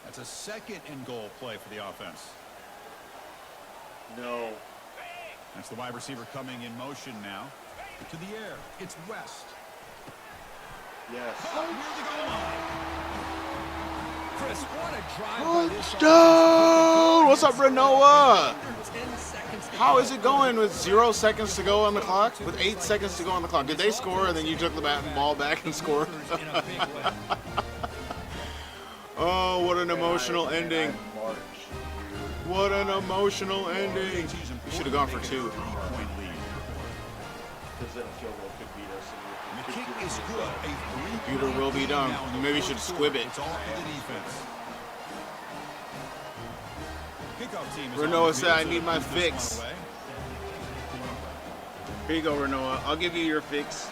That's a 2nd and goal play for the offense. No. That's the wide receiver coming in motion now. To the air. It's West. Yes. Oh, near the goal line. Chris, what a drive by this Touchdown! What's up, Renoa? 10 seconds to How go. is it going with 0 seconds to go on the clock? With 8 seconds to go on the clock. Did they score and then you took the ball back and scored? In a big way. Oh, what an emotional ending. What an emotional ending. We should have gone for 2. Because then Field could beat us. And the kick is good. A 3-point Either will be done. now in the Maybe you fourth should quarter. squib it. It's all for the defense. Kickoff team is Renault on the said, "I field need to my move this fix." one away. Here you go, Renoa. I'll give you your fix.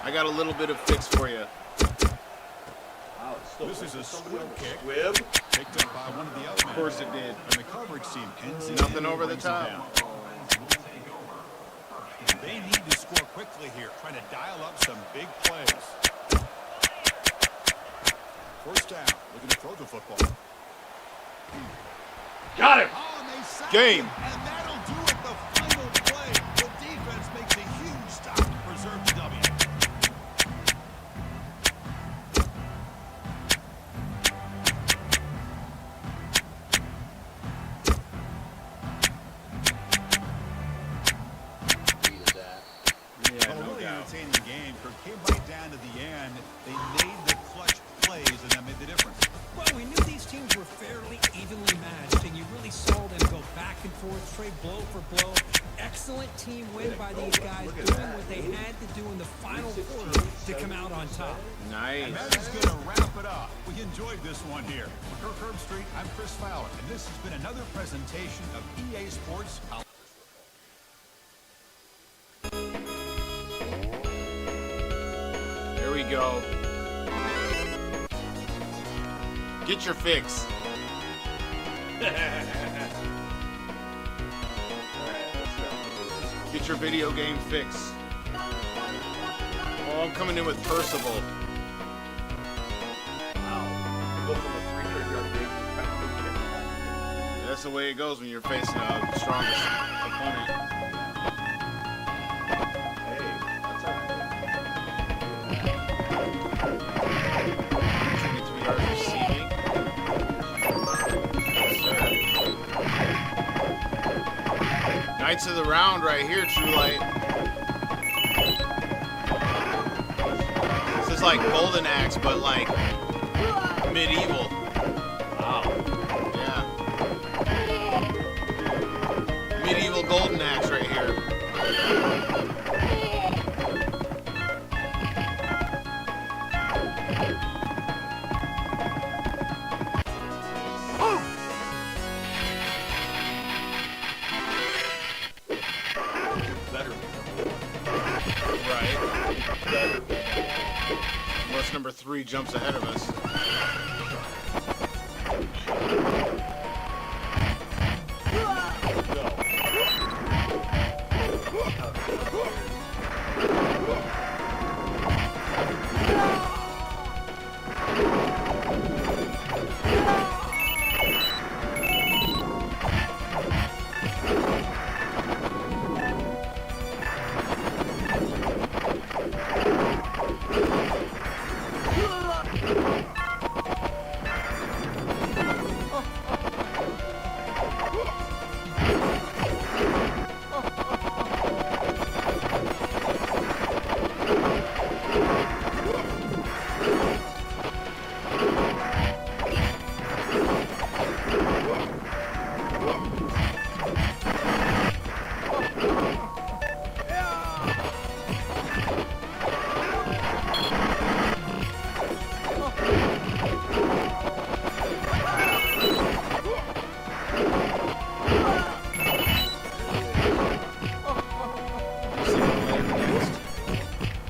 I got a little bit of fix for you. Wow, it's still This is a squib kick. Squib. Picked up by one of the other men. Of course it did. And the coverage team pins it Nothing in over and the brings him top. down. They need to score quickly here, trying to dial up some big plays. First down, looking to throw the football. Got him. Oh, and they sack Game. him, and that'll do it. The final play. The defense makes a huge stop to preserve the W. Yeah, A no really doubt. entertaining game. Kirk came right down to the end. They made the clutch plays, and that made the difference. Well, we knew these teams were fairly evenly matched, and you really saw them go back and forth, trade blow for blow. Excellent team win by these guys, doing what they had to do in the final quarter to come out on top. And Nice. that is going to wrap it up. We enjoyed this one here. For Kirk Herbstreit, I'm Chris Fowler, and this has been another presentation of EA Sports. Here we go. Get your fix. Get your video game fix. Oh, I'm coming in with Percival. Wow. Go from a 300-yard game to a kick. That's the way it goes when you're facing a strongest opponent. Hey, that's all right. 22 yards receiving. Yes, sir. Knights of the round right here, True Light. This is like Golden Axe, but like medieval. Wow. Yeah. Medieval Golden Axe right here. Better. Right. Unless number 3 jumps ahead of us.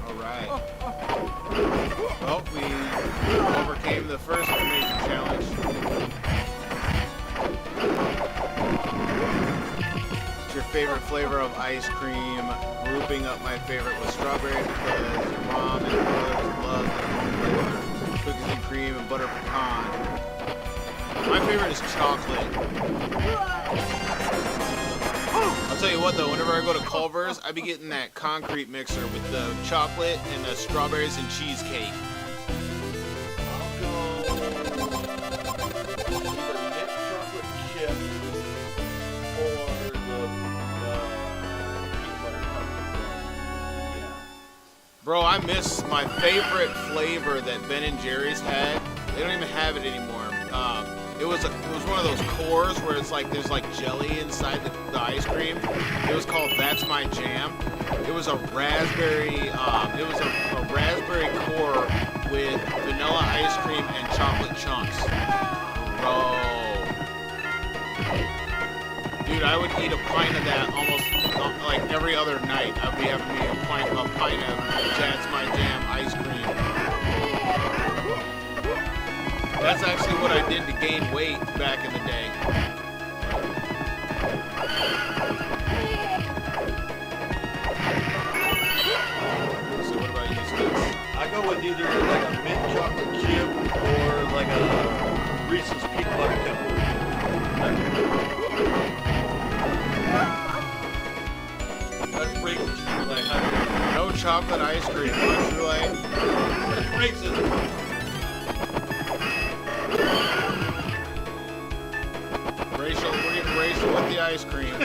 Alright. Well, we overcame the first major challenge. What's your favorite flavor of ice cream? Grouping up my favorite with strawberry because your mom and brothers love their own flavor. Cookies and cream and butter pecan. My favorite is chocolate. I'll tell you what though, whenever I go to Culver's, I be getting that concrete mixer with the chocolate and the strawberries and cheesecake. I'll go either mint chocolate chip or the peanut butter cup. Yeah. Bro, I miss my favorite flavor that Ben & Jerry's had. They don't even have it anymore. It was one of those cores where it's like there's like jelly inside the ice cream. It was called That's My Jam. It was a raspberry. It was a raspberry core with vanilla ice cream and chocolate chunks. Bro, dude, I would eat a pint of that almost like every other night. I did to gain weight back in the day. So what about you, Sticks? I go with either like a mint chocolate chip or like a Reese's peanut butter cup. That's breakfast. Like, No chocolate ice cream. What's your like? that's breakfast. Rachel, we're getting Rachel with the ice cream.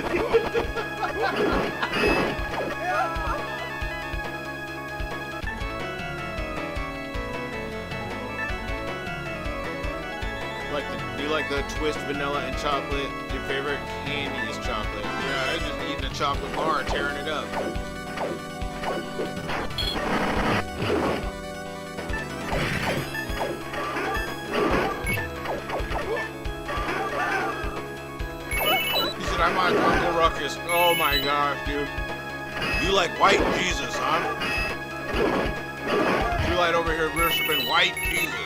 Do you like the twist vanilla and chocolate? Your favorite candy is chocolate. Yeah, I was just eating a chocolate bar, tearing it up. He said, I'm on Uncle Ruckus. Oh my gosh, dude. You like white Jesus, huh? You light over here worshiping white Jesus.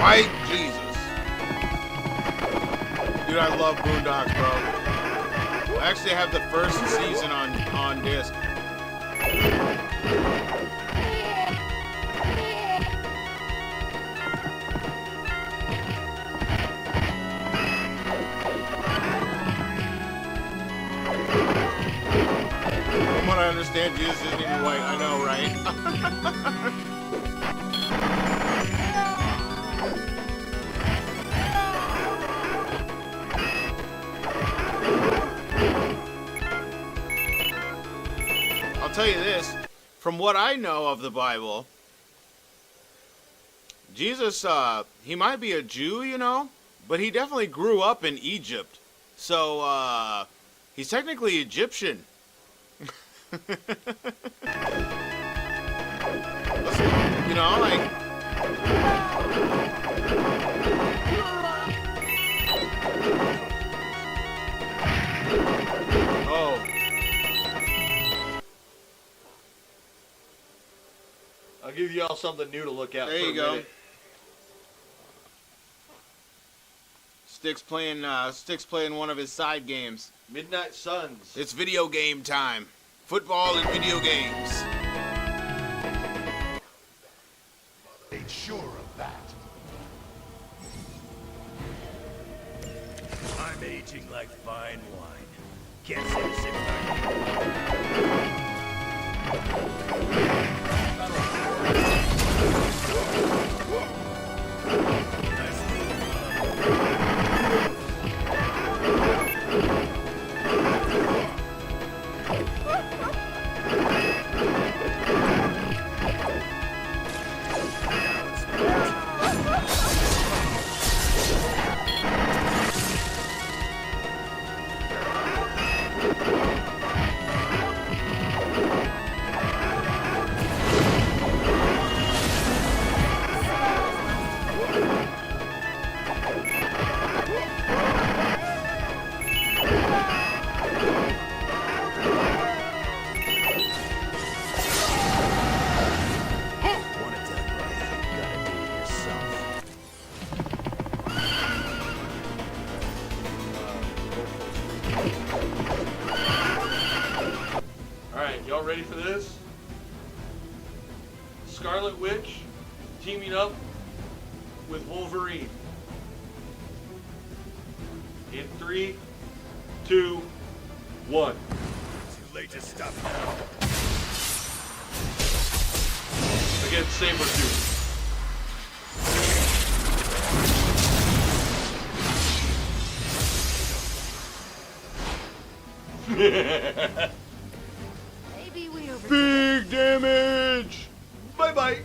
White Jesus. Dude, I love Boondocks, bro. I actually have the first season on disc. From what I understand, Jesus isn't even white. I know, right? I'll tell you this, from what I know of the Bible, Jesus, he might be a Jew, you know, but he definitely grew up in Egypt. So, he's technically Egyptian. You know, like... Oh. I'll give you all something new to look at. There for you a go. minute. Sticks playing one of his side games. Midnight Suns. It's video game time. Football and video games. Made sure of that. I'm aging like fine wine. Can't say the same thing. Alright, y'all ready for this? Scarlet Witch teaming up with Wolverine. In 3, 2, 1. Too late to stop now. Against Sabretooth. Maybe we over. Big damage! Bye-bye.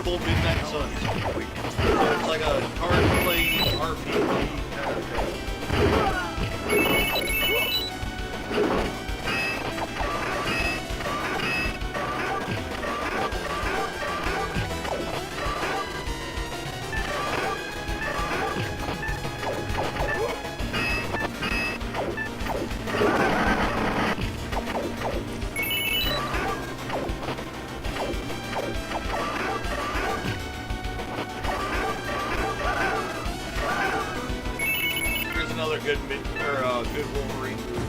Full Midnight Suns. It's like a card-playing RPG kind of thing. Here's another good good Wolverine movie.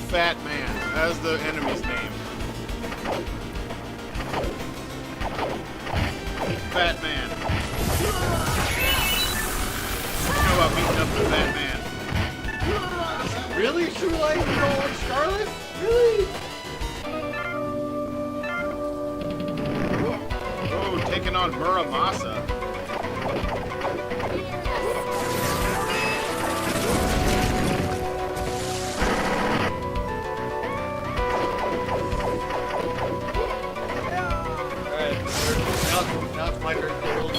Fat Man. That's the enemy's name. Fat Man. How about beating up the Fat Man? Really, True Light? You don't like Scarlet? Really? Oh, taking on Muramasa. Alright, now it's my turn to get a little bit.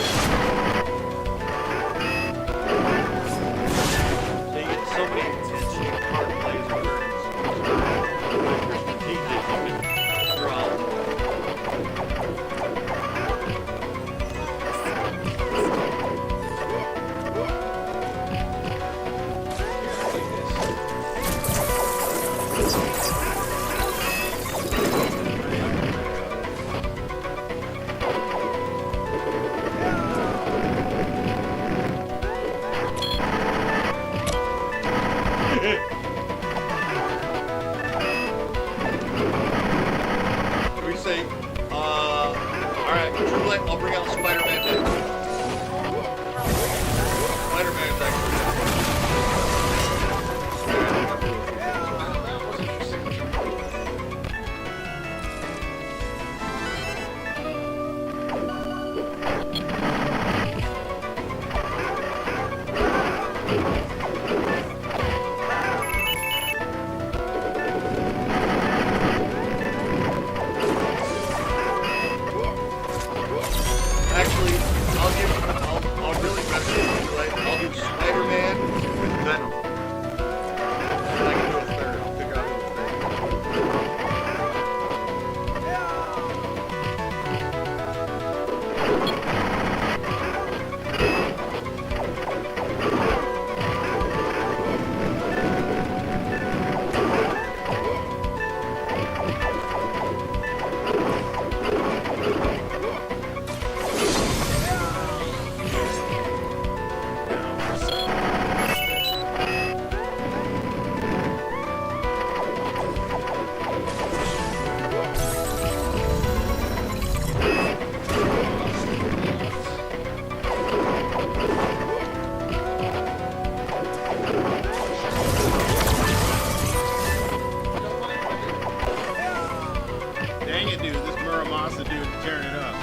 They get so many intentional card plays where it's strategic, you can draw. What do we say? Alright, True Light, I'll bring out Spider-Man next. Spider-Man's actually. Actually, I'll really mess with you. Like, I'll do Spider-Man with Venom. And I can do a third. I'll figure out who the Dang it, dude. This Muramasa dude is tearing it up.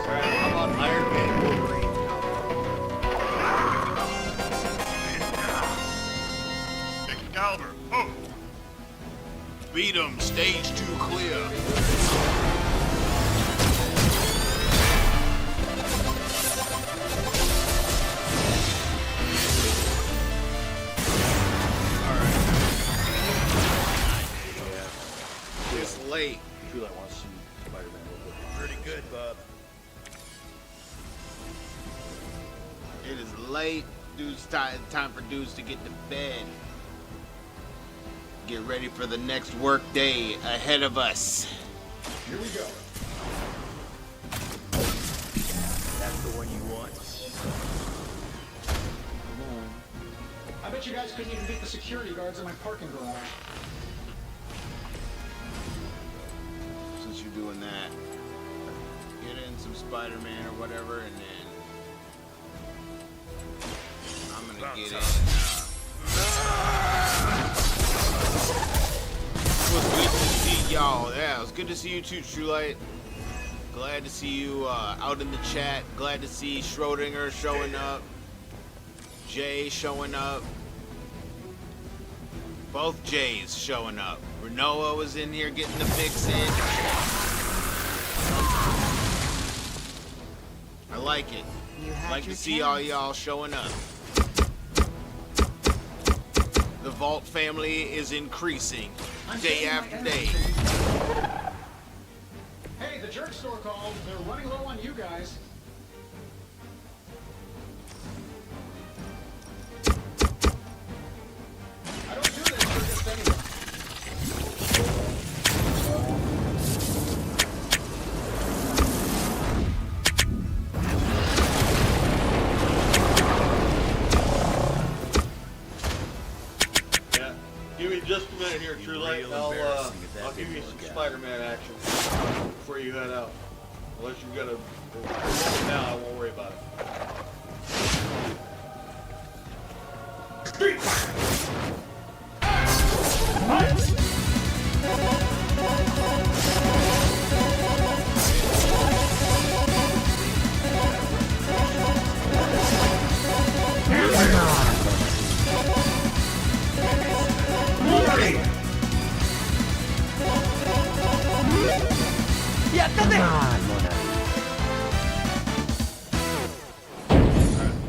Alright, how about Iron Man Wolverine? Excalibur. Oh. Beat him. Stage 2 clear. It's late. True Light wants to see Spider-Man real quick. Pretty good, bub. It is late. Dude's time for dudes to get to bed. Get ready for the next work day ahead of us. Here we go. That's the one you want. I bet you guys couldn't even beat the security guards in my parking garage. Since you're doing that, get in some Spider-Man or whatever, and then I'm gonna get in. It was good to see y'all. Yeah, it was good to see you too, True Light. Glad to see you out in the chat. Glad to see Schrodinger showing up. Jay showing up. Both Jays showing up. Renoa was in here getting the fix in. I like it. Like to see all y'all showing up. The Vault family is increasing day after day. Hey, the jerk store called. They're running low on you guys. I don't do this for just anyone. Yeah. Give me just a minute here, True Light. I'll give you some Spider-Man action before you head out. Unless you gotta now, I won't worry about it.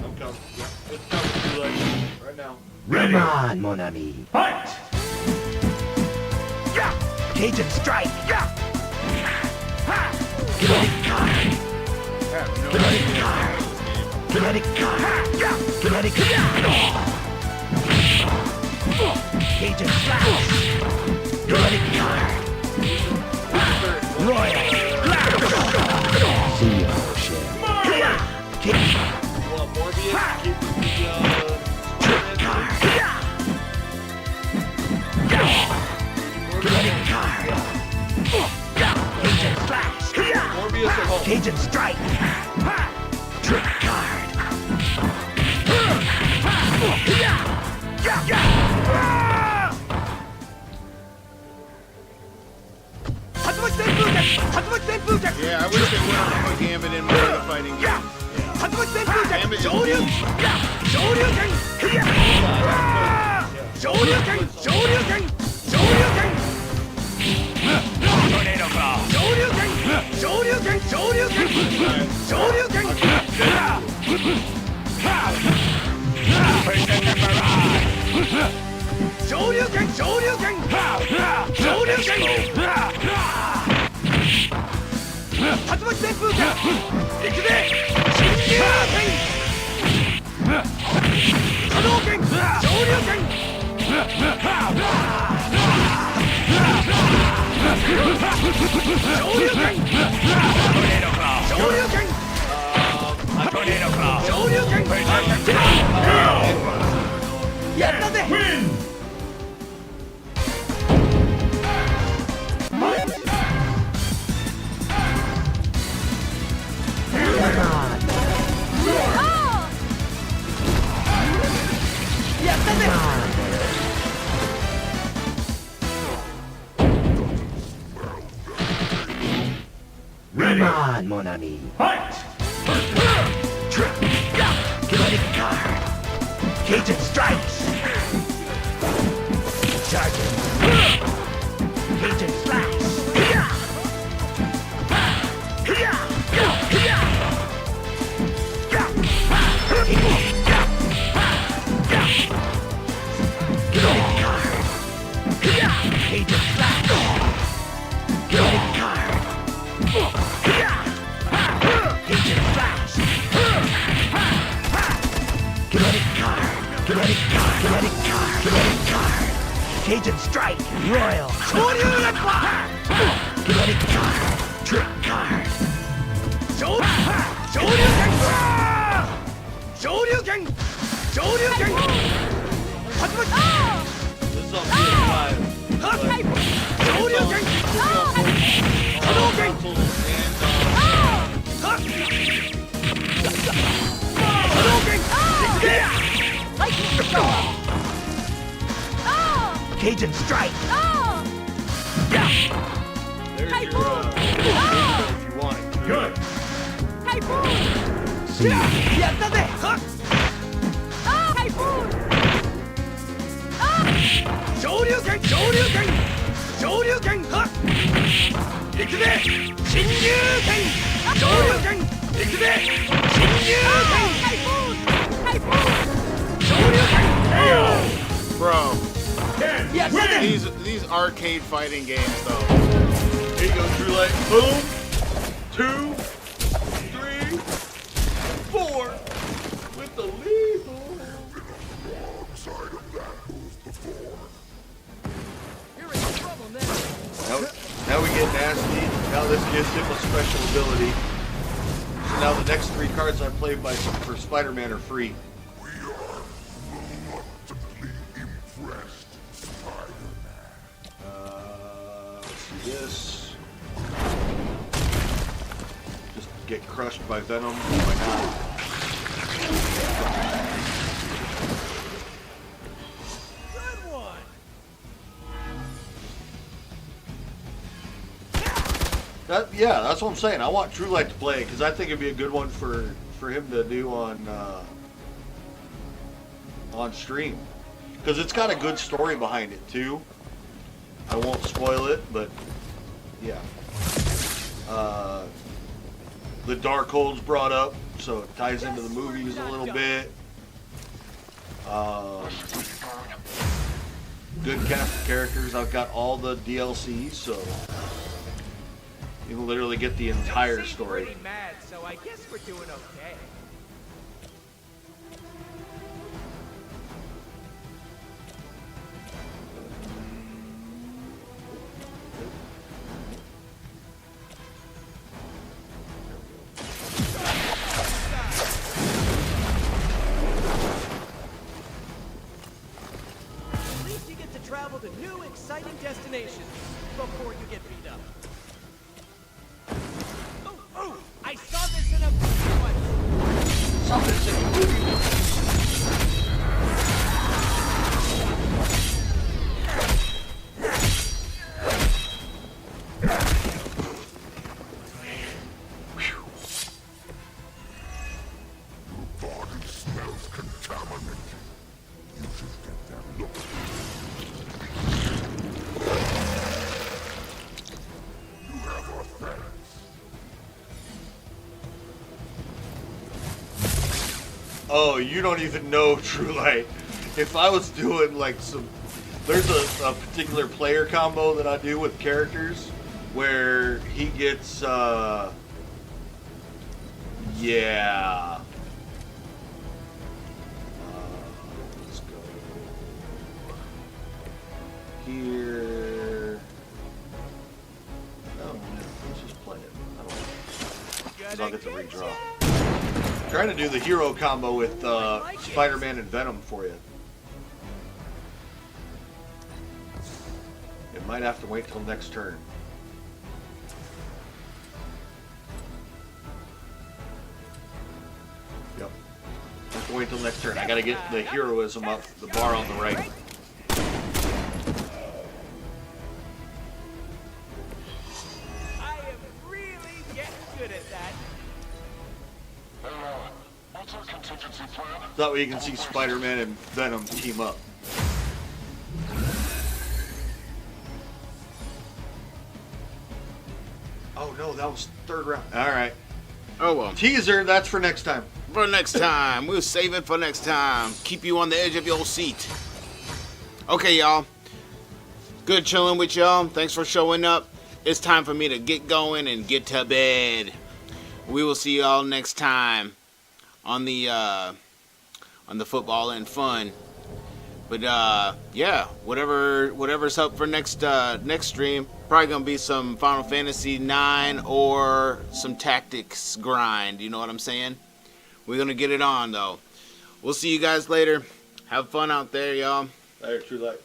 I'm coming. It's coming, True Light. Right now. Come on, mon ami. Fight! Yeah! Cajun strike! Yeah! Kinetic card! Kinetic card! Kinetic card! Yeah! Kinetic card! Cajun slash! Kinetic card! Royal! See you, shit. Well, Morbius, keep the trick card! Kinetic card! Cajun slash! Morbius at home. Cajun strike! Trick card! Yeah, I wish they would have put Gambit in more of the fighting game. Gambit Tornado claw. Protect the Tornado claw. Win! Come on, mon ami. Fight! Kinetic card. Cajun strikes. Charging. Cajun slash. Kinetic card. Cajun slash. Kinetic card. Cajun flash! Kinetic card! Kinetic card! Kinetic card! Kinetic card! Cajun strike! Royal! Kinetic card! Trick card! Cajun Strike. Oh! There's Hey, your, boom! if you want it. Good. Hey, boom! See, yeah, nothing. Huh? Oh! Hey, boom! Oh! Shoryuken, Shoryuken, Shoryuken, huh? Ikube, Shinryuken, Shoryuken, Ikube, Shinryuken, Hey, boom! Hey, boom! Shoryuken. Bro, Yeah, nothing. these arcade fighting games though. Here you go, True Light. Boom. 2, 3, 4. With the lethal. You're in trouble now. Now we get nasty. Now this gives him a special ability. So now the next 3 cards I play for Spider-Man are free. Let's do this. Just get crushed by Venom. Why not? Good one. Yeah, that's what I'm saying. I want True Light to play because I think it'd be a good one for him to do on stream. Because it's got a good story behind it too. I won't spoil it, but yeah. The Darkhold's brought up, so it ties into the movies a little bit. Good cast of characters. I've got all the DLCs, so you can literally get the entire story. Pretty mad, so I guess we're doing okay. At least you get to travel to new, exciting destinations before you get beat up. Oh, I saw this in a movie once. Saw this in a movie. Oh, you don't even know, True Light. If I was doing like there's a particular player combo that I do with characters where he gets, yeah. Let's go here. No, let's just play it. I don't know. 'Cause I'll get to redraw. Trying to do the hero combo with Spider-Man and Venom for you. It might have to wait till next turn. Yep. Have to wait till next turn. I gotta get the heroism up, the bar on the right. I am really getting good at that. That way you can see Spider-Man and Venom team up. Oh no, that was third round. Alright. Oh well. Teaser, that's for next time. For next time. We'll save it for next time. Keep you on the edge of your seat. Okay, y'all. Good chilling with y'all. Thanks for showing up. It's time for me to get going and get to bed. We will see y'all next time on the football and fun. But yeah, whatever's up for next stream, probably gonna be some Final Fantasy 9 or some tactics grind. You know what I'm saying? We're gonna get it on though. We'll see you guys later. Have fun out there, y'all. Later, True Light.